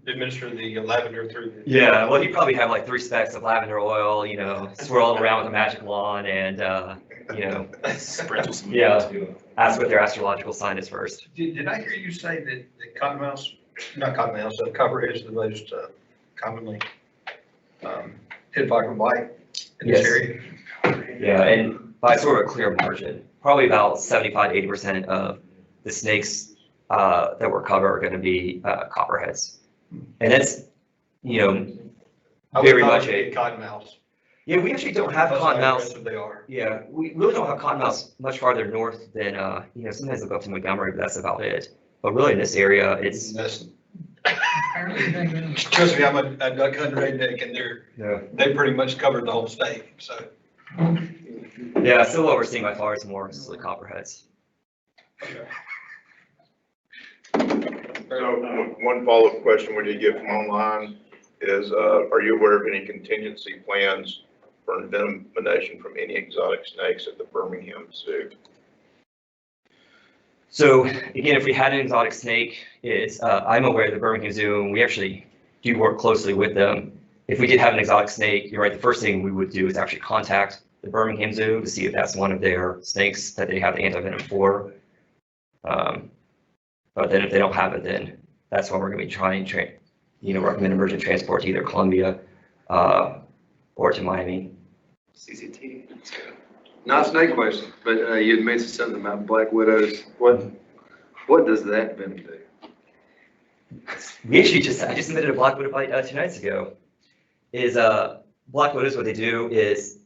Administer the lavender through. Yeah, well, you probably have like 3 specks of lavender oil, you know, swirl it around with a magic wand and, you know, Sprinkle some. yeah, ask what their astrological sign is first. Did I hear you say that the cottonmouth, not cottonmouth, copperhead is the most commonly hit by a bite in this Yes. area? Yeah, and by sort of a clear margin, probably about 75 to 80% of the snakes that were covered are going to be copperheads. And that's, you know, very much a cottonmouths. yeah, we actually don't have That's how cottonmouths. aggressive they are. Yeah, we really don't have cottonmouths much farther north than, you know, sometimes they'll go up to Montgomery, but that's about it. But really in this area, it's, Trust me, I'm a duck hunter redneck, and yeah, they pretty much covered the whole state, so. yeah, still what we're seeing by far is more the copperheads. So one follow-up question we did get from online is, are you aware of any contingency plans for envenomation from any exotic snakes at the Birmingham Zoo? So again, if we had an exotic snake, it's, I'm aware of the Birmingham Zoo, and we actually do work closely with them. If we did have an exotic snake, you're right, the first thing we would do is actually contact the Birmingham Zoo to see if that's one of their snakes that they have the antivenom for. But then if they don't have it, then that's when we're going to be trying to, you know, recommend emergent transport to either Columbia or to Miami. CCT. Not a snake question, but you had mentioned something about black widows. What does that venom do? We actually I just submitted a black widow bite 2 nights ago. Black widows, what they do is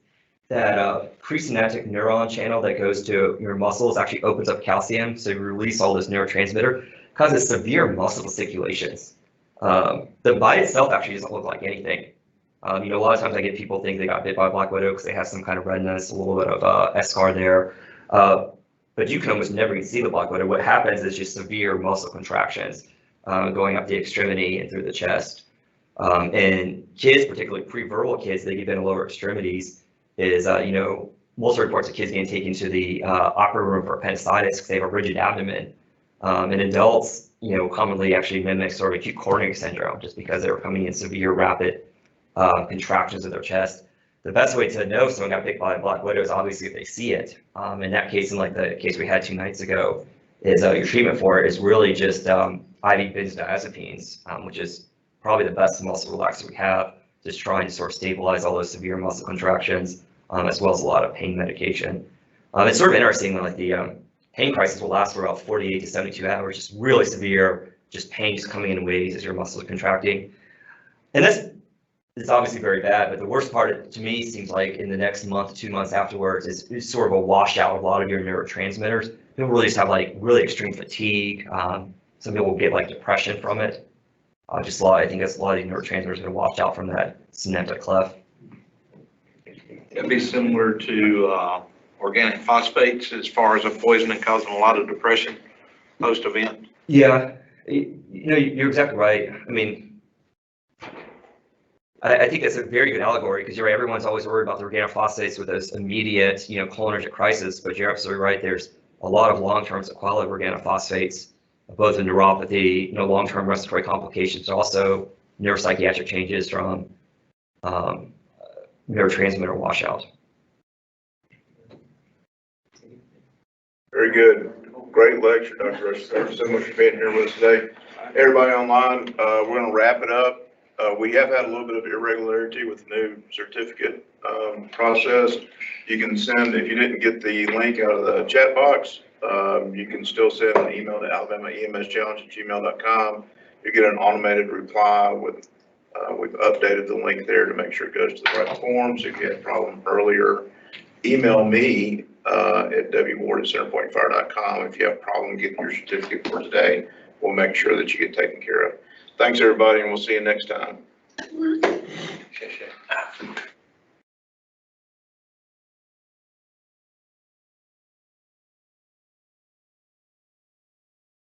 that presynaptic neuron channel that goes to your muscles actually opens up calcium, so you release all this neurotransmitter, causes severe muscle fasciculations. The bite itself actually doesn't look like anything. You know, a lot of times I get people think they got bit by a black widow because they have some kind of redness, a little bit of eschar there. But you can almost never even see the black widow. What happens is just severe muscle contractions going up the extremity and through the chest. And kids, particularly pre-verbal kids, they get in the lower extremities, is, you know, most reports of kids getting taken to the operating room for appendicitis because they have a rigid abdomen. And adults, you know, commonly actually mimic sort of acute coronary syndrome just because they're coming in severe, rapid contractions of their chest. The best way to know if someone got bit by a black widow is obviously if they see it. In that case, and like the case we had 2 nights ago, is your treatment for it is really just IV benzodiazepines, which is probably the best muscle relaxer we have, just trying to sort of stabilize all those severe muscle contractions, as well as a lot of pain medication. It's sort of interesting that like the pain crisis will last for about 48 to 72 hours, just really severe, just pain just coming in waves as your muscles are contracting. And it's obviously very bad, but the worst part to me seems like in the next month, 2 months afterwards is sort of a washout of a lot of your neurotransmitters. People really just have like really extreme fatigue. Some people will get like depression from it. Just a lot, I think that's a lot of the neurotransmitters that are washed out from that synaptic cleft. It'd be similar to organic phosphates as far as a poison and causing a lot of depression post-event. Yeah, you know, you're exactly right. I mean, I think that's a very good allegory because you're right, everyone's always worried about the organophosphates with those immediate, you know, cholinergic crisis, but you're absolutely right. There's a lot of long-term sequelae of organophosphates, both in neuropathy, you know, long-term respiratory complications, also neuropsychiatric changes from neurotransmitter washout. Very good. Great lecture, Dr. Rushton. Thank you so much for being here with us today. Everybody online, we're going to wrap it up. We have had a little bit of irregularity with the new certificate process. You can send, if you didn't get the link out of the chat box, you can still send an email to Alabama EMS challenge@gmail.com. You get an automated reply with, we've updated the link there to make sure it goes to the right form. So if you had a problem earlier, email me at www.centerpointfire.com. If you have a problem getting your certificate for today, we'll make sure that you get taken care of. Thanks, everybody, and we'll see you next time.